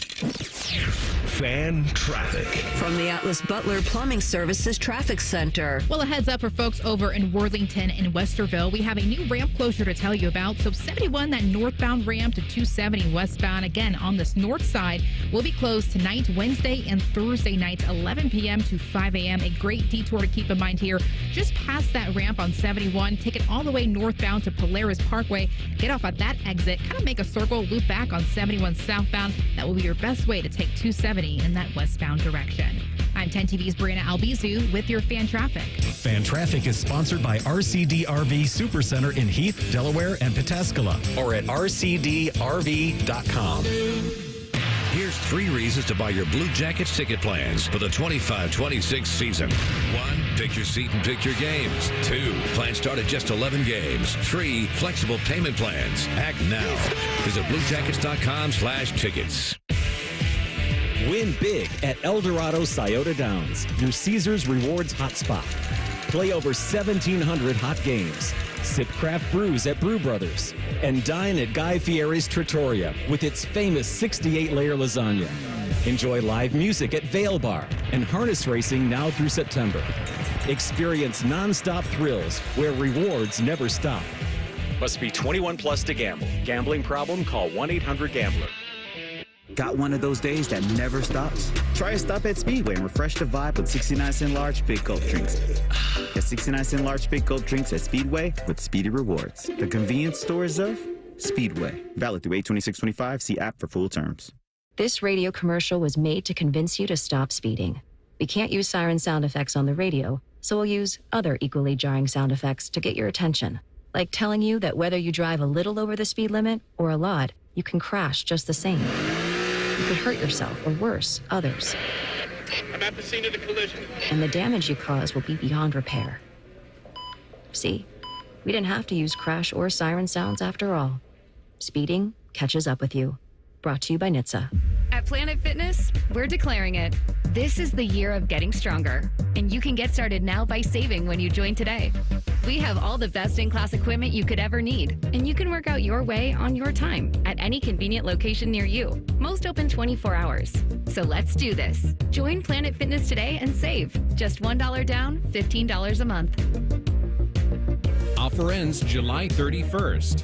Fan traffic. From the Atlas Butler Plumbing Services Traffic Center. Well, a heads up for folks over in Worthington and Westerville. We have a new ramp closure to tell you about. So 71, that northbound ramp to 270 westbound. Again, on this north side will be closed tonight, Wednesday and Thursday nights, 11 p.m. to 5 a.m. A great detour to keep in mind here. Just past that ramp on 71, take it all the way northbound to Polaris Parkway. Get off at that exit, kind of make a circle, loop back on 71 southbound. That will be your best way to take 270 in that westbound direction. I'm 10 TV's Brianna Albizu with your fan traffic. Fan traffic is sponsored by RCDRV Supercenter in Heath, Delaware, and Pataskala, or at rcdrv.com. Here's 3 reasons to buy your Blue Jackets ticket plans for the 25-26 season. 1, pick your seat and pick your games. 2, plans start at just 11 games. 3, flexible payment plans. Act now. Visit bluejackets.com/tickets. Win big at Eldorado Scioto Downs, your Caesars Rewards hotspot. Play over 1,700 hot games. Sip craft brews at Brew Brothers. And dine at Guy Fieri's Trattoria with its famous 68-layer lasagna. Enjoy live music at Vail Bar and harness racing now through September. Experience nonstop thrills where rewards never stop. Must be 21 plus to gamble. Gambling problem? Call 1-800-GAMBLER. Got one of those days that never stops? Try a stop at Speedway and refresh the vibe with 69-cent large big gulp drinks. Get 69-cent large big gulp drinks at Speedway with Speedy Rewards. The convenience stores of Speedway. Valid through 8/26/25. See app for full terms. This radio commercial was made to convince you to stop speeding. We can't use siren sound effects on the radio, so we'll use other equally jarring sound effects to get your attention. Like telling you that whether you drive a little over the speed limit or a lot, you can crash just the same. You could hurt yourself, or worse, others. I'm at the scene of the collision. And the damage you cause will be beyond repair. See, we didn't have to use crash or siren sounds after all. Speeding catches up with you. Brought to you by NHTSA. At Planet Fitness, we're declaring it. This is the year of getting stronger, and you can get started now by saving when you join today. We have all the best-in-class equipment you could ever need, and you can work out your way on your time at any convenient location near you. Most open 24 hours. So let's do this. Join Planet Fitness today and save. Just $1 down, $15 a month. Offer ends July 31st.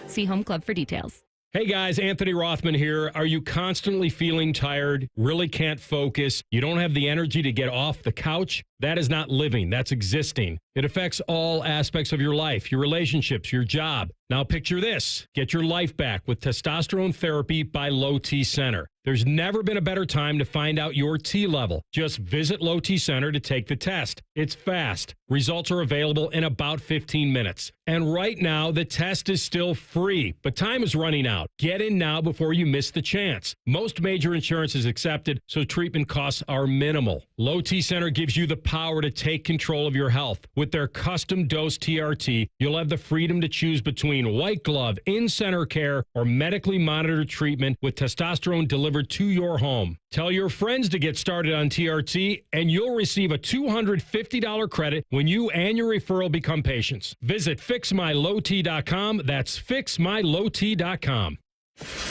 See Home Club for details. Hey guys, Anthony Rothman here. Are you constantly feeling tired? Really can't focus? You don't have the energy to get off the couch? That is not living. That's existing. It affects all aspects of your life, your relationships, your job. Now picture this. Get your life back with testosterone therapy by Low T Center. There's never been a better time to find out your T level. Just visit Low T Center to take the test. It's fast. Results are available in about 15 minutes. And right now, the test is still free, but time is running out. Get in now before you miss the chance. Most major insurance is accepted, so treatment costs are minimal. Low T Center gives you the power to take control of your health. With their custom dose TRT, you'll have the freedom to choose between white glove, in-center care, or medically monitored treatment with testosterone delivered to your home. Tell your friends to get started on TRT, and you'll receive a $250 credit when you and your referral become patients. Visit fixmylowt.com. That's fixmylowt.com.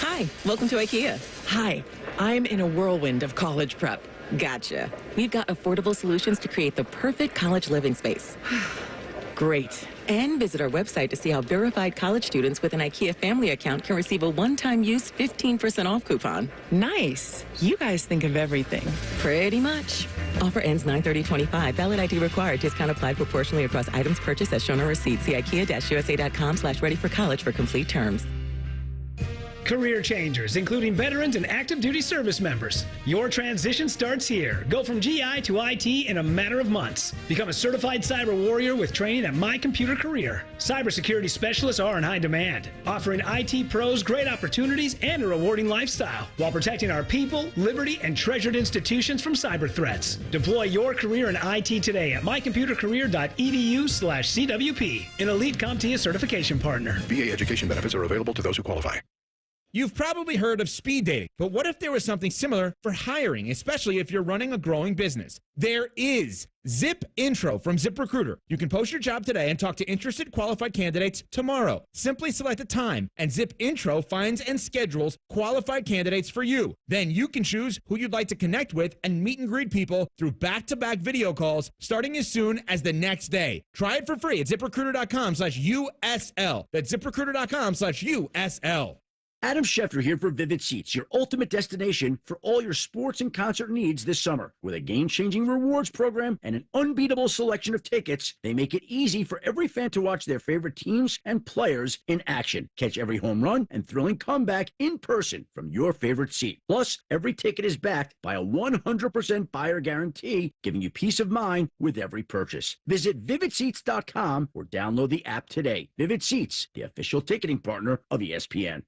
Hi, welcome to IKEA. Hi, I'm in a whirlwind of college prep. Gotcha. We've got affordable solutions to create the perfect college living space. Great. And visit our website to see how verified college students with an IKEA family account can receive a one-time use 15% off coupon. Nice. You guys think of everything. Pretty much. Offer ends 9/30/25. Valid ID required. Discount applied proportionally across items purchased as shown on receipt. See IKEA-USA.com/ready for college for complete terms. Career changers, including veterans and active duty service members. Your transition starts here. Go from GI to IT in a matter of months. Become a certified cyber warrior with training at My Computer Career. Cybersecurity specialists are in high demand, offering IT pros great opportunities and a rewarding lifestyle while protecting our people, liberty, and treasured institutions from cyber threats. Deploy your career in IT today at mycomputercareer.edu/CWP, an elite CompTIA certification partner. VA education benefits are available to those who qualify. You've probably heard of speed dating, but what if there was something similar for hiring, especially if you're running a growing business? There is Zip Intro from ZipRecruiter. You can post your job today and talk to interested qualified candidates tomorrow. Simply select a time, and Zip Intro finds and schedules qualified candidates for you. Then you can choose who you'd like to connect with and meet and greet people through back-to-back video calls starting as soon as the next day. Try it for free at ZipRecruiter.com/USL. That's ZipRecruiter.com/USL. Adam Schefter here for Vivid Seats, your ultimate destination for all your sports and concert needs this summer. With a game-changing rewards program and an unbeatable selection of tickets, they make it easy for every fan to watch their favorite teams and players in action. Catch every home run and thrilling comeback in person from your favorite seat. Plus, every ticket is backed by a 100% buyer guarantee, giving you peace of mind with every purchase. Visit VividSeats.com or download the app today. Vivid Seats, the official ticketing partner of ESPN.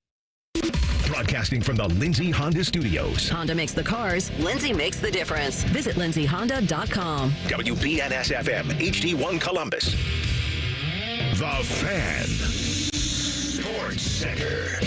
Broadcasting from the Lindsay Honda Studios. Honda makes the cars. Lindsay makes the difference. Visit lindsayhonda.com. WBNS-FM, HD1 Columbus. The Fan. Sports Center.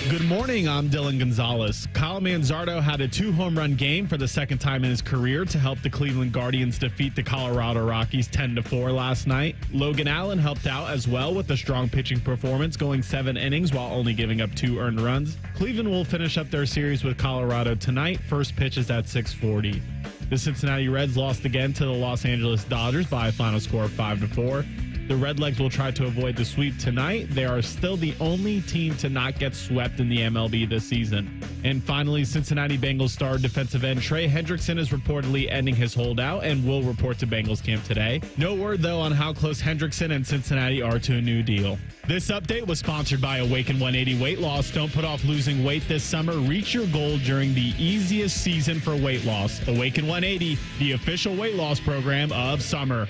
Good morning, I'm Dylan Gonzalez. Kyle Manzardo had a 2-home run game for the second time in his career to help the Cleveland Guardians defeat the Colorado Rockies 10-4 last night. Logan Allen helped out as well with a strong pitching performance, going 7 innings while only giving up 2 earned runs. Cleveland will finish up their series with Colorado tonight. First pitch is at 6:40. The Cincinnati Reds lost again to the Los Angeles Dodgers by a final score of 5-4. The Redlegs will try to avoid the sweep tonight. They are still the only team to not get swept in the MLB this season. And finally, Cincinnati Bengals star defensive end Trey Hendrickson is reportedly ending his holdout and will report to Bengals camp today. No word, though, on how close Hendrickson and Cincinnati are to a new deal. This update was sponsored by Awaken 180 Weight Loss. Don't put off losing weight this summer. Reach your goal during the easiest season for weight loss. Awaken 180, the official weight loss program of summer.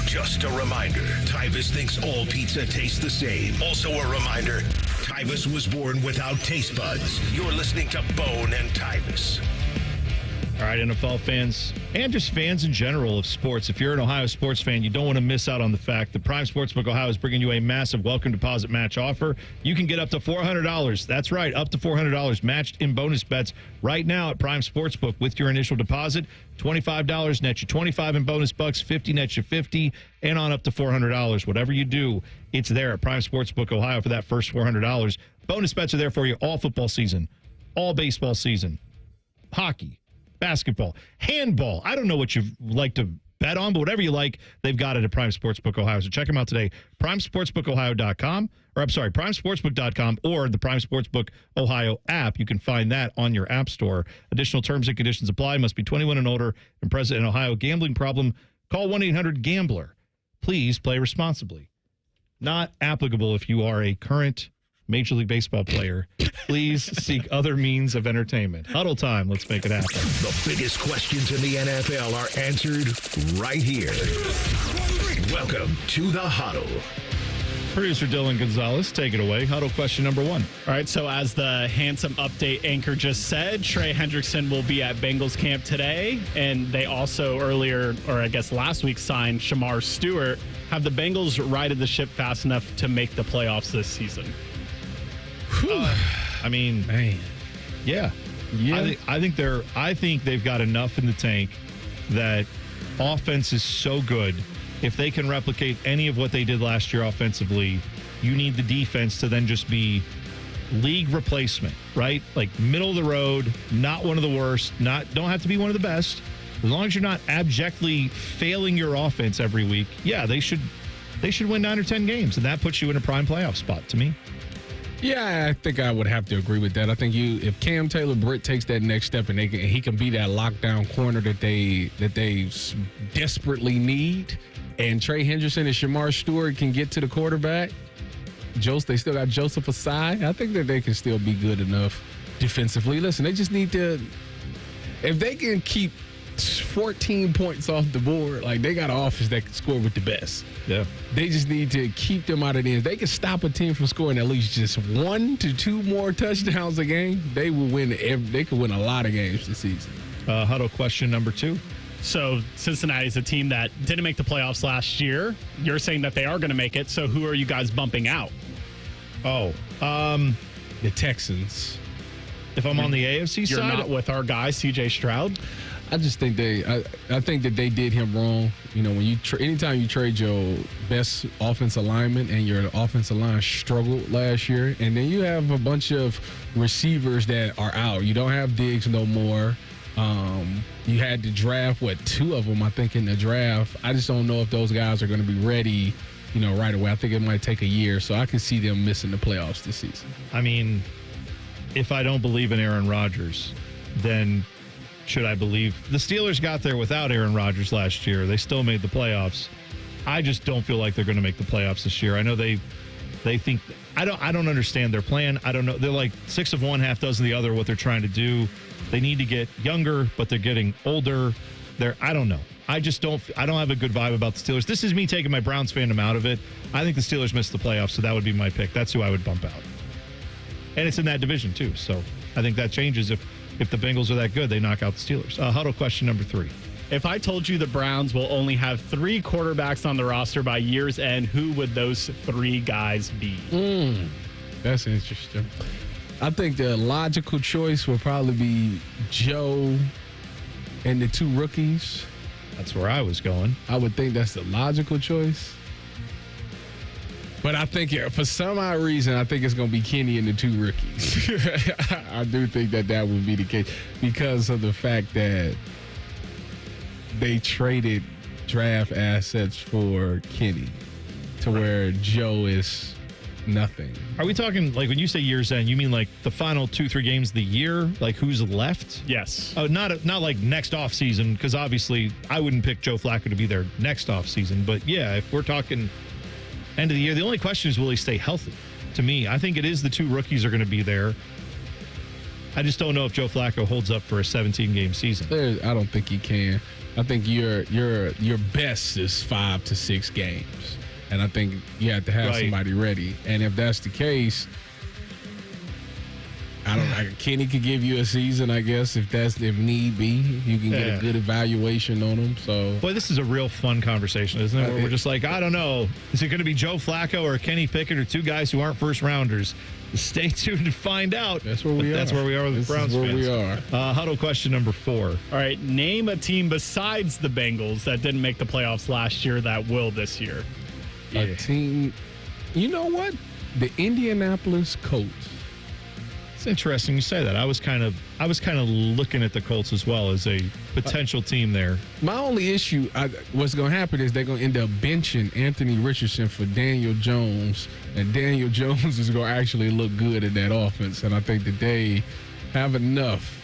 Just a reminder, Tyvis thinks all pizza tastes the same. Also a reminder, Tyvis was born without taste buds. You're listening to Bone and Tyvis. All right, NFL fans, And just fans in general of sports. If you're an Ohio sports fan, you don't want to miss out on the fact that Prime Sportsbook Ohio is bringing you a massive welcome deposit match offer. You can get up to $400. That's right, up to $400 matched in bonus bets right now at Prime Sportsbook with your initial deposit. $25 net you 25 in bonus bucks, 50 net you 50, and on up to $400. Whatever you do, it's there at Prime Sportsbook Ohio for that first $400. Bonus bets are there for you all football season, all baseball season, hockey, basketball, handball. I don't know what you like to bet on, but whatever you like, they've got it at Prime Sportsbook Ohio. So check them out today. PrimeSportsbookOhio.com, or I'm sorry, PrimeSportsbook.com, or the Prime Sportsbook Ohio app. You can find that on your app store. Additional terms and conditions apply. Must be 21 and older and present in Ohio. Gambling problem? Call 1-800-GAMBLER. Please play responsibly. Not applicable if you are a current Major League Baseball player. Please seek other means of entertainment. Huddle time. Let's make it happen. The biggest questions in the NFL are answered right here. Welcome to the Huddle. Producer Dylan Gonzalez, take it away. Huddle question number 1. All right, so as the handsome update anchor just said, Trey Hendrickson will be at Bengals camp today, and they also earlier, or I guess last week, signed Shamar Stewart. Have the Bengals righted the ship fast enough to make the playoffs this season? I mean, man, yeah. I think they've got enough in the tank that offense is so good. If they can replicate any of what they did last year offensively, you need the defense to then just be league replacement, right? Like middle of the road, not one of the worst, don't have to be one of the best. As long as you're not abjectly failing your offense every week, yeah, they should win 9 or 10 games, and that puts you in a prime playoff spot to me. Yeah, I think I would have to agree with that. I think if Cam Taylor-Britt takes that next step and he can be that lockdown corner that they desperately need, and Trey Hendrickson and Shamar Stewart can get to the quarterback, they still got Joseph Asai. I think that they can still be good enough defensively. Listen, they just need to, if they can keep 14 points off the board, like they got an offense that can score with the best. Yeah. They just need to keep them out of the end. They can stop a team from scoring at least just 1 to 2 more touchdowns a game. They will win. They could win a lot of games this season. Huddle question number 2. So Cincinnati is a team that didn't make the playoffs last year. You're saying that they are going to make it. So who are you guys bumping out? The Texans. If I'm on the AFC You're side, not with our guy CJ Stroud. I just think I think that they did him wrong. You know, when anytime you trade your best offensive lineman and your offensive line struggled last year, and then you have a bunch of receivers that are out. You don't have Diggs no more. You had to draft 2 of them, I think, in the draft. I just don't know if those guys are going to be ready, right away. I think it might take a year, so I can see them missing the playoffs this season. I mean, if I don't believe in Aaron Rodgers, then should I believe? The Steelers got there without Aaron Rodgers last year. They still made the playoffs. I just don't feel like they're going to make the playoffs this year. I know they think I don't understand their plan. I don't know. They're like 6 of one, half dozen of the other. What they're trying to do. They need to get younger, but they're getting older. I don't know. I don't have a good vibe about the Steelers. This is me taking my Browns fandom out of it. I think the Steelers missed the playoffs, so that would be my pick. That's who I would bump out. And it's in that division too, so I think that changes if the Bengals are that good, they knock out the Steelers. Huddle question number 3. If I told you the Browns will only have 3 quarterbacks on the roster by year's end, who would those 3 guys be? That's interesting. I think the logical choice would probably be Joe and the 2 rookies. That's where I was going. I would think that's the logical choice. But I think for some odd reason, I think it's going to be Kenny and the 2 rookies. I do think that would be the case because of the fact that they traded draft assets for Kenny to where Joe is nothing. Are we talking, like, when you say year's end, you mean like the final 2-3 games of the year? Like who's left? Yes. Oh, not like next off season, because obviously I wouldn't pick Joe Flacco to be there next off season. But yeah, if we're talking end of the year, the only question is will he stay healthy? To me, I think it is the 2 rookies are going to be there. I just don't know if Joe Flacco holds up for a 17-game season. I don't think he can. I think your best is 5 to 6 games. And I think you have to have somebody ready. And if that's the case, Kenny could give you a season, I guess, if need be. You can get a good evaluation on him. So, boy, this is a real fun conversation, isn't it? Where we're just like, I don't know, is it going to be Joe Flacco or Kenny Pickett or two guys who aren't first rounders? Stay tuned to find out. That's where we are. That's where we are with the Browns fans. We are. Huddle question number 4. All right, name a team besides the Bengals that didn't make the playoffs last year that will this year. A team. You know what? The Indianapolis Colts. It's interesting you say that. I was kind of looking at the Colts as well as a potential team there. My only issue, what's going to happen is they're going to end up benching Anthony Richardson for Daniel Jones, and Daniel Jones is going to actually look good in that offense. And I think that they have enough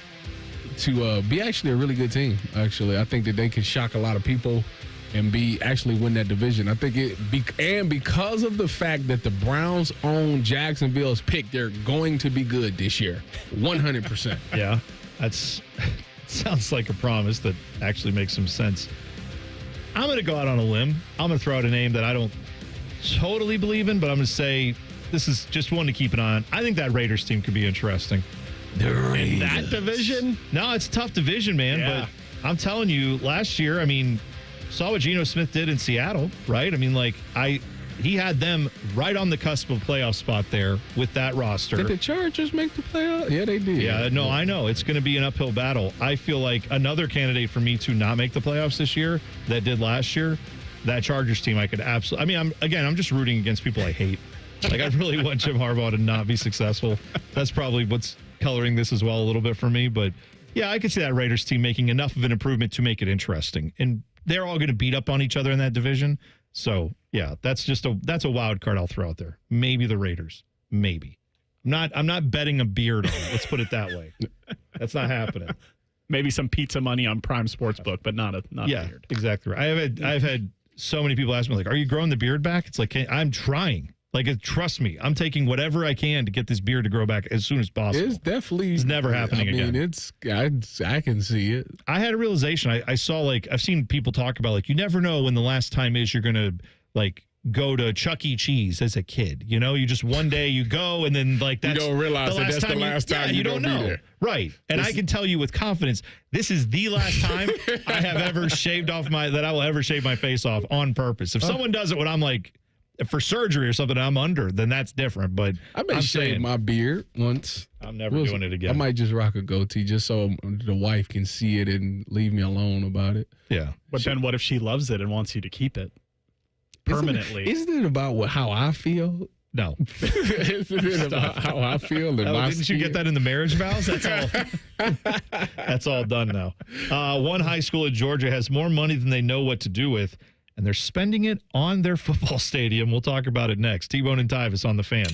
to be actually a really good team. Actually, I think that they can shock a lot of people and actually win that division. I think and because of the fact that the Browns own Jacksonville's pick, they're going to be good this year, 100%. Yeah, that's sounds like a promise that actually makes some sense. I'm going to go out on a limb. I'm going to throw out a name that I don't totally believe in, but I'm going to say this is just one to keep an eye on. I think that Raiders team could be interesting. In that division? No, it's a tough division, man. Yeah. But I'm telling you, last year, I mean, saw what Geno Smith did in Seattle, right? I mean, he had them right on the cusp of playoff spot there with that roster. Did the Chargers make the playoff? Yeah, they did. Yeah, no, I know. It's going to be an uphill battle. I feel like another candidate for me to not make the playoffs this year that did last year, that Chargers team, I could absolutely. I mean, I'm just rooting against people I hate. Like, I really want Jim Harbaugh to not be successful. That's probably what's coloring this as well a little bit for me. But, yeah, I could see that Raiders team making enough of an improvement to make it interesting. And they're all going to beat up on each other in that division. So, yeah, that's a wild card I'll throw out there. Maybe the Raiders. Maybe. I'm not betting a beard on it. Let's put it that way. That's not happening. Maybe some pizza money on Prime Sportsbook, but not a beard. Exactly right. I've had so many people ask me, like, are you growing the beard back? It's like, I'm trying. Like, trust me, I'm taking whatever I can to get this beard to grow back as soon as possible. It's never happening again. I can see it. I had a realization. I saw, I've seen people talk about, you never know when the last time is you're going to, go to Chuck E. Cheese as a kid. You know, you just one day you go and then, that's you don't realize that's the last time you don't know. Be there. Right. And I can tell you with confidence, this is the last time I have ever that I will ever shave my face off on purpose. If someone does it when I'm for surgery or something I'm under, then that's different. But I may shave my beard once. I'm never doing it again. I might just rock a goatee just so the wife can see it and leave me alone about it. Yeah. But then what if she loves it and wants you to keep it permanently? Isn't it about how I feel? No. Isn't it about how I feel? Didn't you get that in the marriage vows? That's all. That's all done now. One high school in Georgia has more money than they know what to do with, and they're spending it on their football stadium. We'll talk about it next. T-Bone and Tyvis on the Fan.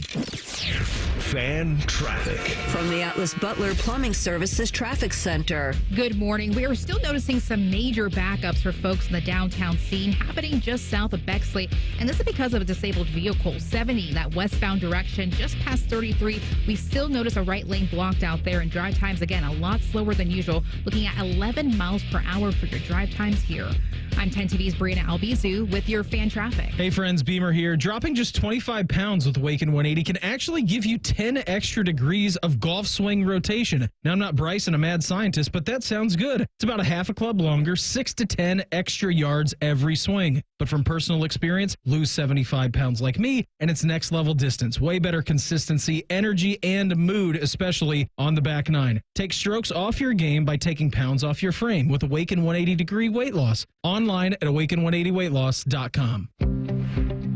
Fan traffic. From the Atlas Butler Plumbing Services Traffic Center. Good morning. We are still noticing some major backups for folks in the downtown scene happening just south of Bexley. And this is because of a disabled vehicle. 70, that westbound direction, just past 33. We still notice a right lane blocked out there, and drive times, again, a lot slower than usual. Looking at 11 miles per hour for your drive times here. I'm 10 TV's Brianna Albizu with your fan traffic. Hey friends, Beamer here. Dropping just 25 pounds with Awaken 180 can actually give you 10 extra degrees of golf swing rotation. Now, I'm not Bryson, a mad scientist, but that sounds good. It's about a half a club longer, 6 to 10 extra yards every swing. But from personal experience, lose 75 pounds like me, and it's next level distance. Way better consistency, energy, and mood, especially on the back nine. Take strokes off your game by taking pounds off your frame with Awaken 180 degree weight loss. Online at awaken180weightloss.com.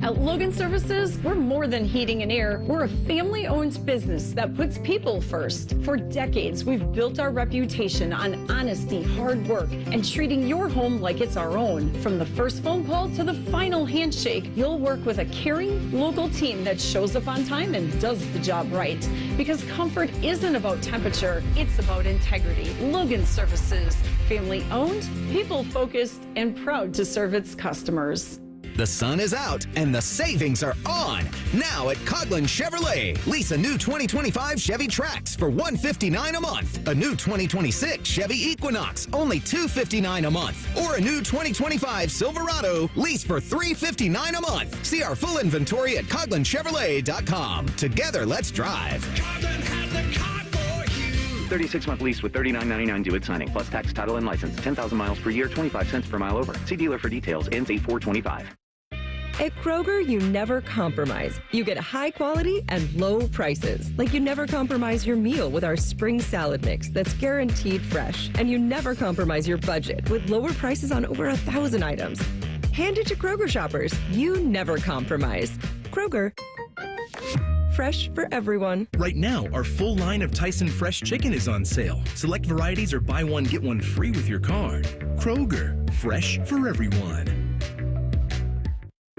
At Logan Services, we're more than heating and air. We're a family-owned business that puts people first. For decades, we've built our reputation on honesty, hard work, and treating your home like it's our own. From the first phone call to the final handshake, you'll work with a caring, local team that shows up on time and does the job right. Because comfort isn't about temperature, it's about integrity. Logan Services, family-owned, people-focused, and proud to serve its customers. The sun is out and the savings are on. Now at Coghlan Chevrolet, lease a new 2025 Chevy Trax for $159 a month. A new 2026 Chevy Equinox, only $259 a month. Or a new 2025 Silverado, lease for $359 a month. See our full inventory at CoglanChevrolet.com. Together, let's drive. Coghlan has the car for 36-month lease with $39.99 due at signing, plus tax, title, and license. 10,000 miles per year, 25 cents per mile over. See dealer for details. Ends 8/4/25. At Kroger, you never compromise. You get high quality and low prices. Like you never compromise your meal with our spring salad mix that's guaranteed fresh. And you never compromise your budget with lower prices on over 1,000 items. Hand it to Kroger shoppers. You never compromise. Kroger. Fresh for everyone. Right now, our full line of Tyson Fresh Chicken is on sale. Select varieties or buy one, get one free with your card. Kroger, fresh for everyone.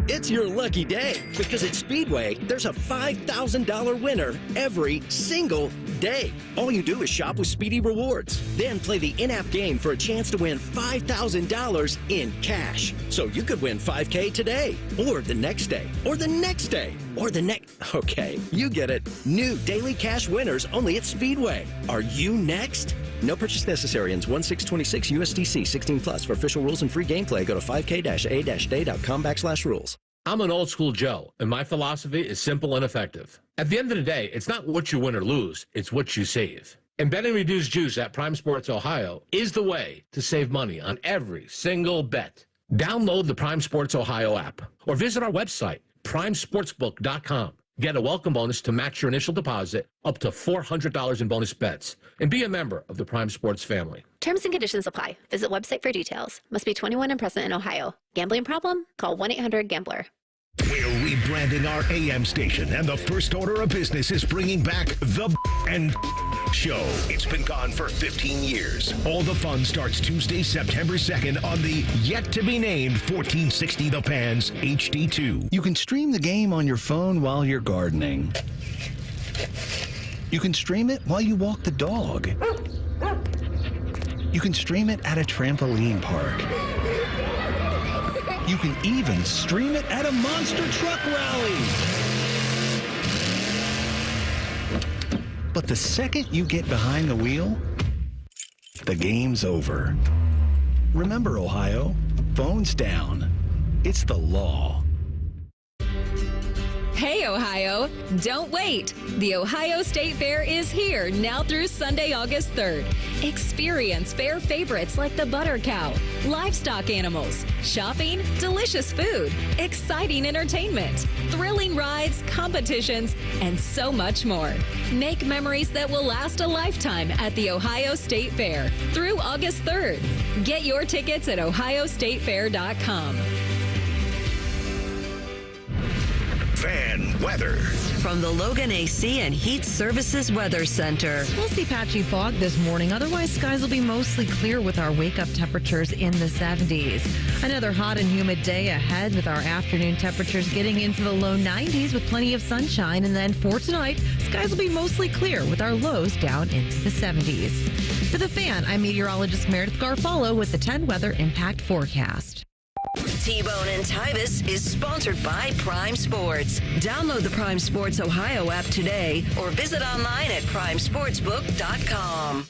It's your lucky day because at Speedway, there's a $5,000 winner every single day. All you do is shop with Speedy Rewards. Then play the in-app game for a chance to win $5,000 in cash. So you could win $5K today, or the next day, or the next day, or the next... Okay, you get it. New daily cash winners only at Speedway. Are you next? No purchase necessary. Ends 1/6/26 USDC 16 plus. For official rules and free gameplay, go to 5k-a-day.com/rules. I'm an old school Joe, and my philosophy is simple and effective. At the end of the day, it's not what you win or lose, it's what you save. And betting reduced juice at Prime Sports Ohio is the way to save money on every single bet. Download the Prime Sports Ohio app or visit our website, primesportsbook.com. Get a welcome bonus to match your initial deposit up to $400 in bonus bets. And be a member of the Prime Sports family. Terms and conditions apply. Visit website for details. Must be 21 and present in Ohio. Gambling problem? Call 1-800-GAMBLER. We're rebranding our AM station, and the first order of business is bringing back the and show. It's been gone for 15 years. All the fun starts Tuesday, September 2nd on the yet-to-be-named 1460 The Fans HD2. You can stream the game on your phone while you're gardening. You can stream it while you walk the dog. You can stream it at a trampoline park. You can even stream it at a monster truck rally. But the second you get behind the wheel, the game's over. Remember, Ohio, phones down. It's the law. Hey, Ohio, don't wait. The Ohio State Fair is here now through Sunday, August 3rd. Experience fair favorites like the Butter Cow, livestock animals, shopping, delicious food, exciting entertainment, thrilling rides, competitions, and so much more. Make memories that will last a lifetime at the Ohio State Fair through August 3rd. Get your tickets at ohiostatefair.com. Fan weather. From the Logan AC and Heat Services Weather Center. We'll see patchy fog this morning. Otherwise, skies will be mostly clear with our wake-up temperatures in the 70s. Another hot and humid day ahead with our afternoon temperatures getting into the low 90s with plenty of sunshine. And then for tonight, skies will be mostly clear with our lows down into the 70s. For The Fan, I'm meteorologist Meredith Garfalo with the 10 Weather Impact Forecast. T-Bone and Tyvis is sponsored by Prime Sports. Download the Prime Sports Ohio app today or visit online at primesportsbook.com.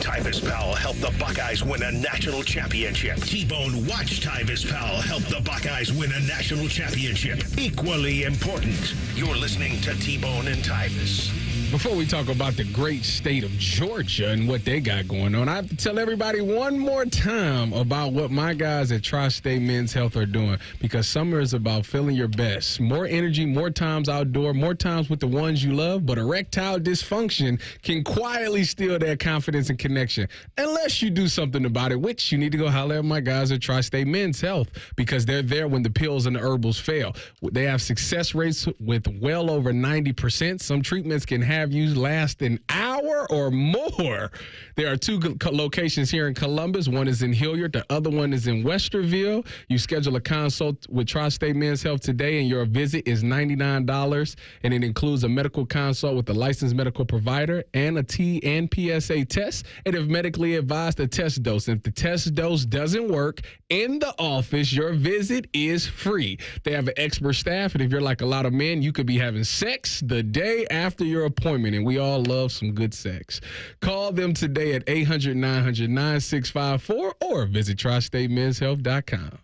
Tyvis Powell helped the Buckeyes win a national championship. T-Bone watched Tyvis Powell help the Buckeyes win a national championship. Equally important. You're listening to T-Bone and Tyvis. Before we talk about the great state of Georgia and what they got going on, I have to tell everybody one more time about what my guys at Tri-State Men's Health are doing, because summer is about feeling your best. More energy, more times outdoor, more times with the ones you love, but erectile dysfunction can quietly steal that confidence and connection. Unless you do something about it, which you need to go holler at my guys at Tri-State Men's Health, because they're there when the pills and the herbals fail. They have success rates with well over 90%. Some treatments can have you last an hour or more. There are two locations here in Columbus. One is in Hilliard. The other one is in Westerville. You schedule a consult with Tri-State Men's Health today, and your visit is $99, and it includes a medical consult with a licensed medical provider and a T and PSA test, and if medically advised, a test dose. If the test dose doesn't work in the office, your visit is free. They have an expert staff, and if you're like a lot of men, you could be having sex the day after your appointment, and we all love some good sex. Call them today at 800-900-9654 or visit tristatemenshealth.com.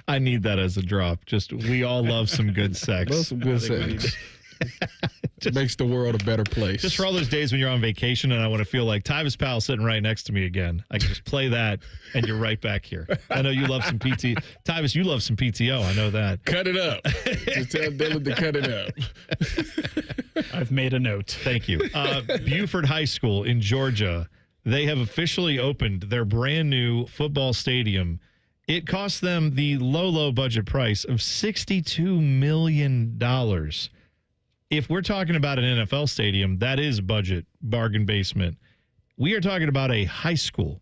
I need that as a drop. Just, we all love some good sex. Love some good sex. It makes the world a better place. Just for all those days when you're on vacation and I want to feel like Tyvis Powell sitting right next to me again. I can just play that and you're right back here. I know you love some PT. Tyvis, you love some PTO. I know that. Cut it up. Just tell Dylan to cut it up. I've made a note. Thank you. Buford High School in Georgia, they have officially opened their brand new football stadium. It cost them the low budget price of $62 million. If we're talking about an NFL stadium, that is budget, bargain basement. We are talking about a high school.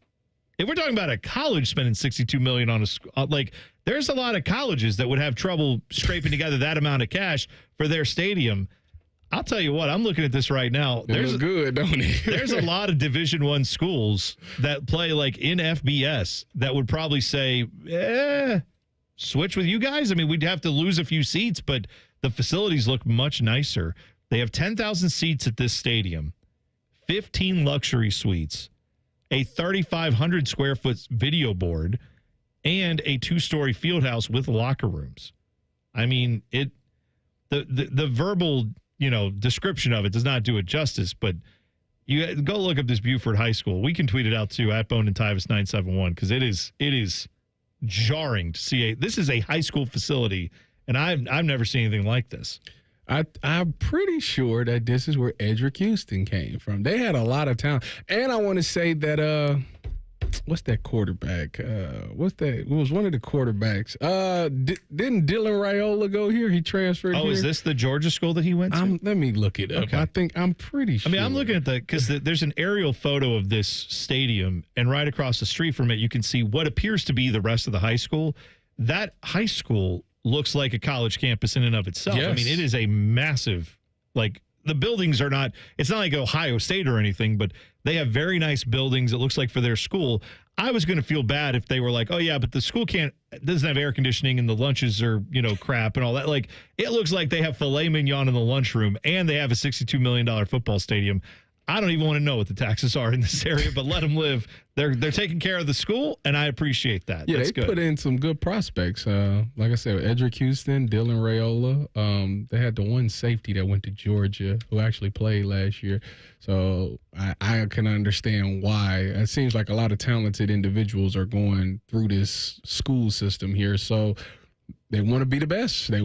If we're talking about a college spending $62 million on a school, there's a lot of colleges that would have trouble scraping together that amount of cash for their stadium. I'll tell you what, I'm looking at this right now. There's good, don't it? There's a lot of Division I schools that play like in FBS that would probably say, switch with you guys. I mean, we'd have to lose a few seats, but the facilities look much nicer. They have 10,000 seats at this stadium, 15 luxury suites, a 3,500 square foot video board, and a 2-story field house with locker rooms. I mean, the verbal, description of it does not do it justice, but you go look up this Buford High School. We can tweet it out too at Bone and Tyvis 971 because it is jarring to see this is a high school facility. And I've never seen anything like this. I'm pretty sure that this is where Edric Houston came from. They had a lot of talent. And I want to say that, what's that quarterback? It was one of the quarterbacks. Didn't Dylan Raiola go here? He transferred here. Oh, is this the Georgia school that he went to? Let me look it up. Okay. I'm pretty sure. I mean, I'm looking at because there's an aerial photo of this stadium, and right across the street from it, you can see what appears to be the rest of the high school. That high school looks like a college campus in and of itself. Yes. I mean, it is a massive, the buildings are not, it's not like Ohio State or anything, but they have very nice buildings, it looks like, for their school. I was going to feel bad if they were like, oh, yeah, but the school doesn't have air conditioning and the lunches are, crap and all that. It looks like they have filet mignon in the lunchroom and they have a $62 million football stadium. I don't even want to know what the taxes are in this area, but let them live. They're taking care of the school, and I appreciate that. Yeah, That's they good. put in some good prospects. Like I said, Edric Houston, Dylan Raiola. They had the one safety that went to Georgia who actually played last year. So I can understand why. It seems like a lot of talented individuals are going through this school system here. So they want to be the best. They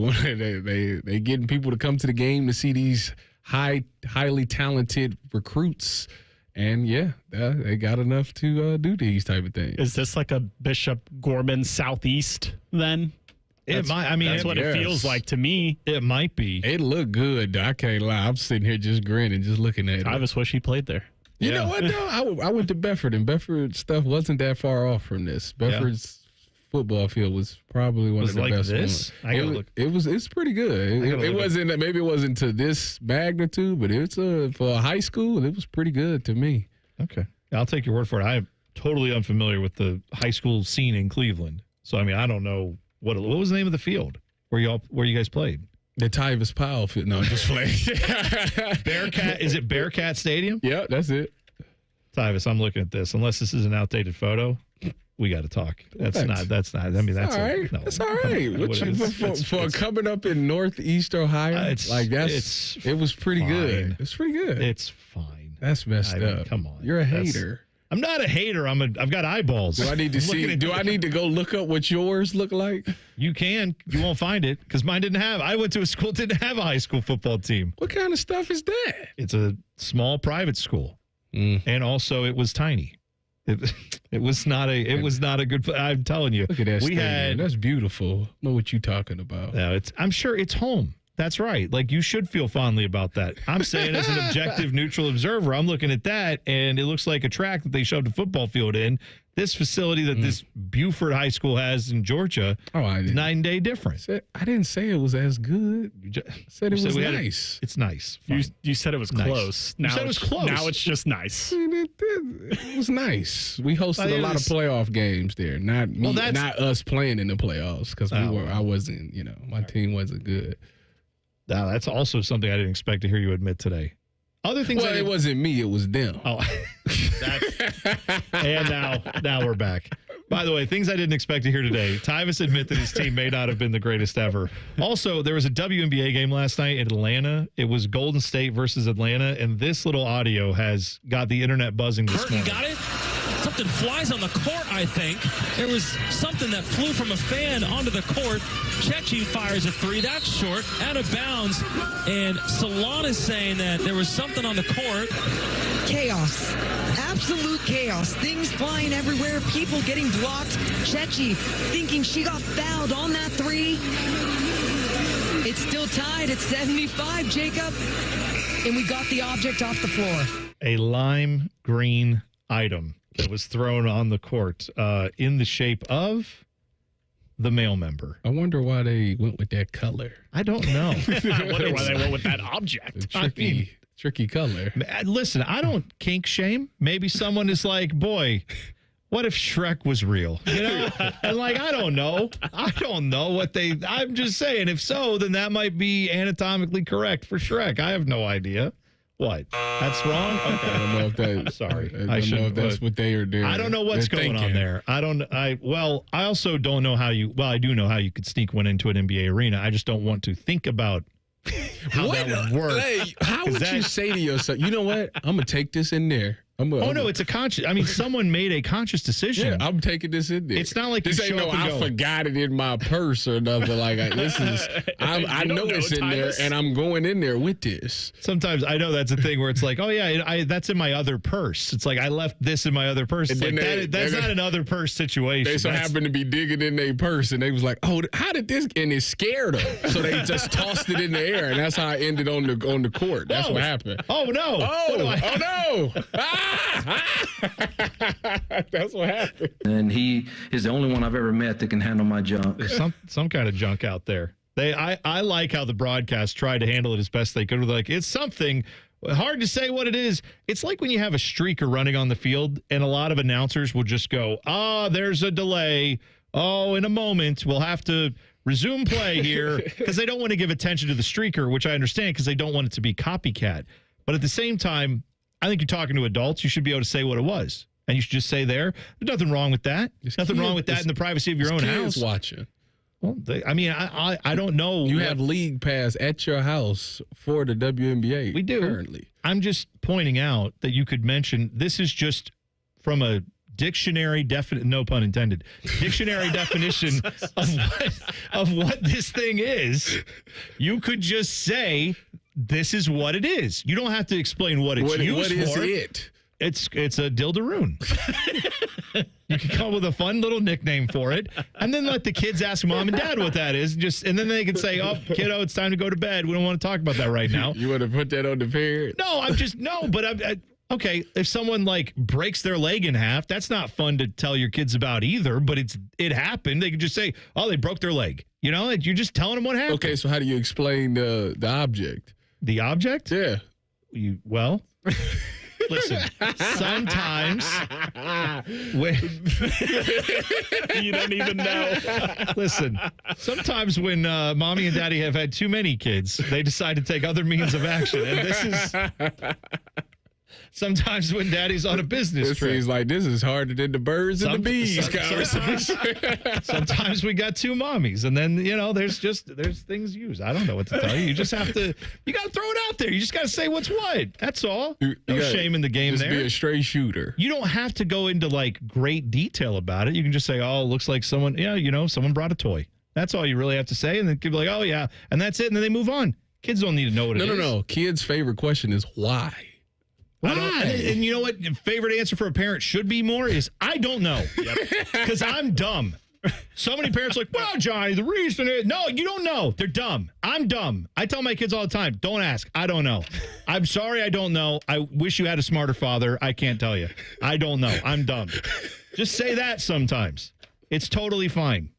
getting people to come to the game to see these highly talented recruits, and they got enough to do these type of things. Is this like a Bishop Gorman Southeast then? It might. I mean, that's what it feels like to me. It might be. It looked good, though. I can't lie. I'm sitting here just grinning, just looking at it. I just wish he played there. You know what, though? I went to Bedford, and Bedford stuff wasn't that far off from this. Bedford's football field was probably one of the best ones. It's pretty good. It wasn't, maybe it wasn't to this magnitude, but it's for a high school, it was pretty good to me. Okay. I'll take your word for it. I'm totally unfamiliar with the high school scene in Cleveland. So, I mean, I don't know what was the name of the field where you guys played? The Tyvis Powell field. No, I'm just playing. Bearcat. Is it Bearcat Stadium? Yeah, that's it. Tyvis, I'm looking at this. Unless this is an outdated photo, we got to talk. That's not. I mean, that's all right. No, that's all right. For coming up in Northeast Ohio, it was pretty fine. Good. It's pretty good. It's fine. That's messed up. Come on, you're a hater. I'm not a hater. I've got eyeballs. Do I need to see? Do I need to go look up what yours look like? You can. You won't find it because mine didn't have. I went to a school that didn't have a high school football team. What kind of stuff is that? It's a small private school, and also it was tiny. It was not a good. I'm telling you. Look at that. That's beautiful. I know what you're talking about. No, I'm sure it's home. That's right. Like, you should feel fondly about that. I'm saying as an objective, neutral observer, I'm looking at that, and it looks like a track that they shoved a football field in. This facility that this Buford High School has in Georgia, night and day difference. I didn't say it was as good. I said it was nice. It's nice. You said it was close. Now you said it was close. Now it's just nice. It was nice. We hosted a lot of playoff games there. Not me, not us playing in the playoffs because I wasn't. My team wasn't good. Now, that's also something I didn't expect to hear you admit today. Other things. Well, it wasn't me; it was them. Oh, and now we're back. By the way, things I didn't expect to hear today. Tyvis admit that his team may not have been the greatest ever. Also, there was a WNBA game last night in Atlanta. It was Golden State versus Atlanta, and this little audio has got the internet buzzing this morning. Got it? Something flies on the court, I think. There was something that flew from a fan onto the court. Chechi fires a three. That's short, out of bounds. And Salon is saying that there was something on the court. Chaos. Absolute chaos. Things flying everywhere. People getting blocked. Chechi thinking she got fouled on that three. It's still tied at 75, Jacob. And we got the object off the floor. A lime green item that was thrown on the court in the shape of the male member. I wonder why they went with that color. I don't know. I wonder why they went with that object. Tricky color. Listen, I don't kink shame. Maybe someone is like, boy, what if Shrek was real? You know? And like, I don't know. I'm just saying, if so, then that might be anatomically correct for Shrek. I have no idea. What? That's wrong? Okay. I don't know if that. Sorry. I don't know if that's what they are doing. I don't know what's going on there. I also don't know how I do know how you could sneak one into an NBA arena. I just don't want to think about how that would work. Hey, how would you say to yourself, you know what? I'm going to take this in there. It's a conscious. I mean, someone made a conscious decision. Yeah, I'm taking this in there. It's not like this you ain't show no. up and I go, forgot it in my purse or nothing like that. This is. I know it's in there, and I'm going in there with this. Sometimes I know that's a thing where it's like, oh yeah, that's in my other purse. It's like I left this in my other purse. It's like that's not an other purse situation. They so happened to be digging in their purse, and they was like, oh, how did this? And it scared them, so they just tossed it in the air, and that's how I ended on the court. That's what happened. Oh no! Oh no! That's what happened. And he is the only one I've ever met that can handle my junk. There's some kind of junk out there. I like how the broadcast tried to handle it as best they could. They're like, it's something. Hard to say what it is. It's like when you have a streaker running on the field, and a lot of announcers will just go, there's a delay. Oh, in a moment, we'll have to resume play here, because they don't want to give attention to the streaker, which I understand, because they don't want it to be copycat. But at the same time, I think you're talking to adults. You should be able to say what it was. And you should just say there's nothing wrong with that. There's nothing wrong with that in the privacy of your own house. Watching. Well, I don't know. You have league pass at your house for the WNBA. We do. Currently. I'm just pointing out that you could mention, this is just from a dictionary no pun intended, dictionary definition of what this thing is. You could just say, this is what it is. You don't have to explain what it's used for. What is it? It's a dildaroon. You can come up with a fun little nickname for it, and then let the kids ask mom and dad what that is. And then they can say, "Oh, kiddo, it's time to go to bed. We don't want to talk about that right now." You want to put that on the parents? No, but okay. If someone like breaks their leg in half, that's not fun to tell your kids about either. But it happened. They can just say, "Oh, they broke their leg." You know, you're just telling them what happened. Okay, so how do you explain the object? The object? Yeah. Listen, sometimes when you don't even know. Listen, sometimes when mommy and daddy have had too many kids, they decide to take other means of action. And this is sometimes when daddy's on a business trip. He's like, this is harder than the birds and the bees conversation. Sometimes we got two mommies, and then, there's things used. I don't know what to tell you. You just have to, you got to throw it out there. You just got to say what's what. That's all. No shame in the game there. Just be a straight shooter. You don't have to go into like great detail about it. You can just say, oh, it looks like someone, someone brought a toy. That's all you really have to say. And then people be like, oh yeah. And that's it. And then they move on. Kids don't need to know what it is. No. Kids' favorite question is why? And you know what? Favorite answer for a parent should be more is, I don't know. Because I'm dumb. So many parents are like, well, Johnny, the reason is... No, you don't know. They're dumb. I'm dumb. I tell my kids all the time, don't ask. I don't know. I'm sorry I don't know. I wish you had a smarter father. I can't tell you. I don't know. I'm dumb. Just say that sometimes. It's totally fine.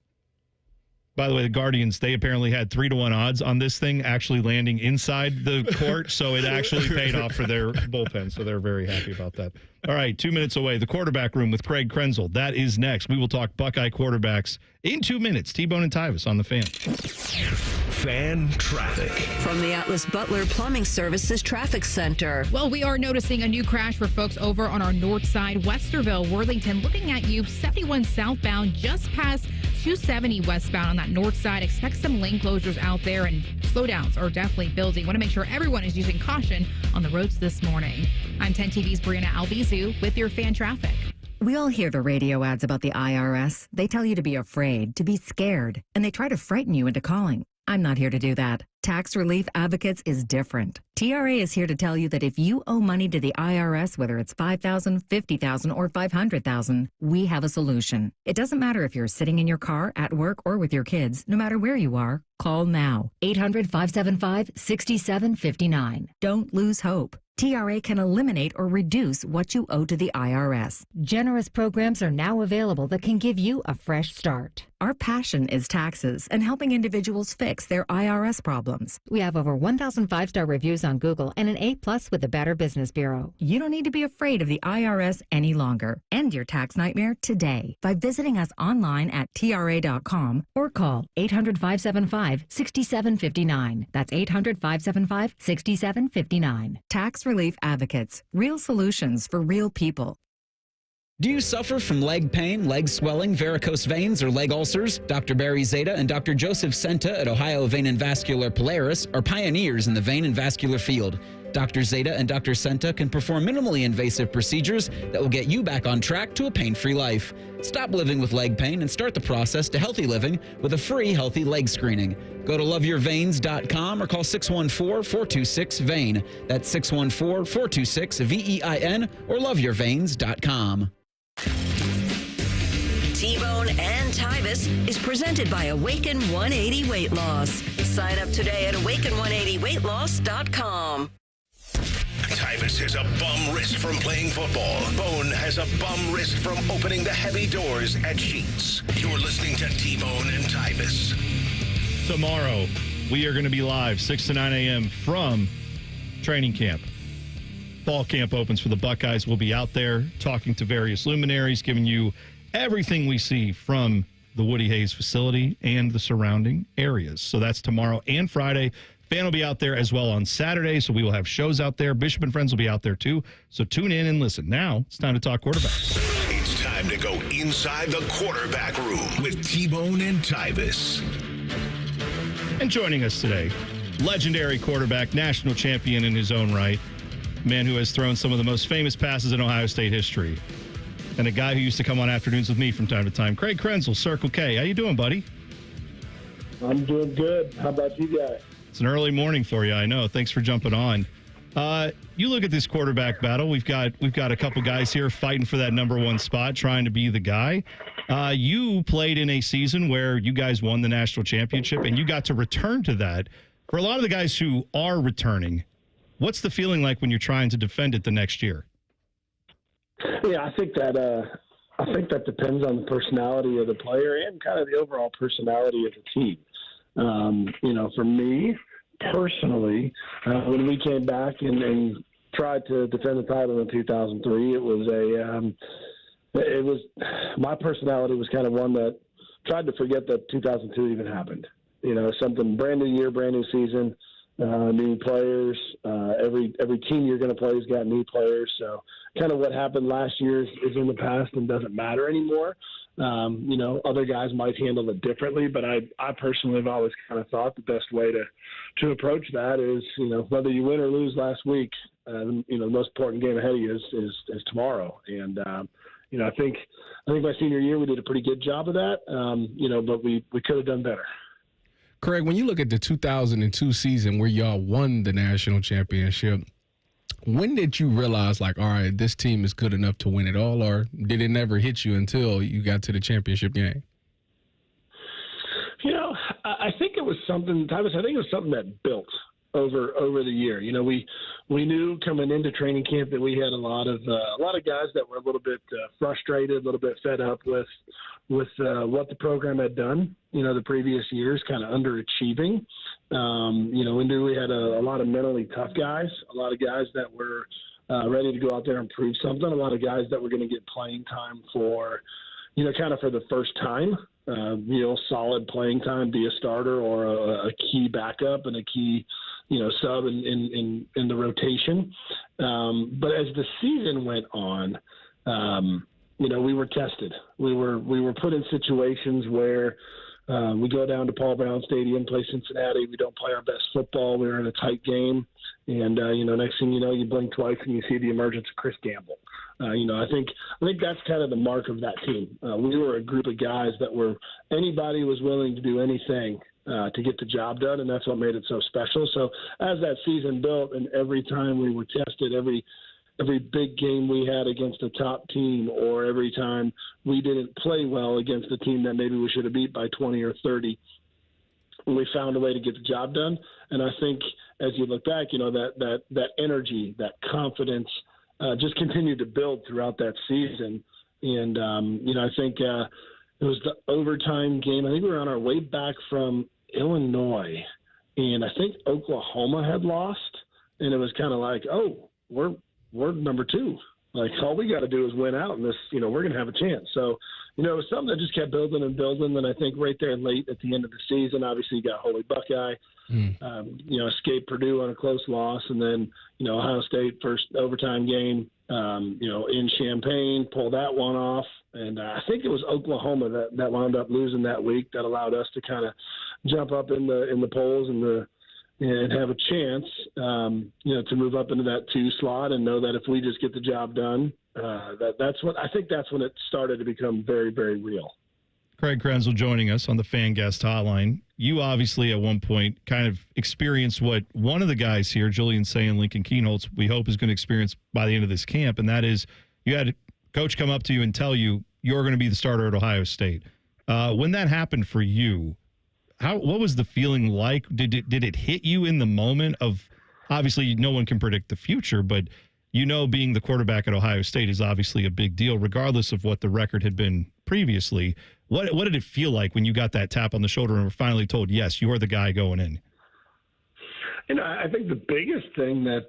By the way, the Guardians, they apparently had 3-1 odds on this thing actually landing inside the court, so it actually paid off for their bullpen, so they're very happy about that. All right, 2 minutes away, the quarterback room with Craig Krenzel. That is next. We will talk Buckeye quarterbacks in 2 minutes. T-Bone and Tyvis on the Fan. Fan traffic. From the Atlas Butler Plumbing Services Traffic Center. Well, we are noticing a new crash for folks over on our north side, Westerville, Worthington, looking at you, 71 southbound, just past 270 westbound on that north side. Expect some lane closures out there, and slowdowns are definitely building. Want to make sure everyone is using caution on the roads this morning. I'm 10 TV's Brianna Albizu with your fan traffic. We all hear the radio ads about the IRS. They tell you to be afraid, to be scared, and they try to frighten you into calling. I'm not here to do that. Tax Relief Advocates is different. TRA is here to tell you that if you owe money to the IRS, whether it's $5,000, $50,000, or $500,000, we have a solution. It doesn't matter if you're sitting in your car, at work, or with your kids. No matter where you are, call now. 800-575-6759. Don't lose hope. TRA can eliminate or reduce what you owe to the IRS. Generous programs are now available that can give you a fresh start. Our passion is taxes and helping individuals fix their IRS problems. We have over 1,000 5-star reviews on Google and an A+ with the Better Business Bureau. You don't need to be afraid of the IRS any longer. End your tax nightmare today by visiting us online at TRA.com or call 800-575-6759. That's 800-575-6759. Tax Relief Advocates. Real solutions for real people. Do you suffer from leg pain, leg swelling, varicose veins, or leg ulcers? Dr. Barry Zeta and Dr. Joseph Senta at Ohio Vein and Vascular Polaris are pioneers in the vein and vascular field. Dr. Zeta and Dr. Senta can perform minimally invasive procedures that will get you back on track to a pain-free life. Stop living with leg pain and start the process to healthy living with a free healthy leg screening. Go to loveyourveins.com or call 614-426-VEIN. That's 614-426-VEIN or loveyourveins.com. T-Bone and Tyvis is presented by Awaken 180 Weight Loss. Sign up today at awaken180weightloss.com. Tyvis has a bum wrist from playing football. Bone has a bum wrist from opening the heavy doors at Sheets. You're listening to T-Bone and Tyvis. Tomorrow, we are going to be live 6 to 9 a.m. from training camp. Fall camp opens for the Buckeyes. We'll be out there talking to various luminaries, giving you everything we see from the Woody Hayes facility and the surrounding areas. So that's tomorrow and Friday. Fan will be out there as well on Saturday, so we will have shows out there. Bishop and Friends will be out there too. So tune in and listen. Now it's time to talk quarterback. It's time to go inside the quarterback room with T-Bone and Tyvis. And joining us today, legendary quarterback, national champion in his own right, man who has thrown some of the most famous passes in Ohio State history, and a guy who used to come on afternoons with me from time to time, Craig Krenzel, Circle K. How you doing, buddy? I'm doing good. How about you guys? It's an early morning for you, I know. Thanks for jumping on. You look at this quarterback battle. We've got a couple guys here fighting for that number one spot, trying to be the guy. You played in a season where you guys won the national championship, and you got to return to that. For a lot of the guys who are returning, what's the feeling like when you're trying to defend it the next year? Yeah, I think that depends on the personality of the player and kind of the overall personality of the team. For me personally, when we came back and tried to defend the title in 2003, it was my personality was kind of one that tried to forget that 2002 even happened. Something brand new year, brand new season, new players. Every team you're going to play has got new players. So kind of what happened last year is in the past and doesn't matter anymore. Other guys might handle it differently, but I personally have always kind of thought the best way to approach that is, whether you win or lose last week, the most important game ahead of you is tomorrow. And, I think my senior year, we did a pretty good job of that. But we could have done better. Craig, when you look at the 2002 season where y'all won the national championship, when did you realize, all right, this team is good enough to win it all, or did it never hit you until you got to the championship game? I think it was something, Tyvis, I think it was something that built over the year. We knew coming into training camp that we had a lot of guys that were a little bit frustrated, a little bit fed up with what the program had done, the previous years, kind of underachieving. We knew we had a lot of mentally tough guys, a lot of guys that were ready to go out there and prove something, a lot of guys that were going to get playing time for, kind of for the first time, solid playing time, be a starter or a key backup and a key, sub in the rotation. But as the season went on, we were tested. We were put in situations where we go down to Paul Brown Stadium, play Cincinnati. We don't play our best football. We're in a tight game. And, next thing you know, you blink twice and you see the emergence of Chris Gamble. I think that's kind of the mark of that team. We were a group of guys that anybody was willing to do anything to get the job done, and that's what made it so special. So as that season built and every time we were tested, every big game we had against a top team, or every time we didn't play well against a team that maybe we should have beat by 20 or 30, we found a way to get the job done. And I think as you look back, that energy, that confidence just continued to build throughout that season. And, I think it was the overtime game. I think we were on our way back from Illinois, and I think Oklahoma had lost. And it was kind of like, oh, we're number 2. Like, all we got to do is win out, and this, we're going to have a chance. So, it was something that just kept building and building. And I think right there late at the end of the season, obviously you got Holy Buckeye, escaped Purdue on a close loss. And then, Ohio State first overtime game, in Champaign, pulled that one off. And I think it was Oklahoma that wound up losing that week that allowed us to kind of jump up in the polls and have a chance, to move up into that 2 slot and know that if we just get the job done, that's when it started to become very, very real. Craig Krenzel joining us on the Fan Guest Hotline. You obviously at one point kind of experienced what one of the guys here, Julian Say and Lincoln Keenholz, we hope is going to experience by the end of this camp, and that is you had a coach come up to you and tell you you're going to be the starter at Ohio State. When that happened for you, what was the feeling like? Did it hit you in the moment of, obviously no one can predict the future, but being the quarterback at Ohio State is obviously a big deal, regardless of what the record had been previously. What did it feel like when you got that tap on the shoulder and were finally told, yes, you are the guy going in? I think the biggest thing that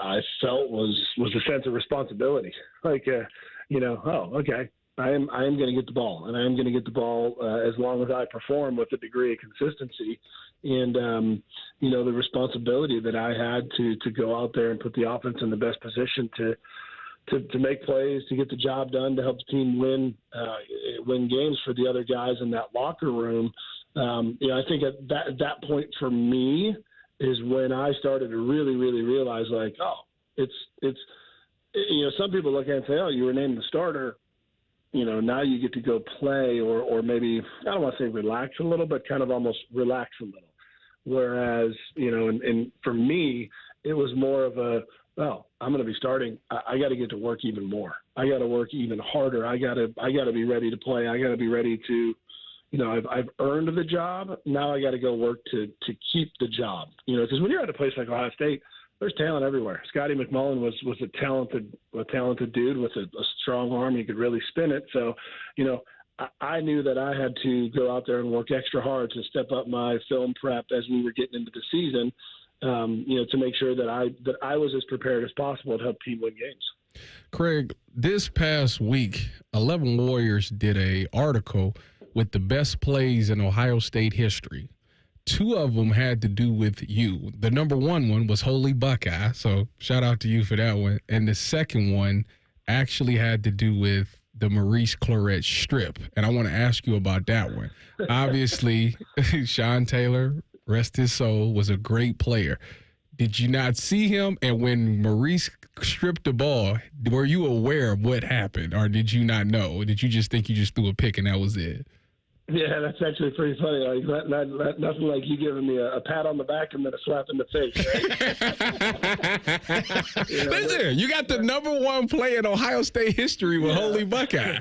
I felt was a sense of responsibility. Like, okay, I am going to get the ball, and I am going to get the ball as long as I perform with a degree of consistency. And, the responsibility that I had to go out there and put the offense in the best position to make plays, to get the job done, to help the team win games for the other guys in that locker room. I think at that point for me is when I started to really, really realize, like, it's some people look at it and say, oh, you were named the starter. Now you get to go play or maybe, I don't want to say relax a little, but kind of almost relax a little. Whereas, and for me, it was more of I'm going to be starting. I got to get to work even more. I got to work even harder. I got to be ready to play. I got to be ready to, I've earned the job. Now I got to go work to keep the job, because when you're at a place like Ohio State, there's talent everywhere. Scotty McMullen was a talented dude with a strong arm. He could really spin it. So, I knew that I had to go out there and work extra hard to step up my film prep as we were getting into the season, to make sure that I was as prepared as possible to help team win games. Craig, this past week, 11 Warriors did a article with the best plays in Ohio State history. 2 of them had to do with you. The number 1 was Holy Buckeye, so shout out to you for that one. And the second one actually had to do with the Maurice Clarett strip, and I want to ask you about that one. Obviously, Sean Taylor, rest his soul, was a great player. Did you not see him? And when Maurice stripped the ball, were you aware of what happened, or did you not know? Or did you just think you just threw a pick and that was it? Yeah, that's actually pretty funny. Like, nothing like you giving me a pat on the back and then a slap in the face. Right? Listen, you got the number 1 play in Ohio State history with Holy Buckeye.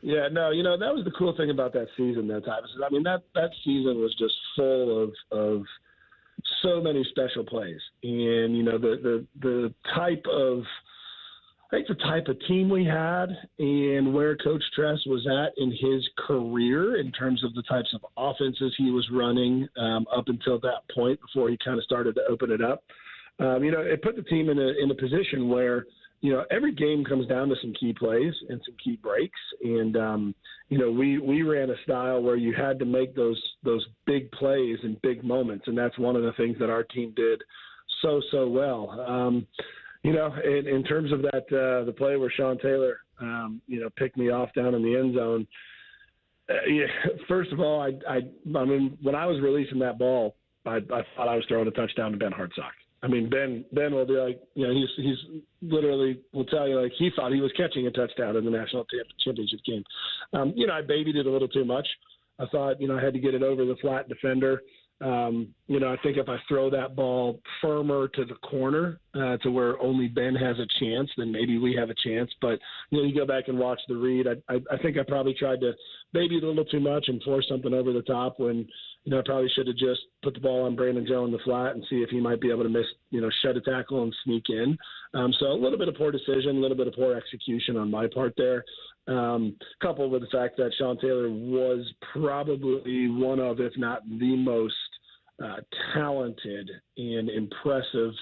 Yeah, no, that was the cool thing about that season, though, Tyvis. I mean, that season was just full of so many special plays, and the type of. I think the type of team we had and where Coach Tress was at in his career in terms of the types of offenses he was running up until that point before he kind of started to open it up. it put the team in a position where, every game comes down to some key plays and some key breaks. And, we ran a style where you had to make those big plays and big moments. And that's one of the things that our team did so well. In terms of that, the play where Sean Taylor, picked me off down in the end zone. First of all, I mean, when I was releasing that ball, I thought I was throwing a touchdown to Ben Hartsock. I mean, Ben will be like, he's literally will tell you, like, he thought he was catching a touchdown in the national championship game. I babied it a little too much. I thought, I had to get it over the flat defender. I think if I throw that ball firmer to the corner to where only Ben has a chance, then maybe we have a chance. But, you go back and watch the read. I think I probably tried to baby it a little too much and force something over the top when, I probably should have just put the ball on Brandon Joe in the flat and see if he might be able to miss, shed a tackle and sneak in. So a little bit of poor decision, a little bit of poor execution on my part there. Coupled with the fact that Sean Taylor was probably one of, if not the most talented and impressive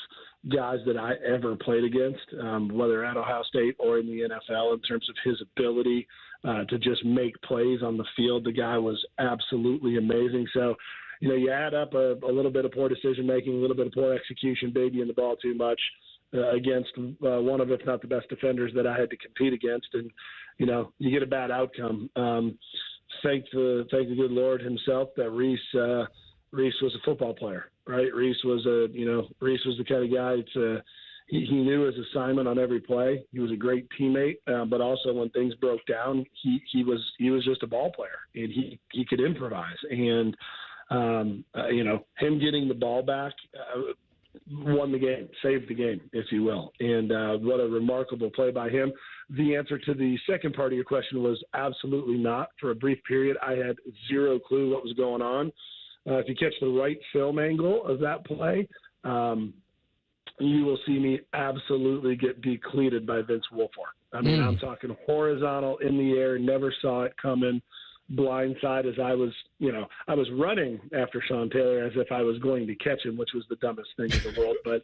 guys that I ever played against, whether at Ohio State or in the NFL, in terms of his ability to just make plays on the field. The guy was absolutely amazing. So, you add up a little bit of poor decision-making, a little bit of poor execution, babying the ball too much against one of, if not the best defenders that I had to compete against. And, you get a bad outcome. Thank the good Lord himself that Reese was a football player, right? Reese was the kind of guy he knew his assignment on every play. He was a great teammate, but also when things broke down, he was just a ball player, and he could improvise. And him getting the ball back won the game, saved the game, if you will. And what a remarkable play by him. The answer to the second part of your question was absolutely not. For a brief period, I had zero clue what was going on. If you catch the right film angle of that play, you will see me absolutely get decleated by Vince Wilfork. I mean, I'm talking horizontal in the air, never saw it coming, blindside as I was running after Sean Taylor as if I was going to catch him, which was the dumbest thing in the world. But,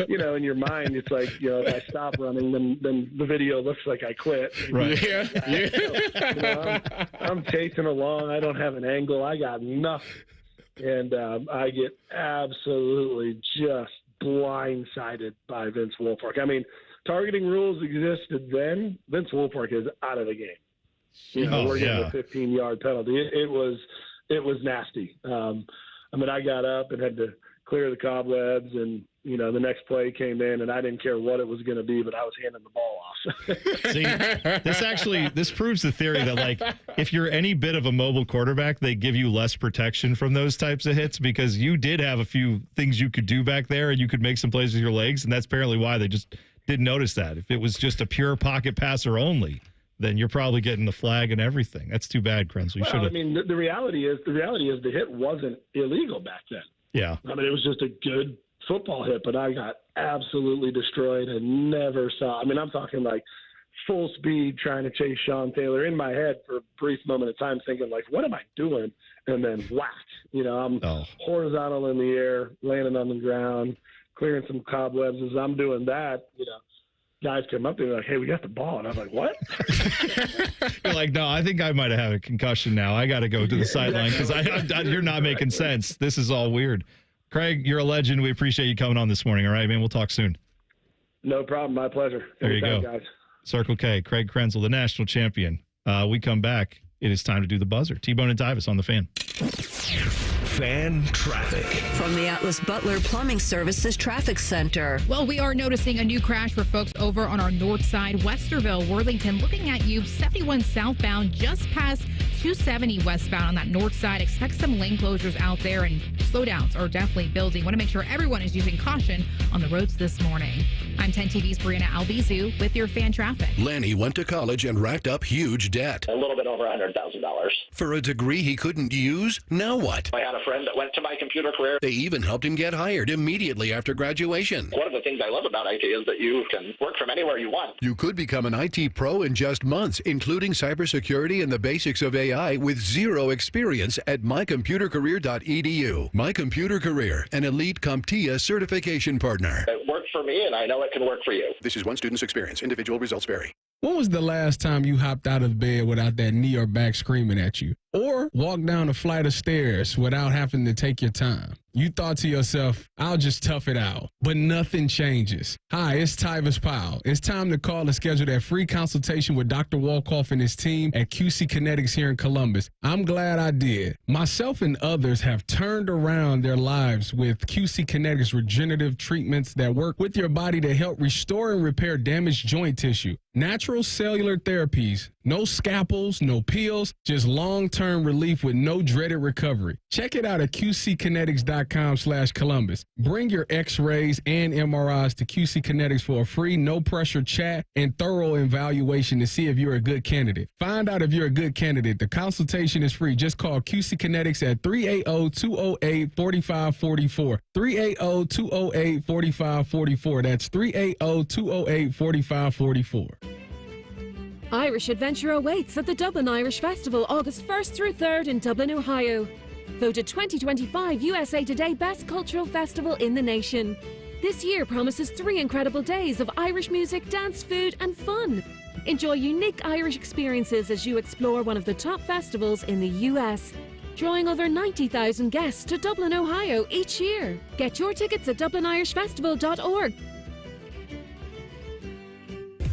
in your mind, it's like, if I stop running, then the video looks like I quit. Right. I'm chasing along. I don't have an angle. I got nothing. And I get absolutely just blindsided by Vince Wilfork. I mean, targeting rules existed then. Vince Wilfork is out of the game. We're getting a 15-yard penalty. It was nasty. I got up and had to clear the cobwebs, and the next play came in, and I didn't care what it was going to be, but I was handing the ball off. See, this proves the theory that, like, if you're any bit of a mobile quarterback, they give you less protection from those types of hits, because you did have a few things you could do back there, and you could make some plays with your legs, and that's apparently why they just didn't notice that. If it was just a pure pocket passer only, then you're probably getting the flag and everything. That's too bad, Krenzel. I mean, the reality is the hit wasn't illegal back then. Yeah. I mean, it was just a good football hit, but I got absolutely destroyed and never saw. I mean, I'm talking like full speed trying to chase Sean Taylor in my head for a brief moment of time, thinking like, what am I doing? And then whack, I'm horizontal in the air, landing on the ground, clearing some cobwebs. As I'm doing that, guys come up to me like, hey, we got the ball. And I'm like, what? You're like, no, I think I might have had a concussion now. I got to go to the sideline because you're not making sense. This is all weird. Craig, you're a legend. We appreciate you coming on this morning. All right, man. We'll talk soon. No problem. My pleasure. There you go. Guys. Circle K, Craig Krenzel, the national champion. We come back. It is time to do the buzzer. T-Bone and Tyvis on the Fan. Fan traffic. From the Atlas Butler Plumbing Services Traffic Center. Well, we are noticing a new crash for folks over on our north side, Westerville, Worthington, looking at you, 71 southbound, just past 270 westbound on that north side. Expect some lane closures out there, and slowdowns are definitely building. Want to make sure everyone is using caution on the roads this morning. I'm 10 TV's Brianna Albizu with your fan traffic. Lanny went to college and racked up huge debt. A little bit over $100,000. For a degree he couldn't use, now what? I had a friend that went to my computer career. They even helped him get hired immediately after graduation. One of the things I love about IT is that you can work from anywhere you want. You could become an IT pro in just months, including cybersecurity and the basics of AI. AI with zero experience at mycomputercareer.edu. My Computer Career, an elite CompTIA certification partner. It worked for me, and I know it can work for you. This is one student's experience. Individual results vary. When was the last time you hopped out of bed without that knee or back screaming at you? Or walked down a flight of stairs without having to take your time? You thought to yourself, I'll just tough it out. But nothing changes. Hi, it's Tyvis Powell. It's time to call and schedule that free consultation with Dr. Walkoff and his team at QC Kinetics here in Columbus. I'm glad I did. Myself and others have turned around their lives with QC Kinetics regenerative treatments that work with your body to help restore and repair damaged joint tissue. Natural cellular therapies. No scalpels, no pills, just long-term relief with no dreaded recovery. Check it out at qckinetics.com/Columbus. Bring your x-rays and MRIs to QC Kinetics for a free, no-pressure chat and thorough evaluation to see if you're a good candidate. Find out if you're a good candidate. The consultation is free. Just call QC Kinetics at 380-208-4544. 380-208-4544. That's 380-208-4544. Irish Adventure awaits at the Dublin Irish Festival August 1st through 3rd in Dublin, Ohio. Voted 2025 USA Today Best Cultural Festival in the nation. This year promises 3 incredible days of Irish music, dance, food, and fun. Enjoy unique Irish experiences as you explore one of the top festivals in the U.S., drawing over 90,000 guests to Dublin, Ohio each year. Get your tickets at dublinirishfestival.org.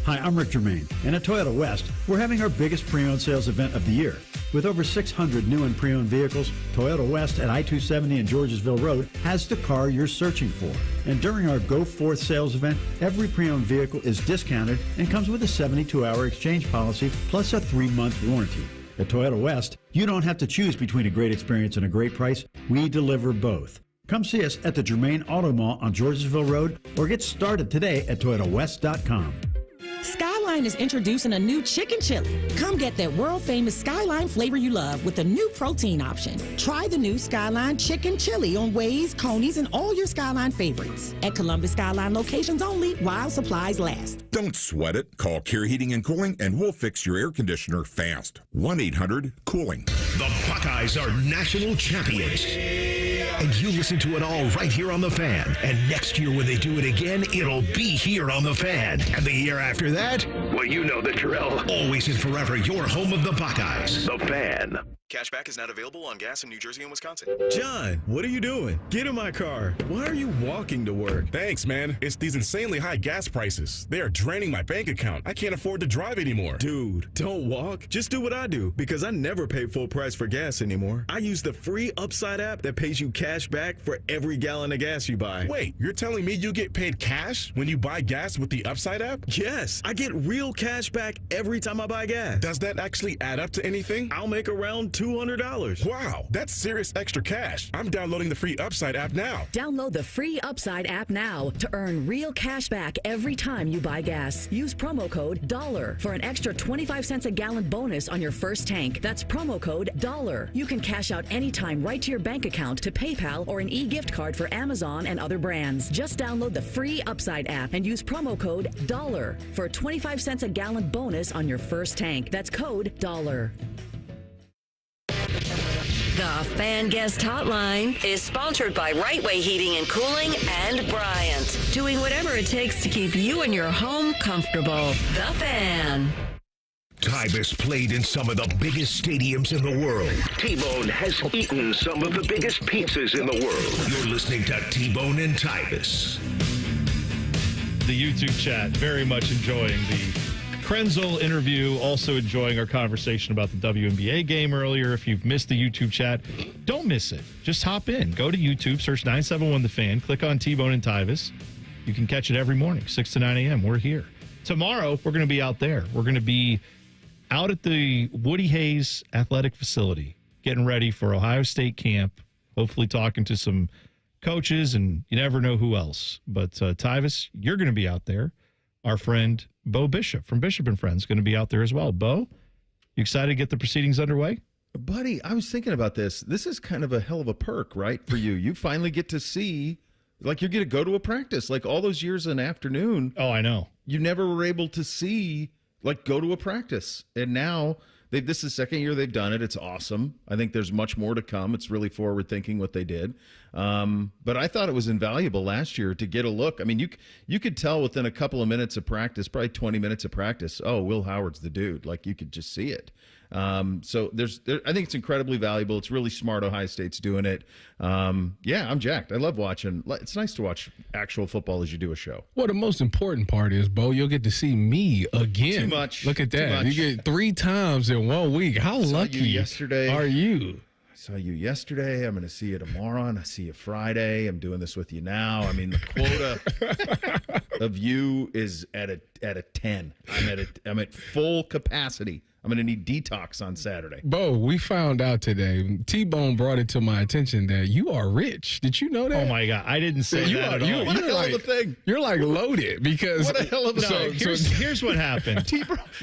Hi, I'm Rick Germain, and at Toyota West, we're having our biggest pre-owned sales event of the year. With over 600 new and pre-owned vehicles, Toyota West at I-270 and Georgesville Road has the car you're searching for. And during our Go Forth sales event, every pre-owned vehicle is discounted and comes with a 72-hour exchange policy plus a 3-month warranty. At Toyota West, you don't have to choose between a great experience and a great price. We deliver both. Come see us at the Germain Auto Mall on Georgesville Road or get started today at ToyotaWest.com. Skyline is introducing a new chicken chili. Come get that world-famous Skyline flavor you love with a new protein option. Try the new Skyline chicken chili on Waze, Coney's, and all your Skyline favorites. At Columbus Skyline locations only while supplies last. Don't sweat it. Call Care Heating and Cooling and we'll fix your air conditioner fast. 1-800-COOLING. The Buckeyes are national champions. And you listen to it all right here on The Fan. And next year when they do it again, it'll be here on The Fan. And the year after that, well, you know the drill. Always and forever, your home of the Buckeyes. The Fan. Cashback is not available on gas in New Jersey and Wisconsin. John, what are you doing? Get in my car. Why are you walking to work? Thanks, man. It's these insanely high gas prices. They are draining my bank account. I can't afford to drive anymore. Dude, don't walk. Just do what I do because I never pay full price for gas anymore. I use the free Upside app that pays you cash back for every gallon of gas you buy. Wait, you're telling me you get paid cash when you buy gas with the Upside app? Yes, I get real cash back every time I buy gas. Does that actually add up to anything? I'll make around $200. Wow, that's serious extra cash. I'm downloading the free Upside app now. Download the free Upside app now to earn real cash back every time you buy gas. Use promo code $1 for an extra 25 cents a gallon bonus on your first tank. That's promo code $1. You can cash out anytime right to your bank account, to PayPal, or an e-gift card for Amazon and other brands. Just download the free Upside app and use promo code $1 for a 25 cents a gallon bonus on your first tank. That's code $1. The Fan Guest Hotline is sponsored by Right Way Heating and Cooling and Bryant, doing whatever it takes to keep you and your home comfortable. The Fan. Tyvis played in some of the biggest stadiums in the world. T-Bone has eaten some of the biggest pizzas in the world. You're listening to T-Bone and Tyvis. The YouTube chat, very much enjoying the Krenzel interview, also enjoying our conversation about the WNBA game earlier. If you've missed the YouTube chat, don't miss it. Just hop in. Go to YouTube, search 971 The Fan, click on T-Bone and Tyvis. You can catch it every morning, 6 to 9 a.m. We're here. Tomorrow, we're going to be out there. We're going to be out at the Woody Hayes Athletic Facility, getting ready for Ohio State camp, hopefully talking to some coaches, and you never know who else. But Tyvis, you're going to be out there. Our friend Bo Bishop from Bishop and Friends is going to be out there as well. Bo, you excited to get the proceedings underway? Buddy, I was thinking about this. This is kind of a hell of a perk, right, for you. You finally get to see, like, you get to go to a practice. Like, all those years in the afternoon. Oh, I know. You never were able to see, like, go to a practice. And now This is the second year they've done it. It's awesome. I think there's much more to come. It's really forward-thinking what they did. But I thought it was invaluable last year to get a look. I mean, you could tell within a couple of minutes of practice, probably 20 minutes of practice, oh, Will Howard's the dude. Like, you could just see it. So I think it's incredibly valuable. It's really smart. Ohio State's doing it. Yeah, I'm jacked. I love watching. It's nice to watch actual football as you do a show. Well, the most important part is, Bo, you'll get to see me again. Too much. Look at that. You get 3 times in 1 week. How lucky yesterday are you? I saw you yesterday. I'm going to see you tomorrow, and I see you Friday. I'm doing this with you now. I mean, the quota of you is at a 10. I'm at full capacity. I'm going to need detox on Saturday. Bo, we found out today, T-Bone brought it to my attention that you are rich. Did you know that? Oh, my God. I didn't say that at all. What a hell of a thing. You're like loaded because. What a hell of a thing. Here's what happened.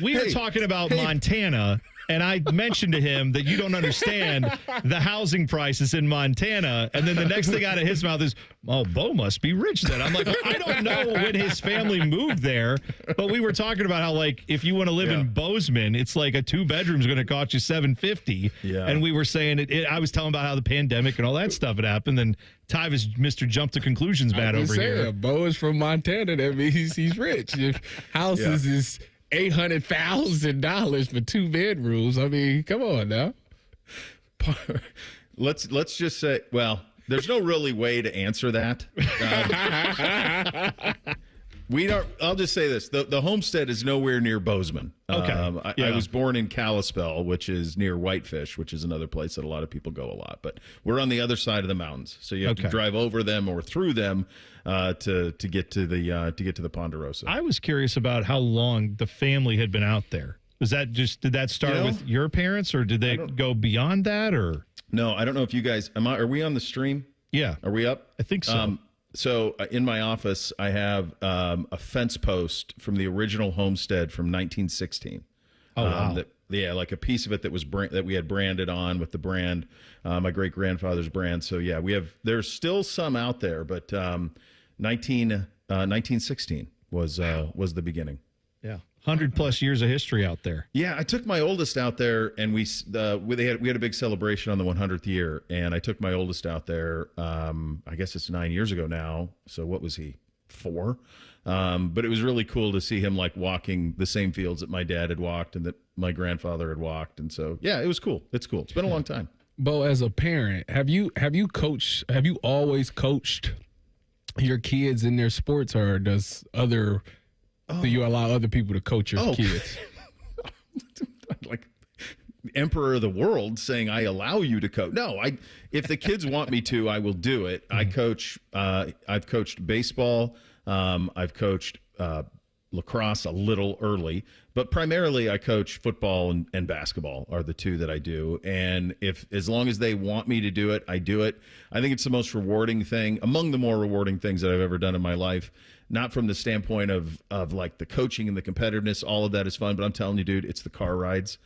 We were talking about Montana. And I mentioned to him that you don't understand the housing prices in Montana. And then the next thing out of his mouth is, oh, Bo must be rich then. I'm like, well, I don't know when his family moved there. But we were talking about how, like, if you want to live in Bozeman, it's like a 2-bedroom is going to cost you $750. Yeah. And we were saying, I was telling about how the pandemic and all that stuff had happened. And Tyvis, Mr. Jump to Conclusions bad over here. Bo is from Montana. That means he's rich. If houses is $800,000 for 2 bedrooms. I mean, come on now. Let's just say, well, there's no really way to answer that. I'll just say this: the homestead is nowhere near Bozeman. Okay. I was born in Kalispell, which is near Whitefish, which is another place that a lot of people go a lot. But we're on the other side of the mountains, so you have to drive over them or through them to get to the Ponderosa. I was curious about how long the family had been out there. Did that start with your parents, or did they go beyond that? Or no, I don't know if you guys are we on the stream? Yeah, are we up? I think so. So in my office, I have a fence post from the original homestead from 1916. Oh, wow. Like a piece of it that was that we had branded on with the brand, my great grandfather's brand. So yeah, there's still some out there, but 1916 was the beginning. Yeah. 100+ years of history out there. Yeah, I took my oldest out there, and we had a big celebration on the 100th year, and I took my oldest out there. I guess it's 9 years ago now. So what was he, 4? But it was really cool to see him like walking the same fields that my dad had walked and that my grandfather had walked, and so yeah, it was cool. It's cool. It's been a long time. Bo, as a parent, have you always coached your kids in their sports, or do you allow other people to coach your kids? Like emperor of the world saying I allow you to coach. No, if the kids want me to, I will do it. I coach. I've coached baseball. I've coached lacrosse a little early, but primarily I coach football and basketball are the 2 that I do. And as long as they want me to do it, I do it. I think it's the most rewarding thing, among the more rewarding things that I've ever done in my life. Not from the standpoint of like the coaching and the competitiveness, all of that is fun, but I'm telling you, dude, it's the car rides.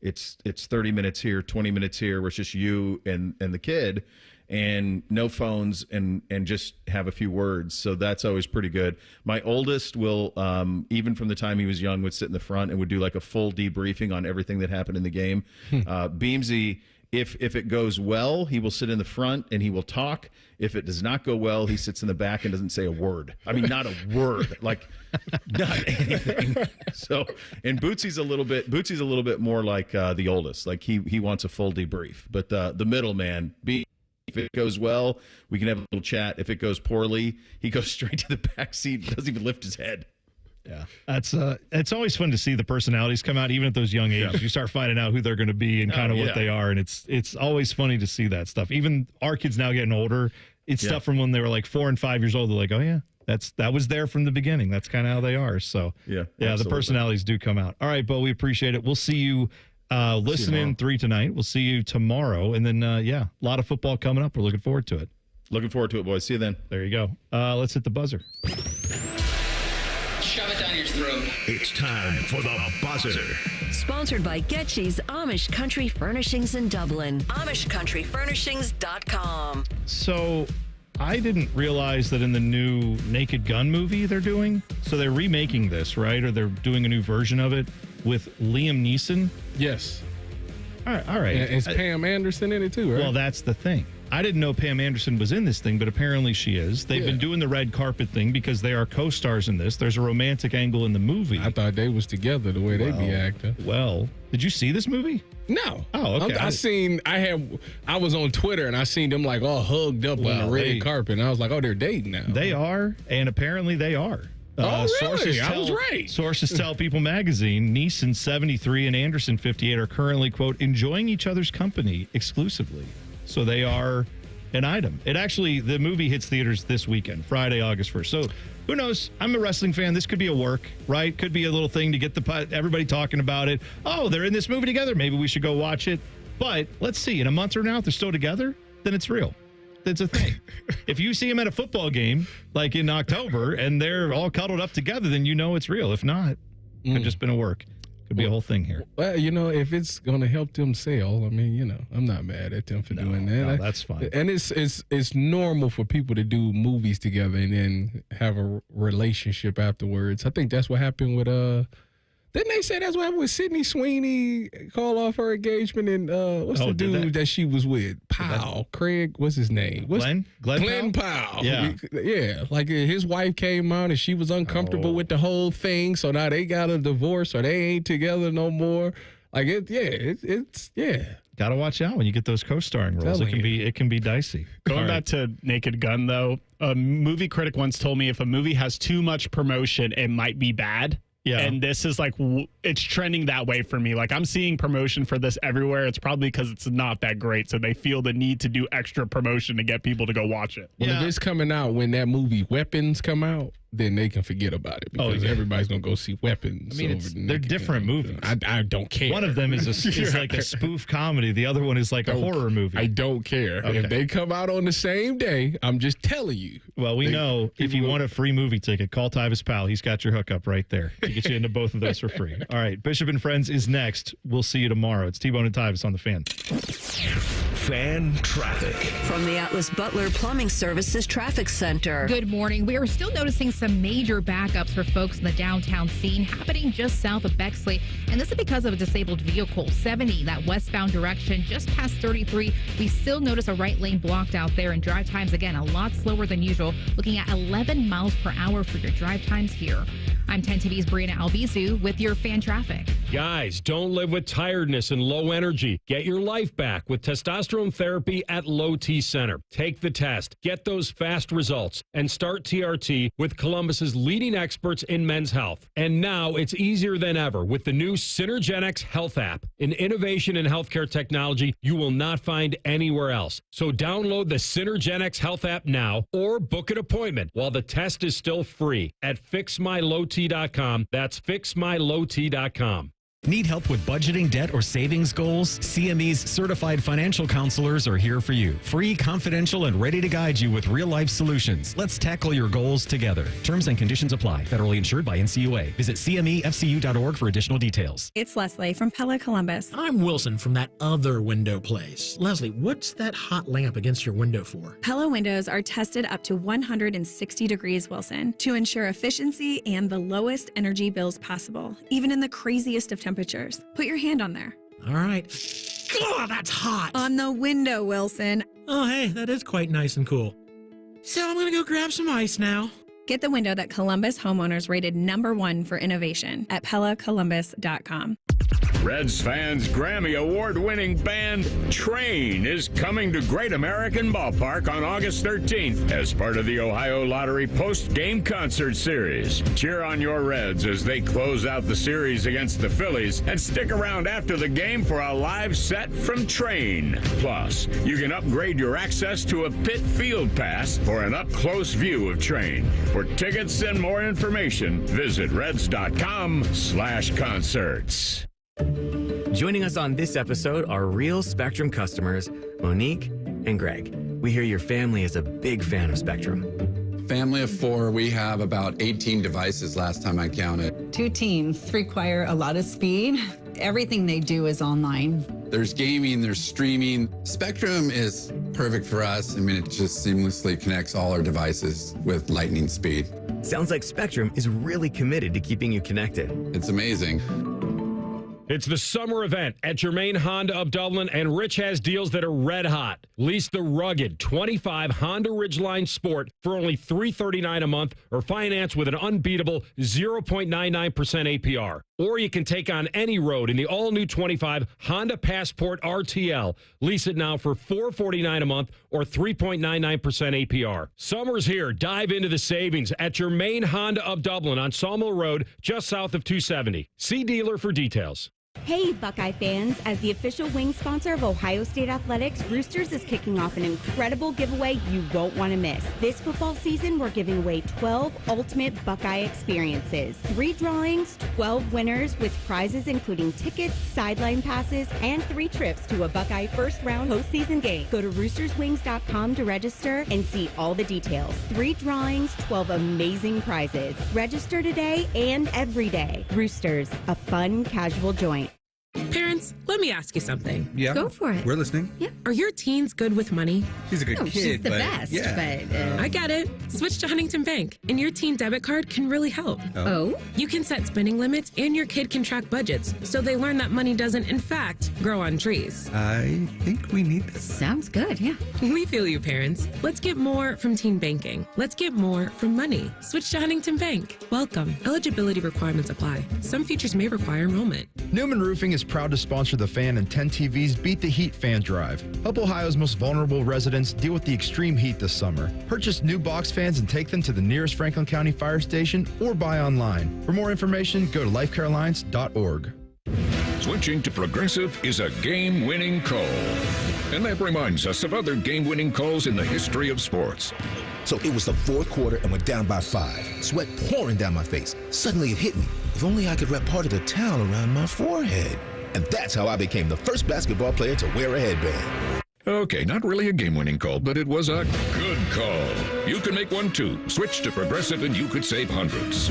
It's 30 minutes here, 20 minutes here, where it's just you and the kid, and no phones, and just have a few words. So that's always pretty good. My oldest will, even from the time he was young, would sit in the front and would do like a full debriefing on everything that happened in the game. Beamsy, if it goes well, he will sit in the front and he will talk. If it does not go well, he sits in the back and doesn't say a word. I mean, not a word, like not anything. So, and Bootsy's a little bit more like the oldest. Like he wants a full debrief. But the middle man, if it goes well, we can have a little chat. If it goes poorly, he goes straight to the back seat, doesn't even lift his head. Yeah, it's always fun to see the personalities come out, even at those young ages. Yeah. You start finding out who they're going to be and kind of what they are, and it's always funny to see that stuff. Even our kids now getting older, it's stuff from when they were like 4 and 5 years old. They're like, oh yeah, that was there from the beginning. That's kind of how they are. So yeah, the personalities do come out. All right, Bo, we appreciate it. We'll see you listening 3 tonight. We'll see you tomorrow, and then a lot of football coming up. We're looking forward to it. Looking forward to it, boys. See you then. There you go. Let's hit the buzzer. Shove it down your throat. It's time for the buzzer. Sponsored by Getchy's Amish Country Furnishings in Dublin. AmishCountryFurnishings.com. So I didn't realize that in the new Naked Gun movie they're doing, so they're remaking this, right? Or they're doing a new version of it with Liam Neeson. Yes. All right. And it's Pam Anderson in it too, right? Well, that's the thing. I didn't know Pam Anderson was in this thing, but apparently she is. They've been doing the red carpet thing because they are co-stars in this. There's a romantic angle in the movie. I thought they was together the way they be acting. Well, did you see this movie? No. Oh, okay. I was on Twitter and I seen them like all hugged up on the red carpet, and I was like, oh, they're dating now. They are, and apparently they are. Oh, really? I was right. Sources tell People magazine, Neeson, 73, and Anderson, 58, are currently, quote, enjoying each other's company exclusively. So they are an item. The movie hits theaters this weekend, Friday, August 1st. So who knows? I'm a wrestling fan. This could be a work, right? Could be a little thing to get everybody talking about it. Oh, they're in this movie together. Maybe we should go watch it. But let's see. In a month from now, if they're still together, then it's real. It's a thing. If you see them at a football game, like in October, and they're all cuddled up together, then you know it's real. If not, it could have just been a work. Could be a whole thing here. Well, if it's going to help them sell, I mean, I'm not mad at them for doing that. No, that's fine. And it's normal for people to do movies together and then have a relationship afterwards. I think that's what happened with didn't they say that's what happened with Sydney Sweeney? Call off her engagement and what's the dude that she was with? Powell. Craig, what's his name? Glenn Powell. Yeah. Like his wife came out and she was uncomfortable with the whole thing. So now they got a divorce or they ain't together no more. Like it's Gotta watch out when you get those co-starring roles. It can be dicey. Going back to Naked Gun though, a movie critic once told me if a movie has too much promotion, it might be bad. Yeah. And this is like, it's trending that way for me. Like, I'm seeing promotion for this everywhere. It's probably because it's not that great. So they feel the need to do extra promotion to get people to go watch it. Well, if it's coming out when that movie Weapons come out, then they can forget about it because everybody's going to go see Weapons. I mean, they're different movies. I don't care. One of them is like a spoof comedy. The other one is like a horror movie. I don't care. Okay. If they come out on the same day, I'm just telling you. Well, we know if you want a free movie ticket, call Tyvis Powell. He's got your hookup right there. He get you into both of those for free. All right. Bishop and Friends is next. We'll see you tomorrow. It's T-Bone and Tyvis on the Fan. Fan traffic. From the Atlas Butler Plumbing Services Traffic Center. Good morning. We are still noticing some major backups for folks in the downtown scene happening just south of Bexley. And this is because of a disabled vehicle. 70, that westbound direction, just past 33. We still notice a right lane blocked out there, and drive times, again, a lot slower than usual. Looking at 11 miles per hour for your drive times here. I'm 10 TV's Brianna Albizu with your fan traffic. Guys, don't live with tiredness and low energy. Get your life back with testosterone therapy at Low T Center. Take the test, get those fast results, and start TRT with Columbus's leading experts in men's health. And now it's easier than ever with the new Synergenics Health app, an innovation in healthcare technology you will not find anywhere else. So download the Synergenics Health app now or book an appointment while the test is still free at fixmylowt.com. That's fixmylowt.com. Need help with budgeting, debt, or savings goals? CME's certified financial counselors are here for you. Free, confidential, and ready to guide you with real-life solutions. Let's tackle your goals together. Terms and conditions apply. Federally insured by NCUA. Visit CMEFCU.org for additional details. It's Leslie from Pella Columbus. I'm Wilson from that other window place. Leslie, what's that hot lamp against your window for? Pella windows are tested up to 160 degrees Wilson to ensure efficiency and the lowest energy bills possible, even in the craziest of temperatures. Put your hand on there. All right. God, that's hot. On the window, Wilson. Oh, hey, that is quite nice and cool. So I'm going to go grab some ice now. Get the window that Columbus homeowners rated #1 for innovation at PellaColumbus.com. Reds fans' Grammy Award-winning band Train is coming to Great American Ballpark on August 13th as part of the Ohio Lottery post-game concert series. Cheer on your Reds as they close out the series against the Phillies, and stick around after the game for a live set from Train. Plus, you can upgrade your access to a pit field pass for an up-close view of Train. For tickets and more information, visit reds.com/concerts. Joining us on this episode are real Spectrum customers, Monique and Greg. We hear your family is a big fan of Spectrum. Family of 4, we have about 18 devices last time I counted. 2 teams require a lot of speed. Everything they do is online. There's gaming, there's streaming. Spectrum is perfect for us. I mean, it just seamlessly connects all our devices with lightning speed. Sounds like Spectrum is really committed to keeping you connected. It's amazing. It's the summer event at Germain Honda of Dublin, and Rich has deals that are red hot. Lease the rugged 25 Honda Ridgeline Sport for only $339 a month, or finance with an unbeatable 0.99% APR. Or you can take on any road in the all-new 25 Honda Passport RTL. Lease it now for $449 a month or 3.99% APR. Summer's here. Dive into the savings at Germain Honda of Dublin on Sawmill Road, just south of 270. See dealer for details. Hey, Buckeye fans. As the official wing sponsor of Ohio State Athletics, Roosters is kicking off an incredible giveaway you won't want to miss. This football season, we're giving away 12 ultimate Buckeye experiences. 3 drawings, 12 winners with prizes including tickets, sideline passes, and 3 trips to a Buckeye first-round postseason game. Go to roosterswings.com to register and see all the details. 3 drawings, 12 amazing prizes. Register today and every day. Roosters, a fun, casual joint. Parents, let me ask you something. Yeah. Go for it. We're listening. Yeah. Are your teens good with money? She's a good kid. She's the but best, yeah. I get it. Switch to Huntington Bank, and your teen debit card can really help. Oh? You can set spending limits, and your kid can track budgets, so they learn that money doesn't, in fact, grow on trees. I think we need this. Sounds good, yeah. We feel you, parents. Let's get more from teen banking. Let's get more from money. Switch to Huntington Bank. Welcome. Eligibility requirements apply. Some features may require enrollment. Newman Roofing is proud to sponsor the Fan and 10 TV's Beat the Heat fan drive. Help Ohio's most vulnerable residents deal with the extreme heat this summer. Purchase new box fans and take them to the nearest Franklin County Fire Station or buy online. For more information, go to lifecarealliance.org. Switching to Progressive is a game-winning call. And that reminds us of other game-winning calls in the history of sports. So it was the fourth quarter and we're down by 5. Sweat pouring down my face. Suddenly it hit me. If only I could wrap part of the towel around my forehead. And that's how I became the first basketball player to wear a headband. Okay, not really a game-winning call, but it was a good call. You can make one too. Switch to Progressive and you could save hundreds.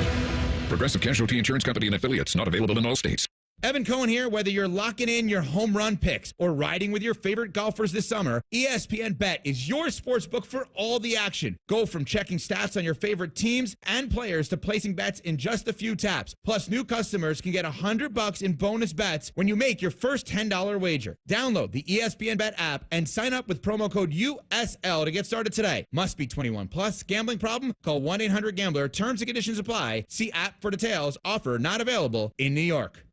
Progressive Casualty Insurance Company and affiliates, not available in all states. Evan Cohen here. Whether you're locking in your home run picks or riding with your favorite golfers this summer, ESPN Bet is your sports book for all the action. Go from checking stats on your favorite teams and players to placing bets in just a few taps. Plus, new customers can get $100 in bonus bets when you make your first $10 wager. Download the ESPN Bet app and sign up with promo code USL to get started today. Must be 21 plus. Gambling problem? Call 1-800-GAMBLER. Terms and conditions apply. See app for details. Offer not available in New York.